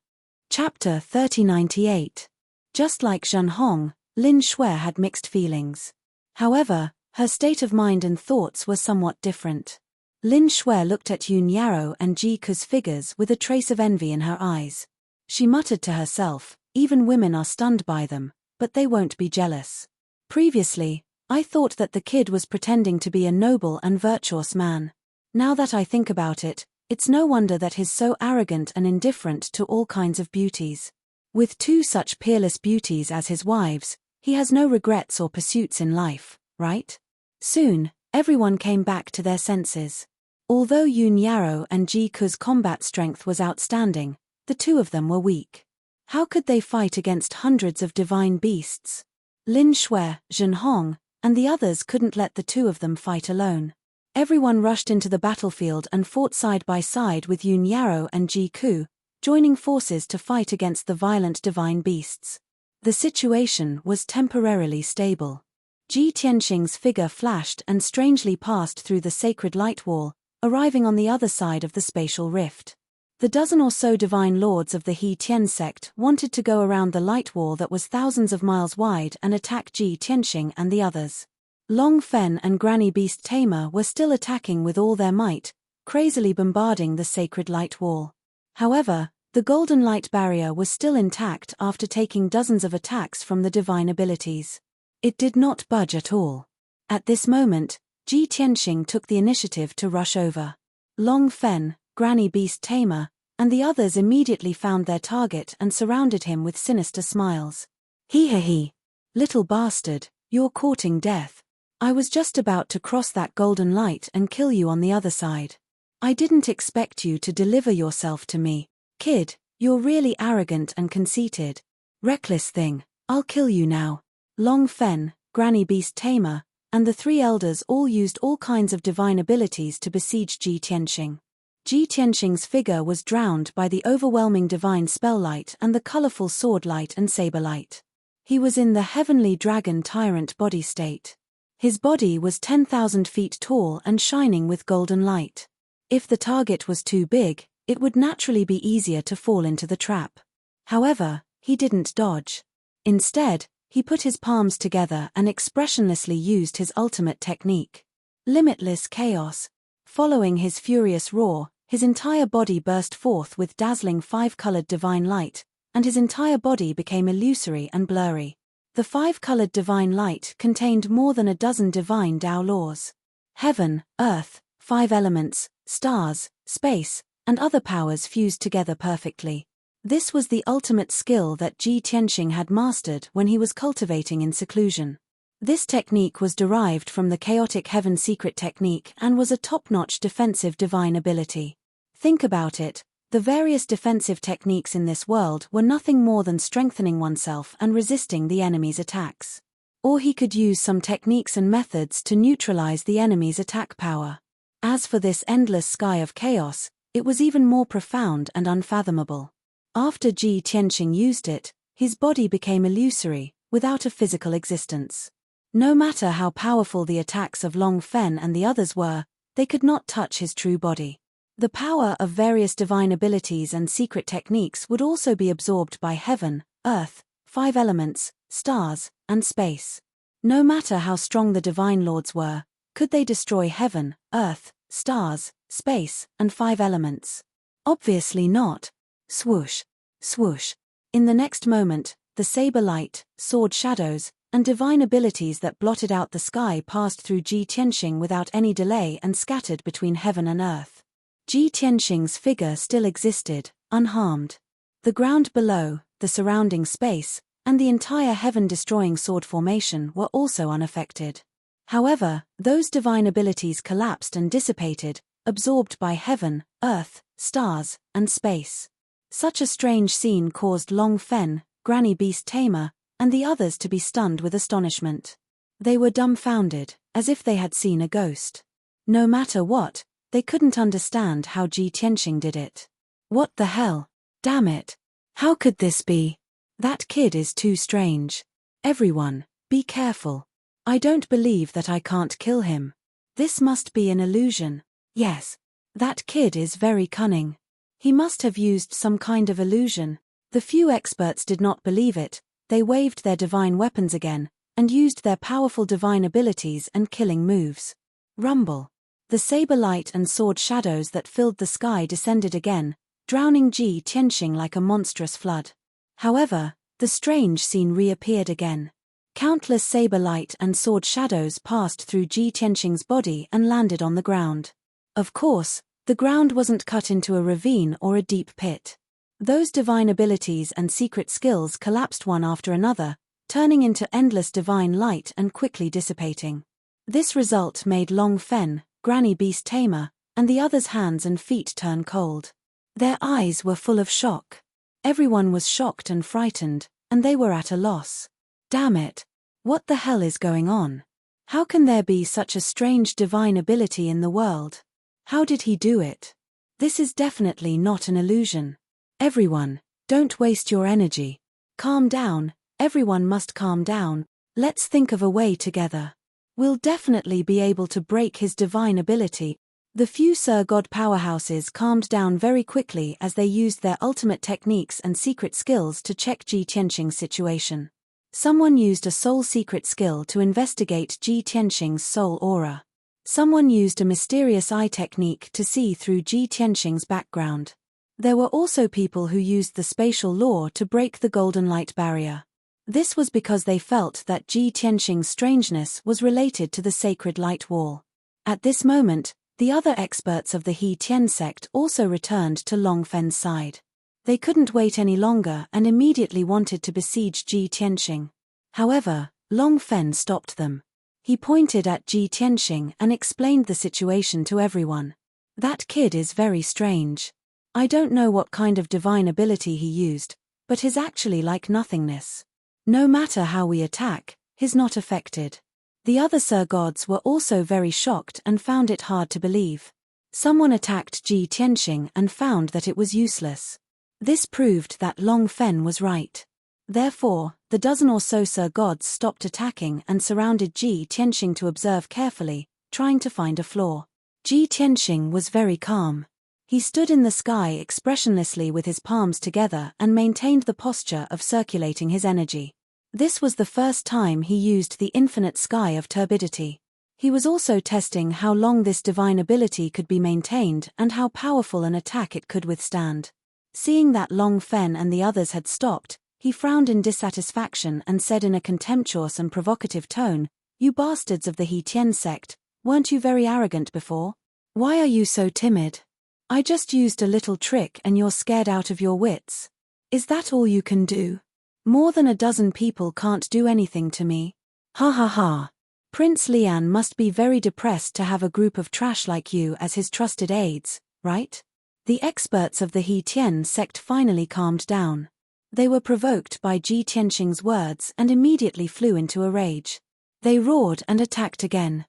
Chapter 3098. Just like Zhen Hong, Lin Shui had mixed feelings. However, her state of mind and thoughts were somewhat different. Lin Shui looked at Yun Yarrow and Ji Ku's figures with a trace of envy in her eyes. She muttered to herself, "Even women are stunned by them, but they won't be jealous. Previously, I thought that the kid was pretending to be a noble and virtuous man. Now that I think about it, it's no wonder that he's so arrogant and indifferent to all kinds of beauties. With two such peerless beauties as his wives, he has no regrets or pursuits in life, right?" Soon, everyone came back to their senses. Although Yun Yarrow and Ji Ku's combat strength was outstanding, the two of them were weak. How could they fight against hundreds of divine beasts? Lin Shui, Zhen Hong, and the others couldn't let the two of them fight alone. Everyone rushed into the battlefield and fought side by side with Yun Yarrow and Ji Ku, joining forces to fight against the violent divine beasts. The situation was temporarily stable. Ji Tianxing's figure flashed and strangely passed through the sacred light wall, arriving on the other side of the spatial rift. The dozen or so divine lords of the He Tian sect wanted to go around the light wall that was thousands of miles wide and attack Ji Tianxing and the others. Long Fen and Granny Beast Tamer were still attacking with all their might, crazily bombarding the sacred light wall. However, the golden light barrier was still intact after taking dozens of attacks from the divine abilities. It did not budge at all. At this moment, Ji Tianxing took the initiative to rush over. Long Fen, Granny Beast Tamer, and the others immediately found their target and surrounded him with sinister smiles. He, little bastard, you're courting death. I was just about to cross that golden light and kill you on the other side. I didn't expect you to deliver yourself to me. Kid, you're really arrogant and conceited. Reckless thing, I'll kill you now." Long Fen, Granny Beast Tamer, and the three elders all used all kinds of divine abilities to besiege Ji Tianxing. Ji Tianxing's figure was drowned by the overwhelming divine spell light and the colorful sword light and saber light. He was in the heavenly dragon tyrant body state. His body was 10,000 feet tall and shining with golden light. If the target was too big, it would naturally be easier to fall into the trap. However, he didn't dodge. Instead, he put his palms together and expressionlessly used his ultimate technique. Limitless chaos. Following his furious roar, his entire body burst forth with dazzling five-colored divine light, and his entire body became illusory and blurry. The five-colored divine light contained more than a dozen divine Tao laws. Heaven, earth, five elements, stars, space, and other powers fused together perfectly. This was the ultimate skill that Ji Tianxing had mastered when he was cultivating in seclusion. This technique was derived from the chaotic heaven secret technique and was a top-notch defensive divine ability. Think about it, the various defensive techniques in this world were nothing more than strengthening oneself and resisting the enemy's attacks. Or he could use some techniques and methods to neutralize the enemy's attack power. As for this endless sky of chaos, it was even more profound and unfathomable. After Ji Tianxing used it, his body became illusory, without a physical existence. No matter how powerful the attacks of Long Fen and the others were, they could not touch his true body. The power of various divine abilities and secret techniques would also be absorbed by heaven, earth, 5 elements, stars, and space. No matter how strong the divine lords were, could they destroy heaven, earth, stars, space, and 5 elements? Obviously not. Swoosh, swoosh. In the next moment, the saber light, sword shadows, and divine abilities that blotted out the sky passed through Ji Tianxing without any delay and scattered between heaven and earth. Ji Tianxing's figure still existed, unharmed. The ground below, the surrounding space, and the entire heaven-destroying sword formation were also unaffected. However, those divine abilities collapsed and dissipated, absorbed by heaven, earth, stars, and space. Such a strange scene caused Long Fen, Granny Beast Tamer, and the others to be stunned with astonishment. They were dumbfounded, as if they had seen a ghost. No matter what, they couldn't understand how Ji Tianxing did it. What the hell? Damn it! How could this be? That kid is too strange. Everyone, be careful. I don't believe that I can't kill him. This must be an illusion. Yes. That kid is very cunning. He must have used some kind of illusion. The few experts did not believe it. They waved their divine weapons again, and used their powerful divine abilities and killing moves. Rumble. The saber light and sword shadows that filled the sky descended again, drowning Ji Tianxing like a monstrous flood. However, the strange scene reappeared again. Countless saber light and sword shadows passed through Ji Tianxing's body and landed on the ground. Of course, the ground wasn't cut into a ravine or a deep pit. Those divine abilities and secret skills collapsed one after another, turning into endless divine light and quickly dissipating. This result made Long Fen, Granny Beast Tamer, and the others' hands and feet turn cold. Their eyes were full of shock. Everyone was shocked and frightened, and they were at a loss. Damn it! What the hell is going on? How can there be such a strange divine ability in the world? How did he do it? This is definitely not an illusion. Everyone, don't waste your energy. Calm down, everyone must calm down. Let's think of a way together. We'll definitely be able to break his divine ability. The few Sir God powerhouses calmed down very quickly as they used their ultimate techniques and secret skills to check Ji Tianxing's situation. Someone used a soul secret skill to investigate Ji Tianxing's soul aura. Someone used a mysterious eye technique to see through Ji Tianxing's background. There were also people who used the spatial law to break the golden light barrier. This was because they felt that Ji Tianxing's strangeness was related to the sacred light wall. At this moment, the other experts of the He Tian sect also returned to Long Fen's side. They couldn't wait any longer and immediately wanted to besiege Ji Tianxing. However, Long Fen stopped them. He pointed at Ji Tianxing and explained the situation to everyone. That kid is very strange. I don't know what kind of divine ability he used, but he's actually like nothingness. No matter how we attack, he's not affected. The other Sir Gods were also very shocked and found it hard to believe. Someone attacked Ji Tianxing and found that it was useless. This proved that Long Fen was right. Therefore, the dozen or so Sir Gods stopped attacking and surrounded Ji Tianxing to observe carefully, trying to find a flaw. Ji Tianxing was very calm. He stood in the sky expressionlessly with his palms together and maintained the posture of circulating his energy. This was the first time he used the infinite sky of turbidity. He was also testing how long this divine ability could be maintained and how powerful an attack it could withstand. Seeing that Long Fen and the others had stopped, he frowned in dissatisfaction and said in a contemptuous and provocative tone, "You bastards of the He Tian sect, weren't you very arrogant before? Why are you so timid? I just used a little trick and you're scared out of your wits. Is that all you can do? More than a dozen people can't do anything to me. Ha ha ha. Prince Lian must be very depressed to have a group of trash like you as his trusted aides, right?" The experts of the He Tian sect finally calmed down. They were provoked by Ji Tianxing's words and immediately flew into a rage. They roared and attacked again.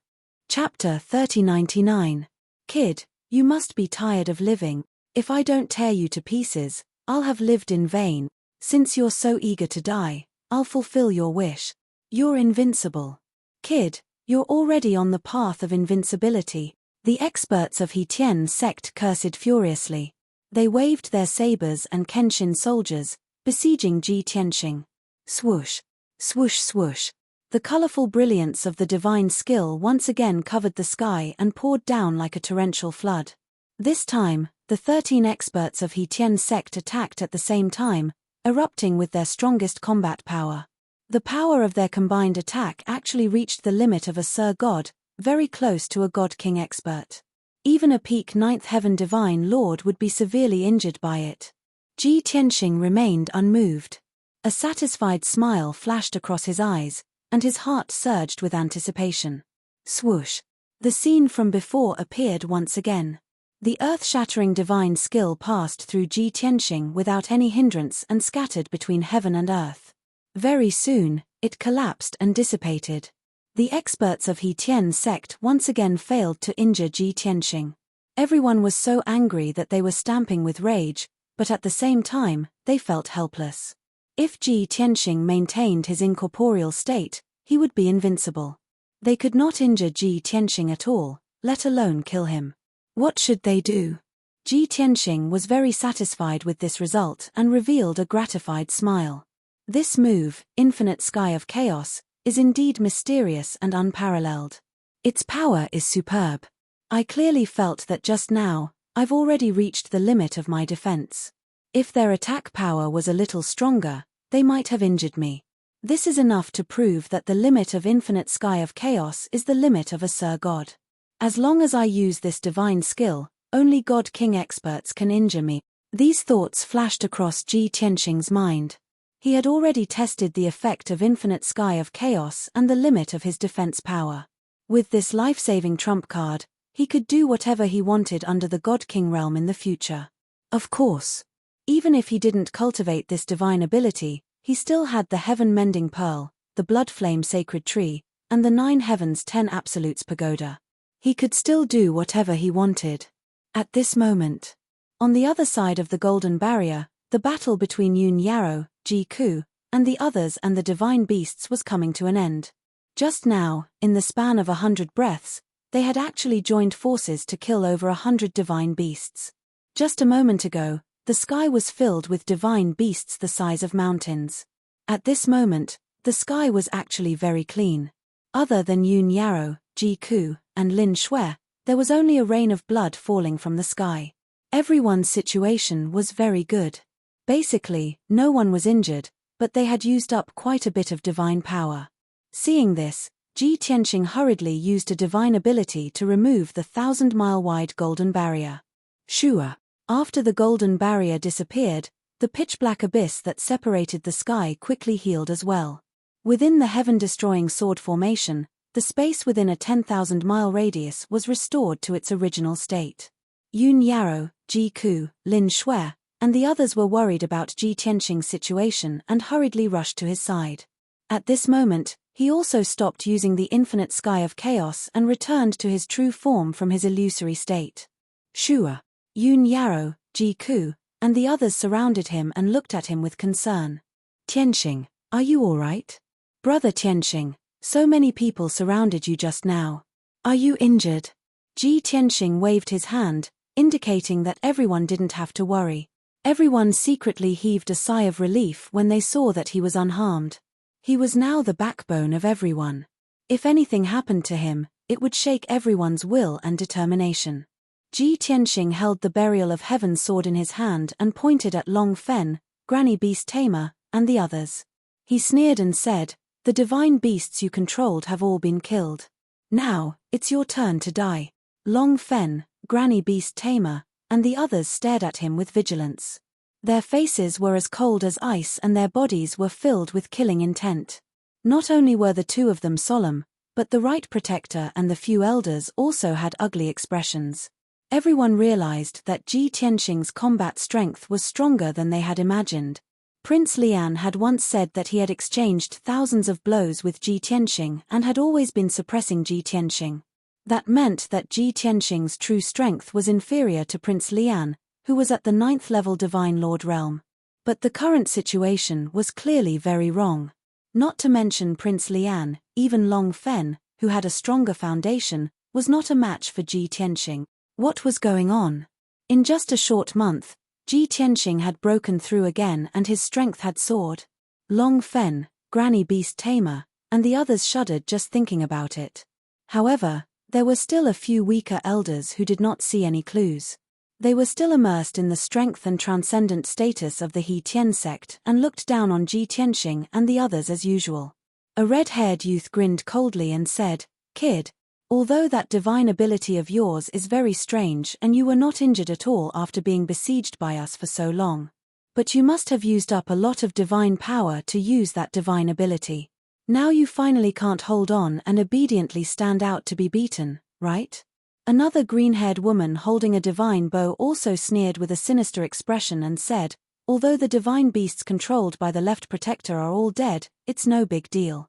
Chapter 3099. Kid, you must be tired of living. If I don't tear you to pieces, I'll have lived in vain. Since you're so eager to die, I'll fulfill your wish. You're invincible. Kid, you're already on the path of invincibility. The experts of He Tian sect cursed furiously. They waved their sabers and Kenshin soldiers, besieging Ji Tianxing. Swoosh, swoosh, swoosh. The colorful brilliance of the divine skill once again covered the sky and poured down like a torrential flood. This time, the 13 experts of He Tian's sect attacked at the same time, erupting with their strongest combat power. The power of their combined attack actually reached the limit of a Sir God, very close to a God King expert. Even a peak 9th Heaven Divine Lord would be severely injured by it. Ji Tianxing remained unmoved. A satisfied smile flashed across his eyes, and his heart surged with anticipation. Swoosh! The scene from before appeared once again. The earth-shattering divine skill passed through Ji Tianxing without any hindrance and scattered between heaven and earth. Very soon, it collapsed and dissipated. The experts of He Tian's sect once again failed to injure Ji Tianxing. Everyone was so angry that they were stamping with rage, but at the same time, they felt helpless. If Ji Tianxing maintained his incorporeal state, he would be invincible. They could not injure Ji Tianxing at all, let alone kill him. What should they do? Ji Tianxing was very satisfied with this result and revealed a gratified smile. This move, Infinite Sky of Chaos, is indeed mysterious and unparalleled. Its power is superb. I clearly felt that just now, I've already reached the limit of my defense. If their attack power was a little stronger, they might have injured me. This is enough to prove that the limit of Infinite Sky of Chaos is the limit of a Sir God. As long as I use this divine skill, only God King experts can injure me. These thoughts flashed across Ji Tianxing's mind. He had already tested the effect of Infinite Sky of Chaos and the limit of his defense power. With this life-saving trump card, he could do whatever he wanted under the God King realm in the future. Of course. Even if he didn't cultivate this divine ability, he still had the Heaven-Mending Pearl, the Blood Flame Sacred Tree, and the 9 Heavens 10 Absolutes Pagoda. He could still do whatever he wanted. At this moment, on the other side of the Golden Barrier, the battle between Yun Yarrow, Ji Ku, and the others and the divine beasts was coming to an end. Just now, in the span of 100 breaths, they had actually joined forces to kill over 100 divine beasts. Just a moment ago, the sky was filled with divine beasts the size of mountains. At this moment, the sky was actually very clean. Other than Yun Yarrow, Ji Ku, and Lin Shui, there was only a rain of blood falling from the sky. Everyone's situation was very good. Basically, no one was injured, but they had used up quite a bit of divine power. Seeing this, Ji Tianxing hurriedly used a divine ability to remove the 1,000-mile-wide Golden Barrier. Shua. After the Golden Barrier disappeared, the pitch-black abyss that separated the sky quickly healed as well. Within the heaven-destroying sword formation, the space within a 10,000-mile radius was restored to its original state. Yun Yarrow, Ji Ku, Lin Shui, and the others were worried about Ji Tianxing's situation and hurriedly rushed to his side. At this moment, he also stopped using the Infinite Sky of Chaos and returned to his true form from his illusory state. Shua, Yun Yarrow, Ji Ku, and the others surrounded him and looked at him with concern. Tianxing, are you all right? Brother Tianxing, so many people surrounded you just now. Are you injured? Ji Tianxing waved his hand, indicating that everyone didn't have to worry. Everyone secretly heaved a sigh of relief when they saw that he was unharmed. He was now the backbone of everyone. If anything happened to him, it would shake everyone's will and determination. Ji Tianxing held the Burial of Heaven sword in his hand and pointed at Long Fen, Granny Beast Tamer, and the others. He sneered and said, "The divine beasts you controlled have all been killed. Now, it's your turn to die." Long Fen, Granny Beast Tamer, and the others stared at him with vigilance. Their faces were as cold as ice and their bodies were filled with killing intent. Not only were the two of them solemn, but the Right Protector and the few elders also had ugly expressions. Everyone realized that Ji Tianxing's combat strength was stronger than they had imagined. Prince Lian had once said that he had exchanged thousands of blows with Ji Tianxing and had always been suppressing Ji Tianxing. That meant that Ji Tianxing's true strength was inferior to Prince Lian, who was at the 9th level Divine Lord realm. But the current situation was clearly very wrong. Not to mention Prince Lian, even Long Fen, who had a stronger foundation, was not a match for Ji Tianxing. What was going on? In just a short month, Ji Tianxing had broken through again and his strength had soared. Long Fen, Granny Beast Tamer, and the others shuddered just thinking about it. However, there were still a few weaker elders who did not see any clues. They were still immersed in the strength and transcendent status of the He Tian sect and looked down on Ji Tianxing and the others as usual. A red-haired youth grinned coldly and said, "Kid, although that divine ability of yours is very strange and you were not injured at all after being besieged by us for so long, but you must have used up a lot of divine power to use that divine ability. Now you finally can't hold on and obediently stand out to be beaten, right?" Another green-haired woman holding a divine bow also sneered with a sinister expression and said, "Although the divine beasts controlled by the left protector are all dead, it's no big deal.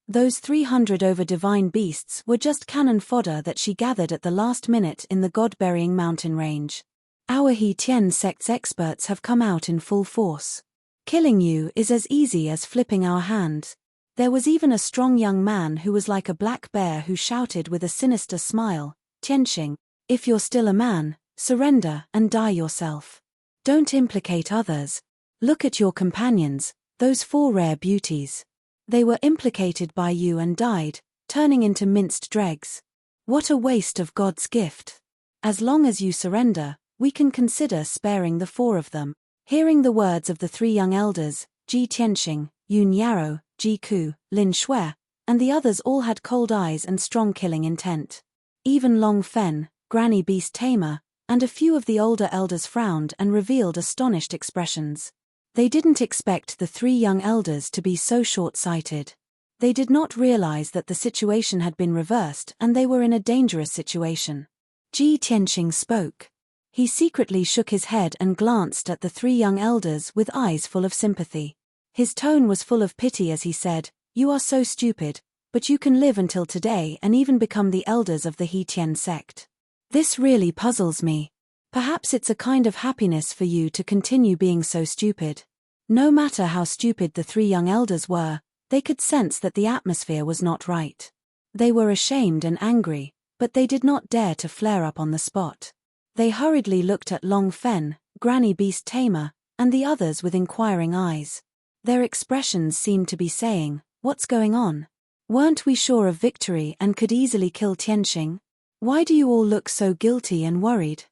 Those 300 over divine beasts were just cannon fodder that she gathered at the last minute in the god-burying mountain range. Our He Tian sect's experts have come out in full force. Killing you is as easy as flipping our hands." There was even a strong young man who was like a black bear who shouted with a sinister smile, "Tianxing, if you're still a man, surrender and die yourself. Don't implicate others. Look at your companions, those 4 rare beauties. They were implicated by you and died, turning into minced dregs. What a waste of God's gift. As long as you surrender, we can consider sparing the 4 of them." Hearing the words of the 3 young elders, Ji Tianxing, Yun Yarrow, Ji Ku, Lin Shui, and the others all had cold eyes and strong killing intent. Even Long Fen, Granny Beast Tamer, and a few of the older elders frowned and revealed astonished expressions. They didn't expect the 3 young elders to be so short-sighted. They did not realize that the situation had been reversed and they were in a dangerous situation. Ji Tianxing spoke. He secretly shook his head and glanced at the 3 young elders with eyes full of sympathy. His tone was full of pity as he said, "You are so stupid, but you can live until today and even become the elders of the He Tian sect. This really puzzles me. Perhaps it's a kind of happiness for you to continue being so stupid." No matter how stupid the 3 young elders were, they could sense that the atmosphere was not right. They were ashamed and angry, but they did not dare to flare up on the spot. They hurriedly looked at Long Fen, Granny Beast Tamer, and the others with inquiring eyes. Their expressions seemed to be saying, "What's going on? Weren't we sure of victory and could easily kill Tianxing? Why do you all look so guilty and worried?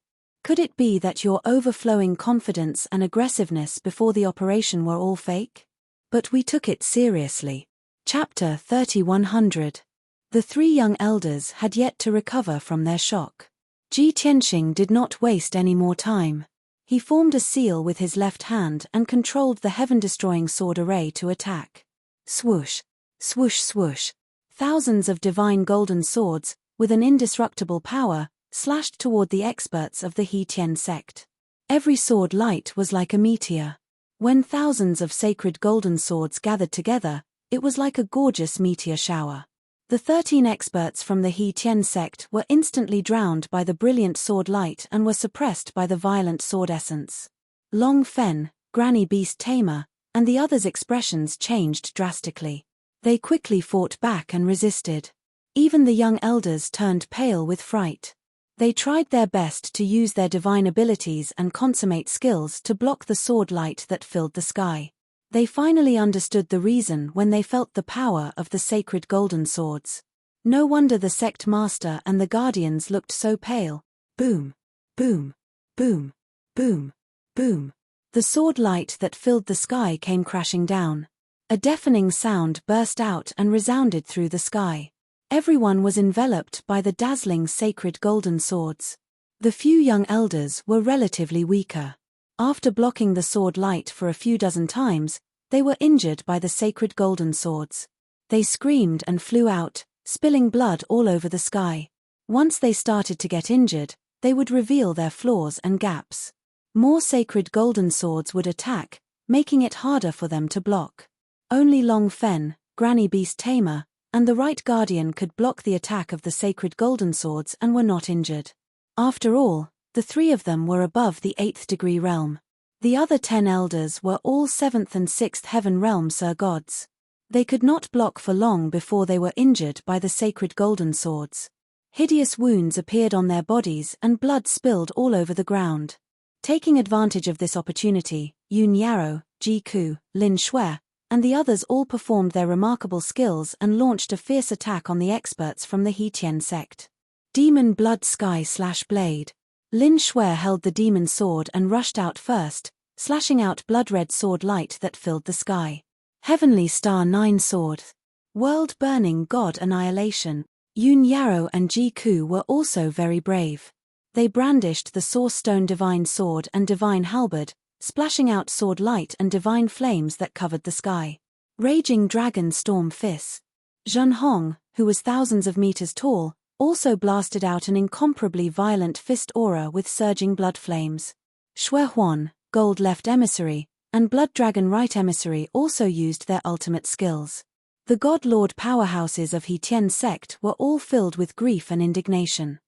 Could it be that your overflowing confidence and aggressiveness before the operation were all fake? But we took it seriously." Chapter 3100. The 3 young elders had yet to recover from their shock. Ji Tianxing did not waste any more time. He formed a seal with his left hand and controlled the heaven-destroying sword array to attack. Swoosh, swoosh, swoosh. Thousands of divine golden swords, with an indestructible power, slashed toward the experts of the He Tian sect. Every sword light was like a meteor. When thousands of sacred golden swords gathered together, it was like a gorgeous meteor shower. The 13 experts from the He Tian sect were instantly drowned by the brilliant sword light and were suppressed by the violent sword essence. Long Fen, Granny Beast Tamer, and the others' expressions changed drastically. They quickly fought back and resisted. Even the young elders turned pale with fright. They tried their best to use their divine abilities and consummate skills to block the sword light that filled the sky. They finally understood the reason when they felt the power of the sacred golden swords. No wonder the sect master and the guardians looked so pale. Boom, boom, boom, boom, boom. The sword light that filled the sky came crashing down. A deafening sound burst out and resounded through the sky. Everyone was enveloped by the dazzling sacred golden swords. The few young elders were relatively weaker. After blocking the sword light for a few dozen times, they were injured by the sacred golden swords. They screamed and flew out, spilling blood all over the sky. Once they started to get injured, they would reveal their flaws and gaps. More sacred golden swords would attack, making it harder for them to block. Only Long Fen, Granny Beast Tamer, and the right guardian could block the attack of the sacred golden swords and were not injured. After all, the 3 of them were above the 8th degree realm. The other 10 elders were all 7th and 6th heaven realm Sir gods. They could not block for long before they were injured by the sacred golden swords. Hideous wounds appeared on their bodies and blood spilled all over the ground. Taking advantage of this opportunity, Yun Yarrow, Ji Ku, Lin Shui, and the others all performed their remarkable skills and launched a fierce attack on the experts from the He Tian sect. Demon Blood Sky/Blade. Lin Shui held the demon sword and rushed out first, slashing out blood-red sword light that filled the sky. Heavenly Star 9 Sword. World-burning God Annihilation. Yun Yarrow and Ji Ku were also very brave. They brandished the Source Stone Divine Sword and Divine Halberd, splashing out sword light and divine flames that covered the sky. Raging Dragon Storm Fist. Zhen Hong, who was thousands of meters tall, also blasted out an incomparably violent fist aura with surging blood flames. Shui Huan, Gold Left Emissary, and Blood Dragon Right Emissary also used their ultimate skills. The God Lord powerhouses of He Tian sect were all filled with grief and indignation.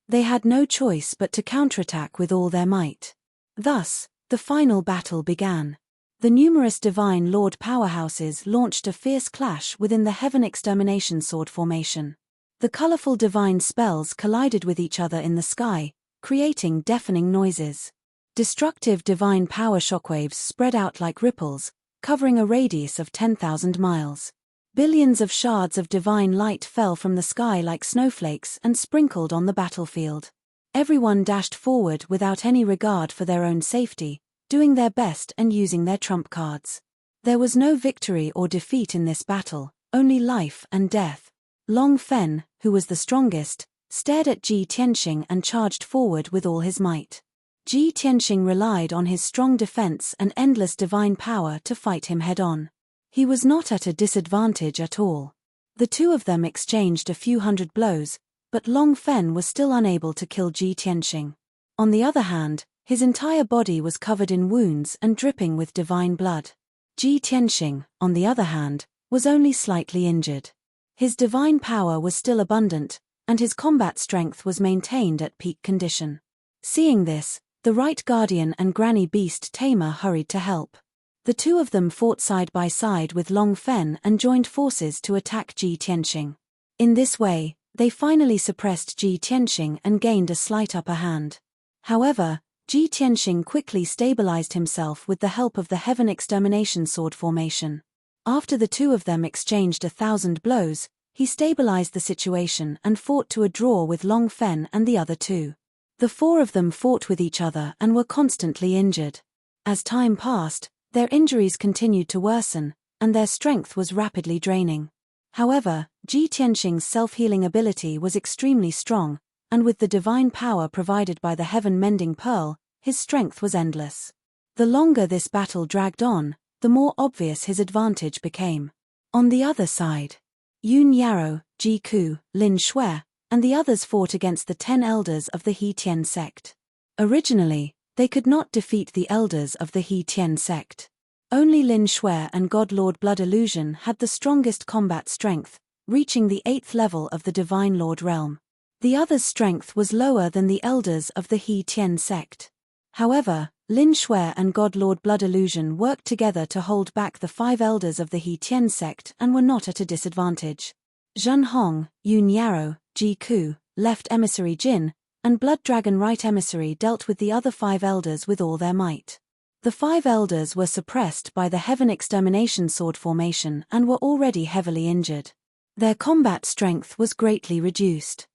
They had no choice but to counterattack with all their might. Thus, the final battle began. The numerous Divine Lord powerhouses launched a fierce clash within the Heaven Extermination Sword formation. The colorful divine spells collided with each other in the sky, creating deafening noises. Destructive divine power shockwaves spread out like ripples, covering a radius of 10,000 miles. Billions of shards of divine light fell from the sky like snowflakes and sprinkled on the battlefield. Everyone dashed forward without any regard for their own safety, doing their best and using their trump cards. There was no victory or defeat in this battle, only life and death. Long Fen, who was the strongest, stared at Ji Tianxing and charged forward with all his might. Ji Tianxing relied on his strong defense and endless divine power to fight him head-on. He was not at a disadvantage at all. The two of them exchanged a few hundred blows, but Long Fen was still unable to kill Ji Tianxing. On the other hand, his entire body was covered in wounds and dripping with divine blood. Ji Tianxing, on the other hand, was only slightly injured. His divine power was still abundant, and his combat strength was maintained at peak condition. Seeing this, the Right Guardian and Granny Beast Tamer hurried to help. The two of them fought side by side with Long Fen and joined forces to attack Ji Tianxing. In this way, they finally suppressed Ji Tianxing and gained a slight upper hand. However, Ji Tianxing quickly stabilized himself with the help of the Heaven Extermination Sword formation. After the two of them exchanged 1,000 blows, he stabilized the situation and fought to a draw with Long Fen and the other two. The four of them fought with each other and were constantly injured. As time passed, their injuries continued to worsen, and their strength was rapidly draining. However, Ji Tianxing's self-healing ability was extremely strong, and with the divine power provided by the Heaven-Mending Pearl, his strength was endless. The longer this battle dragged on, the more obvious his advantage became. On the other side, Yun Yarrow, Ji Ku, Lin Shui, and the others fought against the 10 elders of the He Tian sect. Originally, they could not defeat the elders of the He Tian sect. Only Lin Shui and God Lord Blood Illusion had the strongest combat strength, reaching the 8th level of the Divine Lord realm. The others' strength was lower than the elders of the He Tian sect. However, Lin Shui and God Lord Blood Illusion worked together to hold back the 5 elders of the He Tian sect and were not at a disadvantage. Zhen Hong, Yun Yarrow, Ji Ku, Left Emissary Jin, and Blood Dragon Right Emissary dealt with the other 5 elders with all their might. The 5 elders were suppressed by the Heaven Extermination Sword formation and were already heavily injured. Their combat strength was greatly reduced.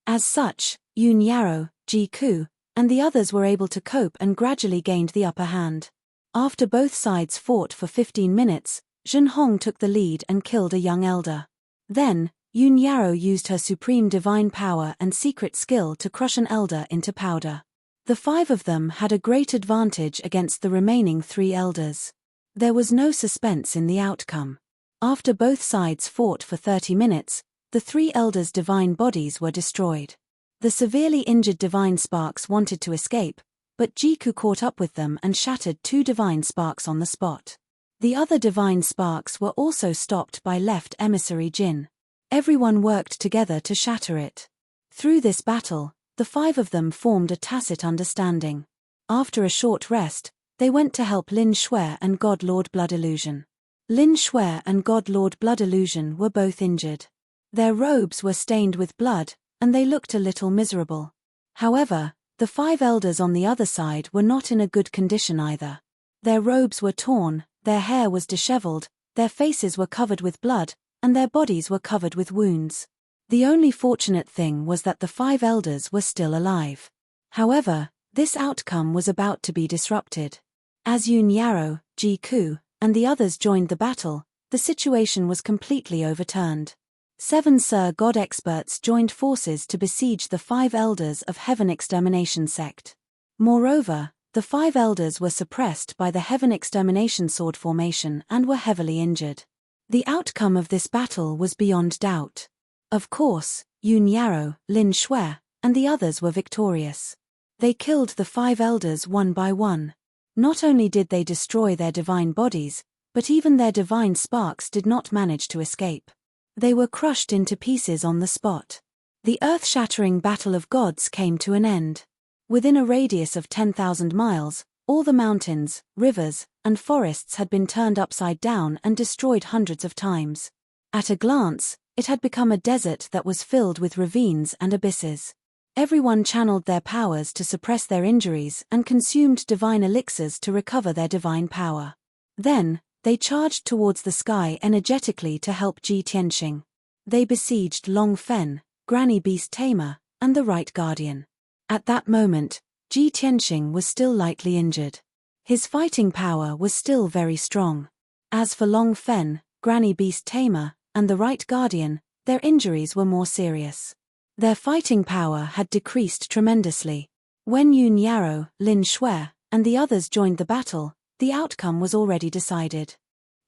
As such, Yun Yarrow, Ji Ku, and the others were able to cope and gradually gained the upper hand. After both sides fought for 15 minutes, Zhen Hong took the lead and killed a young elder. Then, Yun Yarrow used her supreme divine power and secret skill to crush an elder into powder. The 5 of them had a great advantage against the remaining 3 elders. There was no suspense in the outcome. After both sides fought for 30 minutes, the 3 elders' divine bodies were destroyed. The severely injured divine sparks wanted to escape, but Ji Ku caught up with them and shattered 2 divine sparks on the spot. The other divine sparks were also stopped by Left Emissary Jin. Everyone worked together to shatter it. Through this battle, the 5 of them formed a tacit understanding. After a short rest, they went to help Lin Shui and God Lord Blood Illusion. Lin Shui and God Lord Blood Illusion were both injured. Their robes were stained with blood, and they looked a little miserable. However, The 5 elders on the other side were not in a good condition either. Their robes were torn, their hair was disheveled, their faces were covered with blood, and their bodies were covered with wounds. The only fortunate thing was that the 5 elders were still alive. However, this outcome was about to be disrupted. As Yun Yarrow, Ji Ku, and the others joined the battle, the situation was completely overturned. 7 Sir God experts joined forces to besiege the 5 elders of Heaven Extermination sect. Moreover, the 5 elders were suppressed by the Heaven Extermination sword formation and were heavily injured. The outcome of this battle was beyond doubt. Of course, Yun Yarrow, Lin Shui, and the others were victorious. They killed the 5 elders one by one. Not only did they destroy their divine bodies, but even their divine sparks did not manage to escape. They were crushed into pieces on the spot. The earth-shattering battle of gods came to an end. Within a radius of 10,000 miles, all the mountains, rivers, and forests had been turned upside down and destroyed hundreds of times. At a glance, it had become a desert that was filled with ravines and abysses. Everyone channeled their powers to suppress their injuries and consumed divine elixirs to recover their divine power. Then, they charged towards the sky energetically to help Ji Tianxing. They besieged Long Fen, Granny Beast Tamer, and the Right Guardian. At that moment, Ji Tianxing was still lightly injured. His fighting power was still very strong. As for Long Fen, Granny Beast Tamer, and the Right Guardian, their injuries were more serious. Their fighting power had decreased tremendously. When Yun Yarrow, Lin Shui, and the others joined the battle, the outcome was already decided.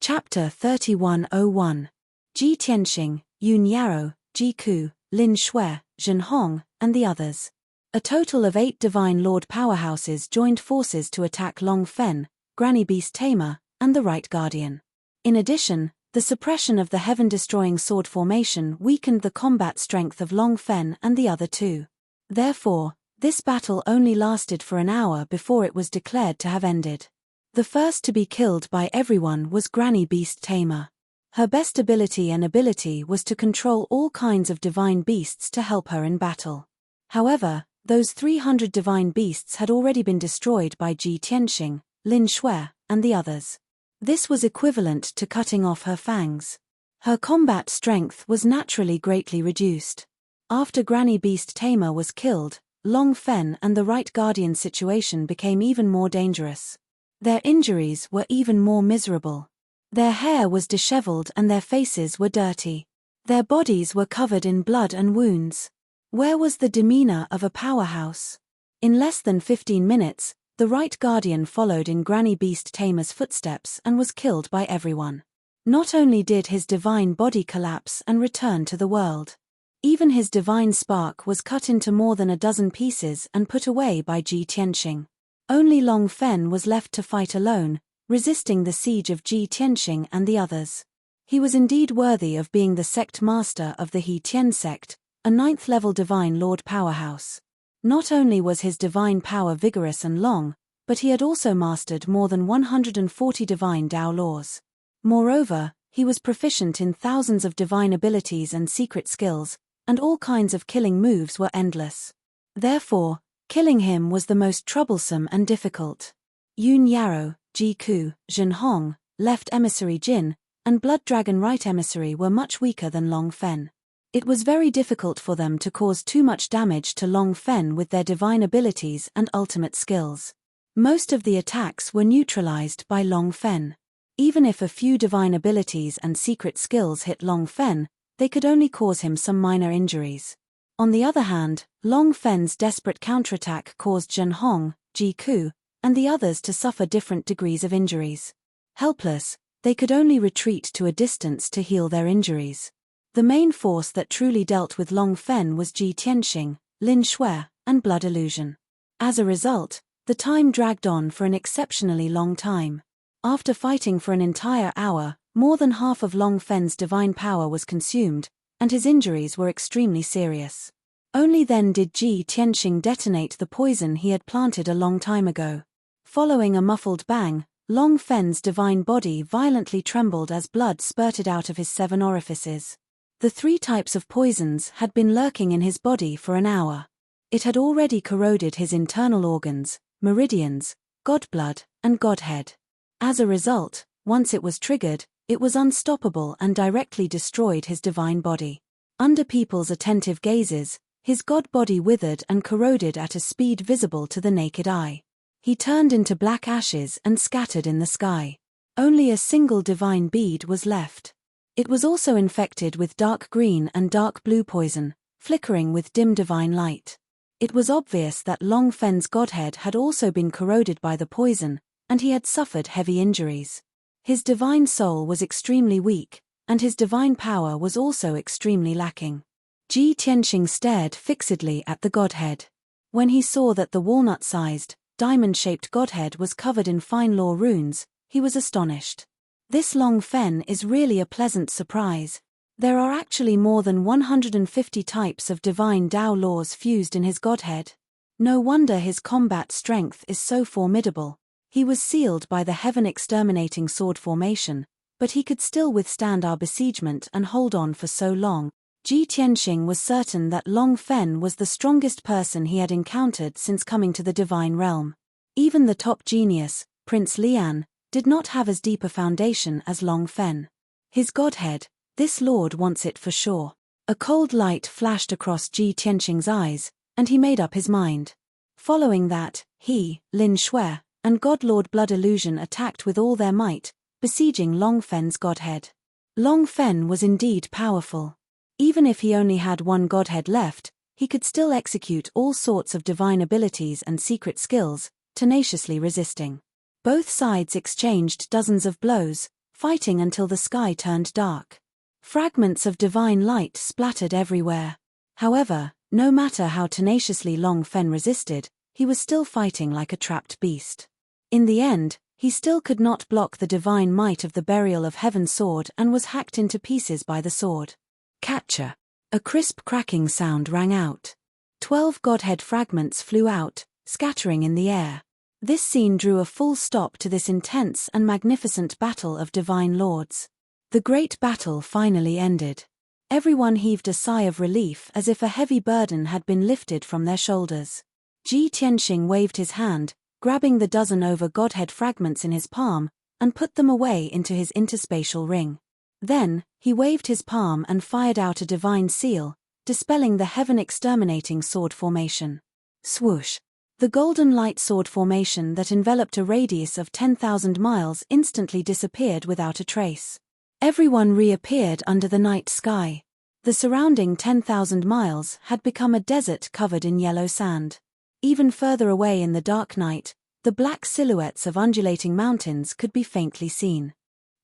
Chapter 3101. Ji Tianxing, Yun Yarrow, Ji Ku, Lin Shui, Zhen Hong, and the others. A total of 8 divine lord powerhouses joined forces to attack Long Fen, Granny Beast Tamer, and the Right Guardian. In addition, the suppression of the heaven-destroying sword formation weakened the combat strength of Long Fen and the other 2. Therefore, this battle only lasted for an hour before it was declared to have ended. The first to be killed by everyone was Granny Beast Tamer. Her best ability was to control all kinds of divine beasts to help her in battle. However, those 300 divine beasts had already been destroyed by Ji Tianxing, Lin Shui, and the others. This was equivalent to cutting off her fangs. Her combat strength was naturally greatly reduced. After Granny Beast Tamer was killed, Long Fen and the Right Guardian situation became even more dangerous. Their injuries were even more miserable. Their hair was disheveled and their faces were dirty. Their bodies were covered in blood and wounds. Where was the demeanor of a powerhouse? In less than 15 minutes, the Right Guardian followed in Granny Beast Tamer's footsteps and was killed by everyone. Not only did his divine body collapse and return to the world, even his divine spark was cut into more than a dozen pieces and put away by Ji Tianxing. Only Long Fen was left to fight alone, resisting the siege of Ji Tianxing and the others. He was indeed worthy of being the sect master of the He Tian sect, a 9th-level divine lord powerhouse. Not only was his divine power vigorous and long, but he had also mastered more than 140 divine Dao laws. Moreover, he was proficient in thousands of divine abilities and secret skills, and all kinds of killing moves were endless. Therefore, killing him was the most troublesome and difficult. Yun Yarrow, Ji Ku, Zhen Hong, Left Emissary Jin, and Blood Dragon Right Emissary were much weaker than Long Fen. It was very difficult for them to cause too much damage to Long Fen with their divine abilities and ultimate skills. Most of the attacks were neutralized by Long Fen. Even if a few divine abilities and secret skills hit Long Fen, they could only cause him some minor injuries. On the other hand, Long Fen's desperate counterattack caused Zhen Hong, Ji Ku, and the others to suffer different degrees of injuries. Helpless, they could only retreat to a distance to heal their injuries. The main force that truly dealt with Long Fen was Ji Tianxing, Lin Shui, and Blood Illusion. As a result, the time dragged on for an exceptionally long time. After fighting for an entire hour, more than half of Long Fen's divine power was consumed, and his injuries were extremely serious. Only then did Ji Tianxing detonate the poison he had planted a long time ago. Following a muffled bang, Long Fen's divine body violently trembled as blood spurted out of his 7 orifices. The 3 types of poisons had been lurking in his body for an hour. It had already corroded his internal organs, meridians, godblood, and godhead. As a result, once it was triggered, it was unstoppable and directly destroyed his divine body. Under people's attentive gazes, his god body withered and corroded at a speed visible to the naked eye. He turned into black ashes and scattered in the sky. Only a single divine bead was left. It was also infected with dark green and dark blue poison, flickering with dim divine light. It was obvious that Long Fen's godhead had also been corroded by the poison, and he had suffered heavy injuries. His divine soul was extremely weak, and his divine power was also extremely lacking. Ji Tianxing stared fixedly at the godhead. When he saw that the walnut-sized, diamond-shaped godhead was covered in fine law runes, he was astonished. This Long Fen is really a pleasant surprise. There are actually more than 150 types of divine Tao laws fused in his godhead. No wonder his combat strength is so formidable. He was sealed by the heaven-exterminating sword formation, but he could still withstand our besiegement and hold on for so long. Ji Tianxing was certain that Long Fen was the strongest person he had encountered since coming to the divine realm. Even the top genius, Prince Lian, did not have as deep a foundation as Long Fen. His godhead, this lord wants it for sure. A cold light flashed across Ji Tianxing's eyes, and he made up his mind. Following that, he, Lin Shui, and God-Lord Blood Illusion attacked with all their might, besieging Long Fen's godhead. Long Fen was indeed powerful. Even if he only had one godhead left, he could still execute all sorts of divine abilities and secret skills, tenaciously resisting. Both sides exchanged dozens of blows, fighting until the sky turned dark. Fragments of divine light splattered everywhere. However, no matter how tenaciously Long Fen resisted, he was still fighting like a trapped beast. In the end, he still could not block the divine might of the Burial of Heaven sword and was hacked into pieces by the sword. Catcher! A crisp cracking sound rang out. 12 godhead fragments flew out, scattering in the air. This scene drew a full stop to this intense and magnificent battle of divine lords. The great battle finally ended. Everyone heaved a sigh of relief as if a heavy burden had been lifted from their shoulders. Ji Tianxing waved his hand, grabbing the dozen over godhead fragments in his palm, and put them away into his interspatial ring. Then, he waved his palm and fired out a divine seal, dispelling the heaven-exterminating sword formation. Swoosh! The golden light sword formation that enveloped a radius of 10,000 miles instantly disappeared without a trace. Everyone reappeared under the night sky. The surrounding 10,000 miles had become a desert covered in yellow sand. Even further away in the dark night, the black silhouettes of undulating mountains could be faintly seen.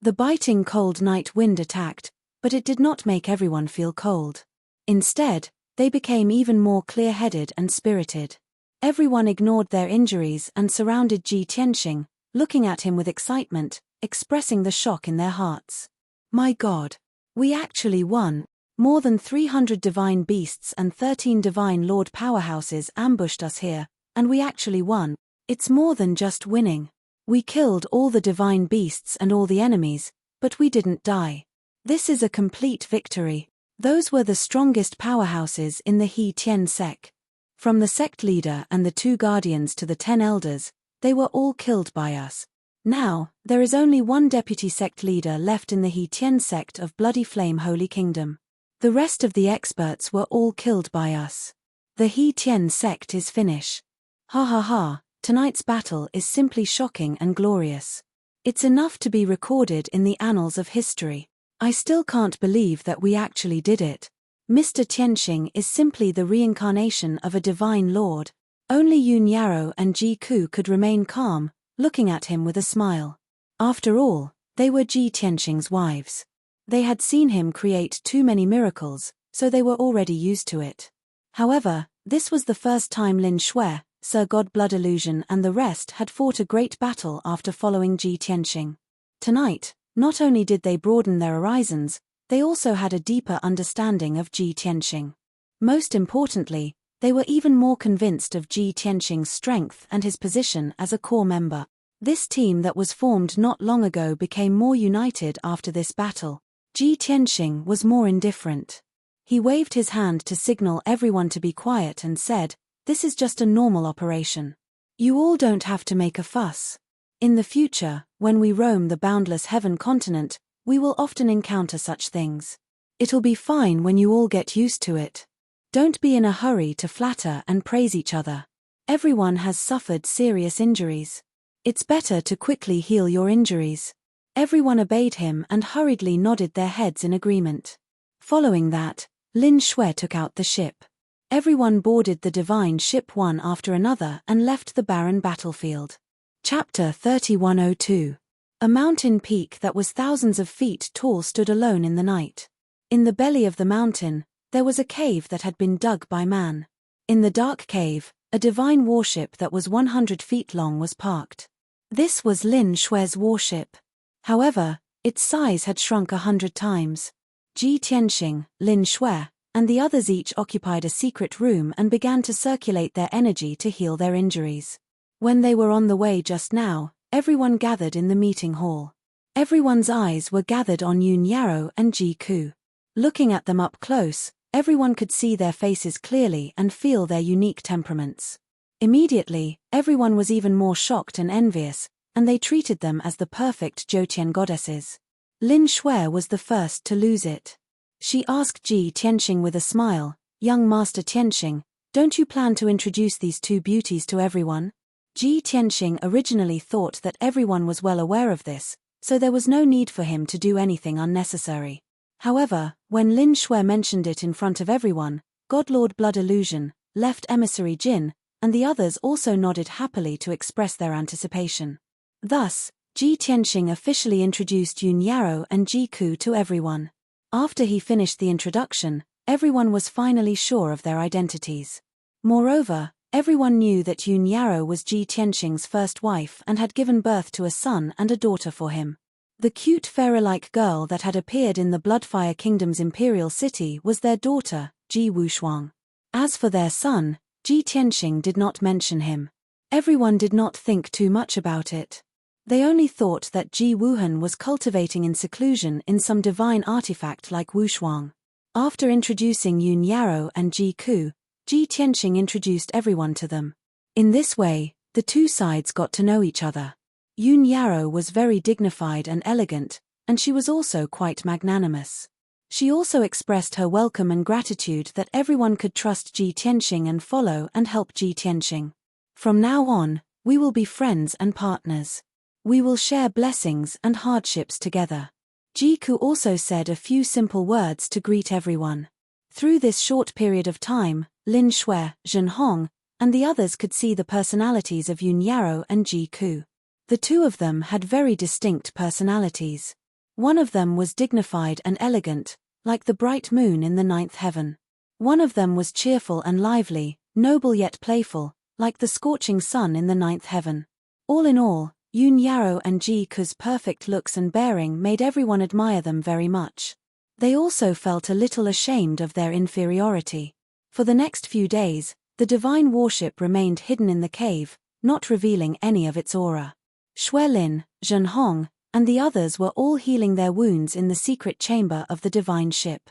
The biting cold night wind attacked, but it did not make everyone feel cold. Instead, they became even more clear-headed and spirited. Everyone ignored their injuries and surrounded Ji Tianxing, looking at him with excitement, expressing the shock in their hearts. My God! We actually won! More than 300 divine beasts and 13 divine lord powerhouses ambushed us here, and we actually won. It's more than just winning. We killed all the divine beasts and all the enemies, but we didn't die. This is a complete victory. Those were the strongest powerhouses in the He Tian sect. From the sect leader and the 2 guardians to the 10 elders, they were all killed by us. Now, there is only one deputy sect leader left in the He Tian sect of Bloody Flame Holy Kingdom. The rest of the experts were all killed by us. The He Tian sect is finished. Ha ha ha, tonight's battle is simply shocking and glorious. It's enough to be recorded in the annals of history. I still can't believe that we actually did it. Mr. Tianxing is simply the reincarnation of a divine lord. Only Yun Yarrow and Ji Ku could remain calm, looking at him with a smile. After all, they were Ji Tianxing's wives. They had seen him create too many miracles, so they were already used to it. However, this was the first time Lin Shui, Sir God Blood Illusion and the rest had fought a great battle after following Ji Tianxing. Tonight, not only did they broaden their horizons, they also had a deeper understanding of Ji Tianxing. Most importantly, they were even more convinced of Ji Tianxing's strength and his position as a core member. This team that was formed not long ago became more united after this battle. Ji Tianxing was more indifferent. He waved his hand to signal everyone to be quiet and said, this is just a normal operation. You all don't have to make a fuss. In the future, when we roam the boundless heaven continent, we will often encounter such things. It'll be fine when you all get used to it. Don't be in a hurry to flatter and praise each other. Everyone has suffered serious injuries. It's better to quickly heal your injuries. Everyone obeyed him and hurriedly nodded their heads in agreement. Following that, Lin Shui took out the ship. Everyone boarded the divine ship one after another and left the barren battlefield. Chapter 3102. A mountain peak that was thousands of feet tall stood alone in the night. In the belly of the mountain, there was a cave that had been dug by man. In the dark cave, a divine warship that was 100 feet long was parked. This was Lin Shui's warship. However, its size had shrunk 100 times. Ji Tianxing, Lin Shui, and the others each occupied a secret room and began to circulate their energy to heal their injuries. When they were on the way just now, everyone gathered in the meeting hall. Everyone's eyes were gathered on Yun Yarrow and Ji Ku. Looking at them up close, everyone could see their faces clearly and feel their unique temperaments. Immediately, everyone was even more shocked and envious, and they treated them as the perfect Zhoutian goddesses. Lin Shui was the first to lose it. She asked Ji Tianxing with a smile, "Young Master Tianxing, don't you plan to introduce these two beauties to everyone?" Ji Tianxing originally thought that everyone was well aware of this, so there was no need for him to do anything unnecessary. However, when Lin Shui mentioned it in front of everyone, Godlord Blood Illusion, Left Emissary Jin, and the others also nodded happily to express their anticipation. Thus, Ji Tianxing officially introduced Yun Yarrow and Ji Ku to everyone. After he finished the introduction, everyone was finally sure of their identities. Moreover, everyone knew that Yun Yarrow was Ji Tianxing's first wife and had given birth to a son and a daughter for him. The cute fairy-like girl that had appeared in the Bloodfire Kingdom's imperial city was their daughter, Ji Wushuang. As for their son, Ji Tianxing did not mention him. Everyone did not think too much about it. They only thought that Ji Wuhan was cultivating in seclusion in some divine artifact like Wushuang. After introducing Yun Yarrow and Ji Ku, Ji Tianxing introduced everyone to them. In this way, the two sides got to know each other. Yun Yarrow was very dignified and elegant, and she was also quite magnanimous. She also expressed her welcome and gratitude that everyone could trust Ji Tianxing and follow and help Ji Tianxing. From now on, we will be friends and partners. We will share blessings and hardships together. Ji Ku also said a few simple words to greet everyone. Through this short period of time, Lin Shui, Zhen Hong, and the others could see the personalities of Yun Yarrow and Ji Ku. The two of them had very distinct personalities. One of them was dignified and elegant, like the bright moon in the ninth heaven. One of them was cheerful and lively, noble yet playful, like the scorching sun in the ninth heaven. All in all, Yun Yarrow and Ji Ku's perfect looks and bearing made everyone admire them very much. They also felt a little ashamed of their inferiority. For the next few days, the divine warship remained hidden in the cave, not revealing any of its aura. Shui Lin, Zhen Hong, and the others were all healing their wounds in the secret chamber of the divine ship.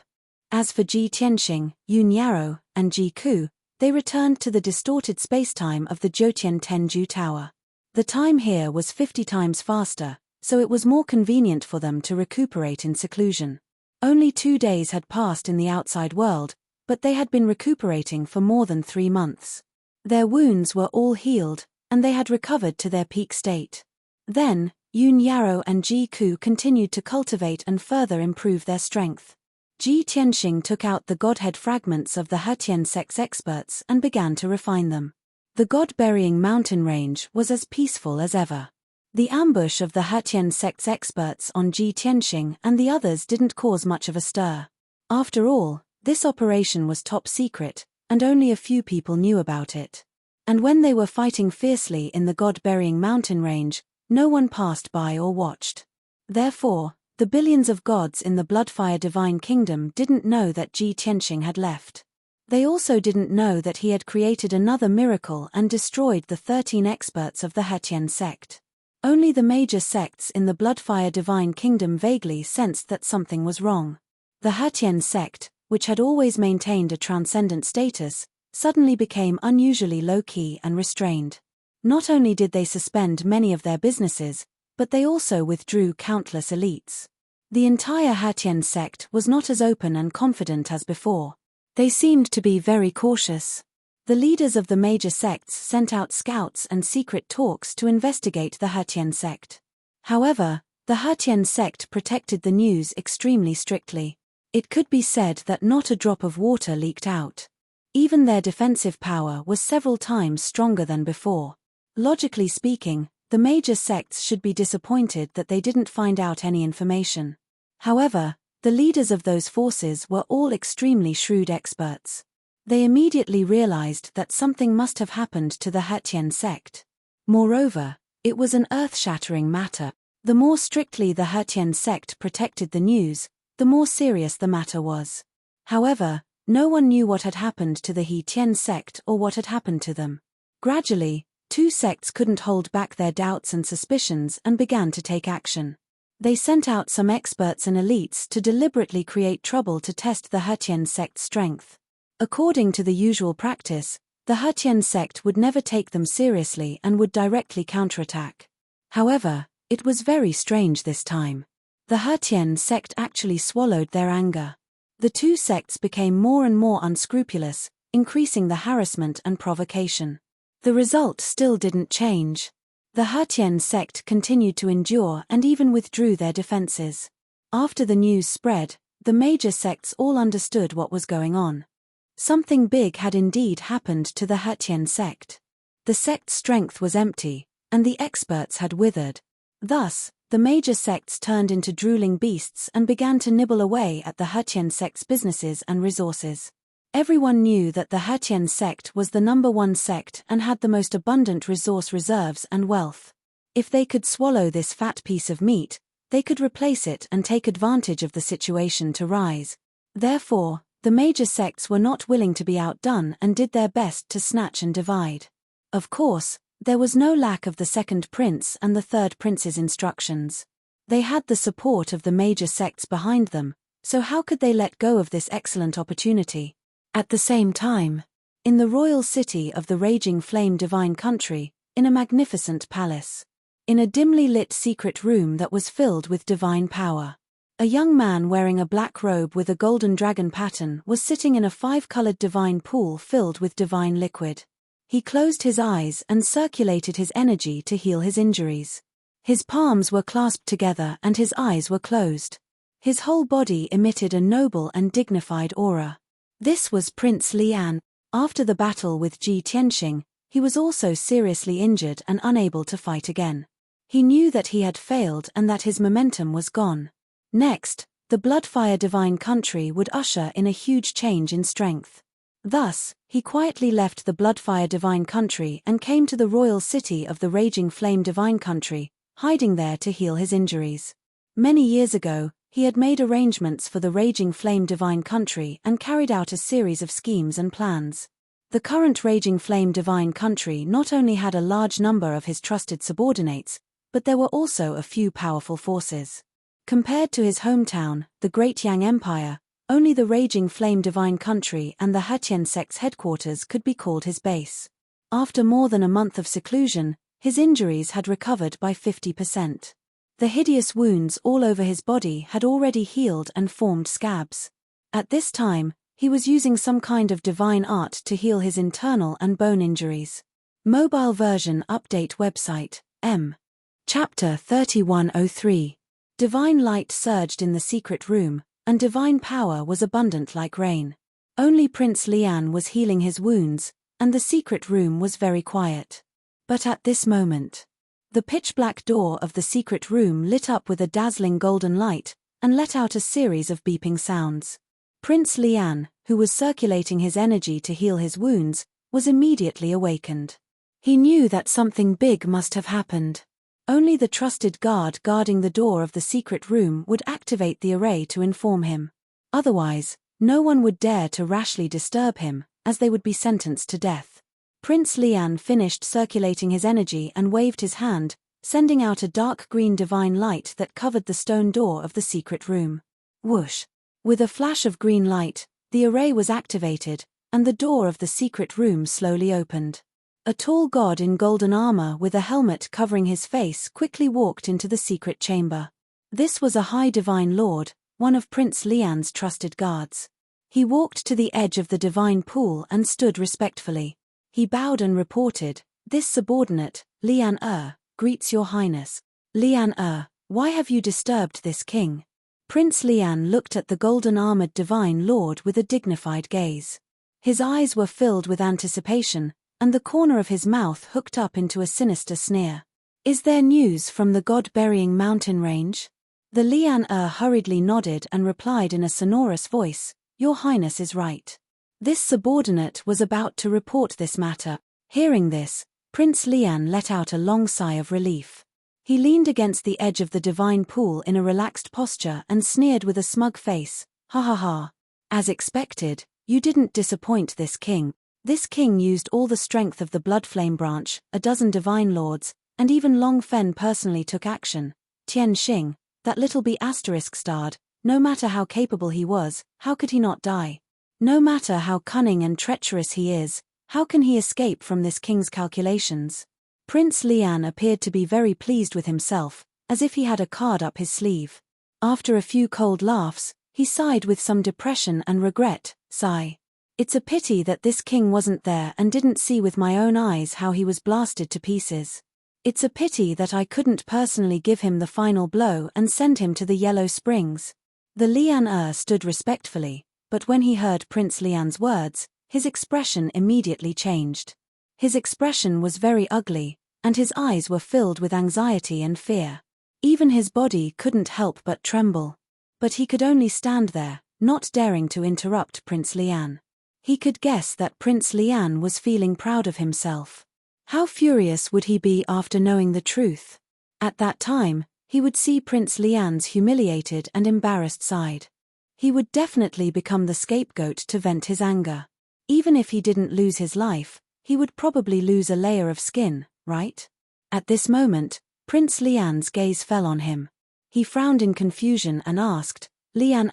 As for Ji Tianxing, Yun Yarrow, and Ji Ku, they returned to the distorted spacetime of the Zhoutian Tenju Tower. The time here was 50 times faster, so it was more convenient for them to recuperate in seclusion. Only 2 days had passed in the outside world, but they had been recuperating for more than 3 months. Their wounds were all healed, and they had recovered to their peak state. Then, Yun Yarrow and Ji Ku continued to cultivate and further improve their strength. Ji Tianxing took out the godhead fragments of the Hetian sect's experts and began to refine them. The god-burying mountain range was as peaceful as ever. The ambush of the Hetian sect's experts on Ji Tianxing and the others didn't cause much of a stir. After all, this operation was top secret, and only a few people knew about it. And when they were fighting fiercely in the god-burying mountain range, no one passed by or watched. Therefore, the billions of gods in the Bloodfire Divine Kingdom didn't know that Ji Tianxing had left. They also didn't know that he had created another miracle and destroyed the 13 experts of the Hetian sect. Only the major sects in the Bloodfire Divine Kingdom vaguely sensed that something was wrong. The Hetian sect, which had always maintained a transcendent status, suddenly became unusually low-key and restrained. Not only did they suspend many of their businesses, but they also withdrew countless elites. The entire Heavenpiercer sect was not as open and confident as before. They seemed to be very cautious. The leaders of the major sects sent out scouts and secret talks to investigate the Heavenpiercer sect. However, the Heavenpiercer sect protected the news extremely strictly. It could be said that not a drop of water leaked out. Even their defensive power was several times stronger than before. Logically speaking, the major sects should be disappointed that they didn't find out any information. However, the leaders of those forces were all extremely shrewd experts. They immediately realized that something must have happened to the Heavenpiercer sect. Moreover, it was an earth-shattering matter. The more strictly the Heavenpiercer sect protected the news, the more serious the matter was. However, no one knew what had happened to the Heavenpiercer sect or what had happened to them. Gradually, two sects couldn't hold back their doubts and suspicions and began to take action. They sent out some experts and elites to deliberately create trouble to test the Heavenpiercer sect's strength. According to the usual practice, the Heavenpiercer sect would never take them seriously and would directly counterattack. However, it was very strange this time. The Heavenpiercer sect actually swallowed their anger. The two sects became more and more unscrupulous, increasing the harassment and provocation. The result still didn't change. The Heavenpiercer sect continued to endure and even withdrew their defenses. After the news spread, the major sects all understood what was going on. Something big had indeed happened to the Heavenpiercer sect. The sect's strength was empty, and the experts had withered. Thus, the major sects turned into drooling beasts and began to nibble away at the Heavenpiercer sect's businesses and resources. Everyone knew that the Heavenpiercer sect was the #1 sect and had the most abundant resource reserves and wealth. If they could swallow this fat piece of meat, they could replace it and take advantage of the situation to rise. Therefore, the major sects were not willing to be outdone and did their best to snatch and divide. Of course, there was no lack of the second prince and the third prince's instructions. They had the support of the major sects behind them, so how could they let go of this excellent opportunity? At the same time, in the royal city of the Raging Flame Divine Country, in a magnificent palace, in a dimly lit secret room that was filled with divine power, a young man wearing a black robe with a golden dragon pattern was sitting in a 5-colored divine pool filled with divine liquid. He closed his eyes and circulated his energy to heal his injuries. His palms were clasped together and his eyes were closed. His whole body emitted a noble and dignified aura. This was Prince Lian. After the battle with Ji Tianxing, he was also seriously injured and unable to fight again. He knew that he had failed and that his momentum was gone. Next, the Bloodfire Divine Country would usher in a huge change in strength. Thus, he quietly left the Bloodfire Divine Country and came to the royal city of the Raging Flame Divine Country, hiding there to heal his injuries. Many years ago, he had made arrangements for the Raging Flame Divine Country and carried out a series of schemes and plans. The current Raging Flame Divine Country not only had a large number of his trusted subordinates, but there were also a few powerful forces. Compared to his hometown, the Great Yang Empire, only the Raging Flame Divine Country and the Heavenpiercer sect's headquarters could be called his base. After more than a month of seclusion, his injuries had recovered by 50%. The hideous wounds all over his body had already healed and formed scabs. At this time, he was using some kind of divine art to heal his internal and bone injuries. Mobile version update website, M. Chapter 3103. Divine light surged in the secret room, and divine power was abundant like rain. Only Prince Lian was healing his wounds, and the secret room was very quiet. But at this moment, the pitch-black door of the secret room lit up with a dazzling golden light, and let out a series of beeping sounds. Prince Lian, who was circulating his energy to heal his wounds, was immediately awakened. He knew that something big must have happened. Only the trusted guard guarding the door of the secret room would activate the array to inform him. Otherwise, no one would dare to rashly disturb him, as they would be sentenced to death. Prince Lian finished circulating his energy and waved his hand, sending out a dark green divine light that covered the stone door of the secret room. Whoosh! With a flash of green light, the array was activated, and the door of the secret room slowly opened. A tall god in golden armor with a helmet covering his face quickly walked into the secret chamber. This was a high divine lord, one of Prince Lian's trusted guards. He walked to the edge of the divine pool and stood respectfully. He bowed and reported, "This subordinate, Lian greets your highness." "Lian why have you disturbed this king?" Prince Lian looked at the golden-armored divine lord with a dignified gaze. His eyes were filled with anticipation, and the corner of his mouth hooked up into a sinister sneer. "Is there news from the god-burying mountain range?" The Lian hurriedly nodded and replied in a sonorous voice, "Your highness is right." This subordinate was about to report this matter. Hearing this, Prince Lian let out a long sigh of relief. He leaned against the edge of the divine pool in a relaxed posture and sneered with a smug face, "Ha ha ha. As expected, you didn't disappoint this king. This king used all the strength of the Bloodflame branch, a dozen divine lords, and even Long Fen personally took action. Tian Xing, that little b*** starred, no matter how capable he was, how could he not die? No matter how cunning and treacherous he is, how can he escape from this king's calculations?" Prince Lian appeared to be very pleased with himself, as if he had a card up his sleeve. After a few cold laughs, he sighed with some depression and regret, sigh. "It's a pity that this king wasn't there and didn't see with my own eyes how he was blasted to pieces. It's a pity that I couldn't personally give him the final blow and send him to the Yellow Springs." The Lian stood respectfully, but when he heard Prince Lian's words, his expression immediately changed. His expression was very ugly, and his eyes were filled with anxiety and fear. Even his body couldn't help but tremble. But he could only stand there, not daring to interrupt Prince Lian. He could guess that Prince Lian was feeling proud of himself. How furious would he be after knowing the truth? At that time, he would see Prince Lian's humiliated and embarrassed side. He would definitely become the scapegoat to vent his anger. Even if he didn't lose his life, he would probably lose a layer of skin, right? At this moment, Prince Lian's gaze fell on him. He frowned in confusion and asked, "Lian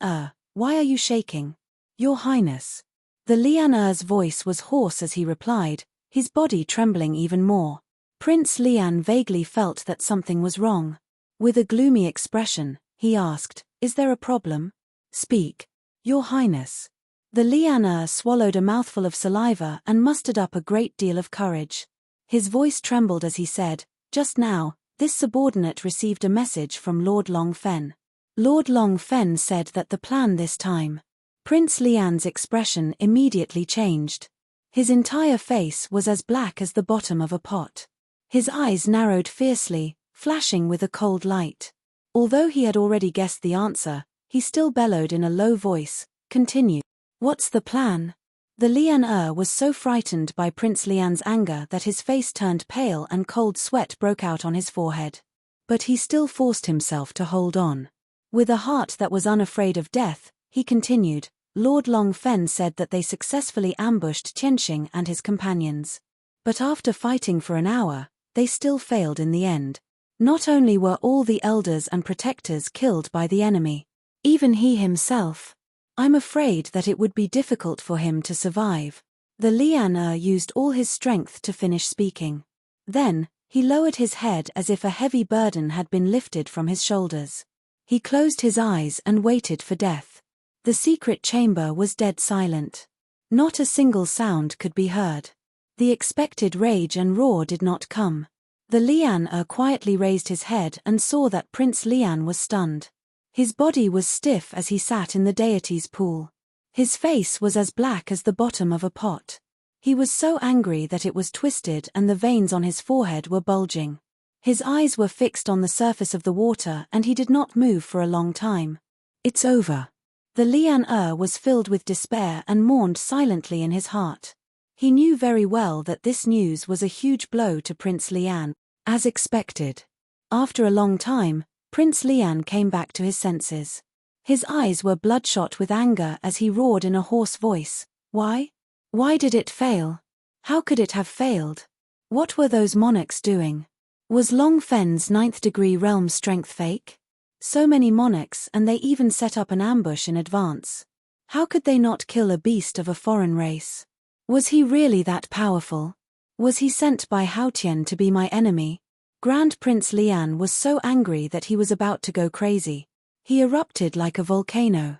why are you shaking?" "Your Highness." The Lian voice was hoarse as he replied, his body trembling even more. Prince Lian vaguely felt that something was wrong. With a gloomy expression, he asked, "Is there a problem?" "Speak." "Your Highness." The Lian swallowed a mouthful of saliva and mustered up a great deal of courage. His voice trembled as he said, "Just now, this subordinate received a message from Lord Long Fen. Lord Long Fen said that the plan this time." Prince Lian's expression immediately changed. His entire face was as black as the bottom of a pot. His eyes narrowed fiercely, flashing with a cold light. Although he had already guessed the answer, he still bellowed in a low voice, "Continue." "What's the plan?" The Lian was so frightened by Prince Lian's anger that his face turned pale and cold sweat broke out on his forehead. But he still forced himself to hold on. With a heart that was unafraid of death, he continued, "Lord Long Fen said that they successfully ambushed Tianxing and his companions. But after fighting for an hour, they still failed in the end. Not only were all the elders and protectors killed by the enemy, even he himself. I'm afraid that it would be difficult for him to survive." The Lian used all his strength to finish speaking. Then, he lowered his head as if a heavy burden had been lifted from his shoulders. He closed his eyes and waited for death. The secret chamber was dead silent. Not a single sound could be heard. The expected rage and roar did not come. The Lian quietly raised his head and saw that Prince Lian was stunned. His body was stiff as he sat in the deity's pool. His face was as black as the bottom of a pot. He was so angry that it was twisted and the veins on his forehead were bulging. His eyes were fixed on the surface of the water and he did not move for a long time. "It's over." The Lian was filled with despair and mourned silently in his heart. He knew very well that this news was a huge blow to Prince Lian, as expected. After a long time, Prince Lian came back to his senses. His eyes were bloodshot with anger as he roared in a hoarse voice, "Why? Why did it fail? How could it have failed? What were those monarchs doing? Was Long Fen's 9th degree realm strength fake? So many monarchs and they even set up an ambush in advance. How could they not kill a beast of a foreign race? Was he really that powerful? Was he sent by Haotian to be my enemy? Grand Prince Lian was so angry that he was about to go crazy. He erupted like a volcano.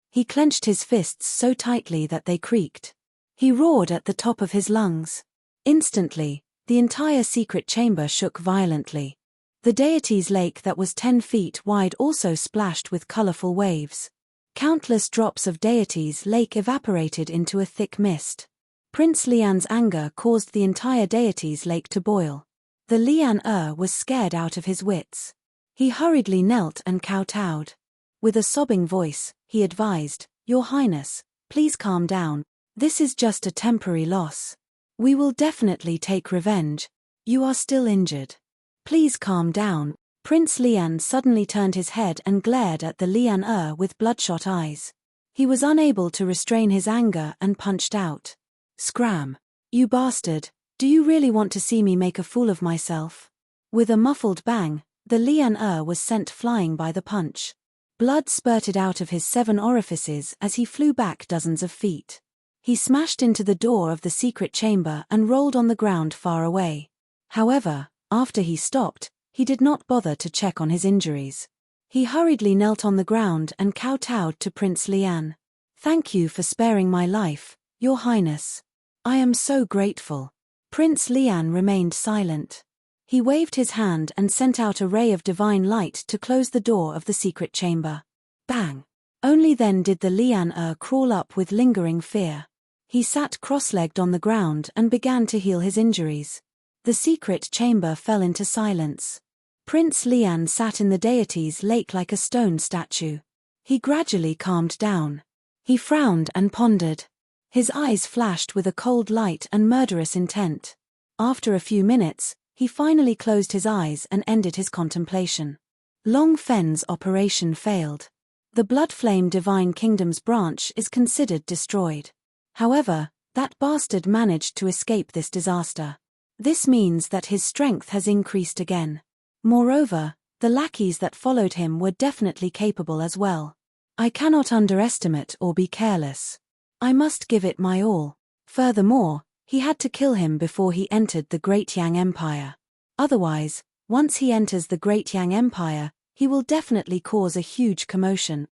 He clenched his fists so tightly that they creaked. He roared at the top of his lungs. Instantly, the entire secret chamber shook violently. The deity's lake that was 10 feet wide also splashed with colorful waves. Countless drops of deity's lake evaporated into a thick mist. Prince Lian's anger caused the entire deity's lake to boil. The Lian was scared out of his wits. He hurriedly knelt and kowtowed. With a sobbing voice, he advised, "Your Highness, please calm down. This is just a temporary loss. We will definitely take revenge. You are still injured. Please calm down." Prince Lian suddenly turned his head and glared at the Lian with bloodshot eyes. He was unable to restrain his anger and punched out. "Scram! You bastard, do you really want to see me make a fool of myself?" With a muffled bang, the Lian was sent flying by the punch. Blood spurted out of his 7 orifices as he flew back dozens of feet. He smashed into the door of the secret chamber and rolled on the ground far away. However, after he stopped, he did not bother to check on his injuries. He hurriedly knelt on the ground and kowtowed to Prince Lian. "Thank you for sparing my life, Your Highness. I am so grateful." Prince Lian remained silent. He waved his hand and sent out a ray of divine light to close the door of the secret chamber. Bang! Only then did the Lian crawl up with lingering fear. He sat cross-legged on the ground and began to heal his injuries. The secret chamber fell into silence. Prince Lian sat in the deity's lake like a stone statue. He gradually calmed down. He frowned and pondered. His eyes flashed with a cold light and murderous intent. After a few minutes, he finally closed his eyes and ended his contemplation. Long Fen's operation failed. The Blood Flame Divine Kingdom's branch is considered destroyed. However, that bastard managed to escape this disaster. This means that his strength has increased again. Moreover, the lackeys that followed him were definitely capable as well. I cannot underestimate or be careless. I must give it my all. Furthermore, he had to kill him before he entered the Great Yang Empire. Otherwise, once he enters the Great Yang Empire, he will definitely cause a huge commotion.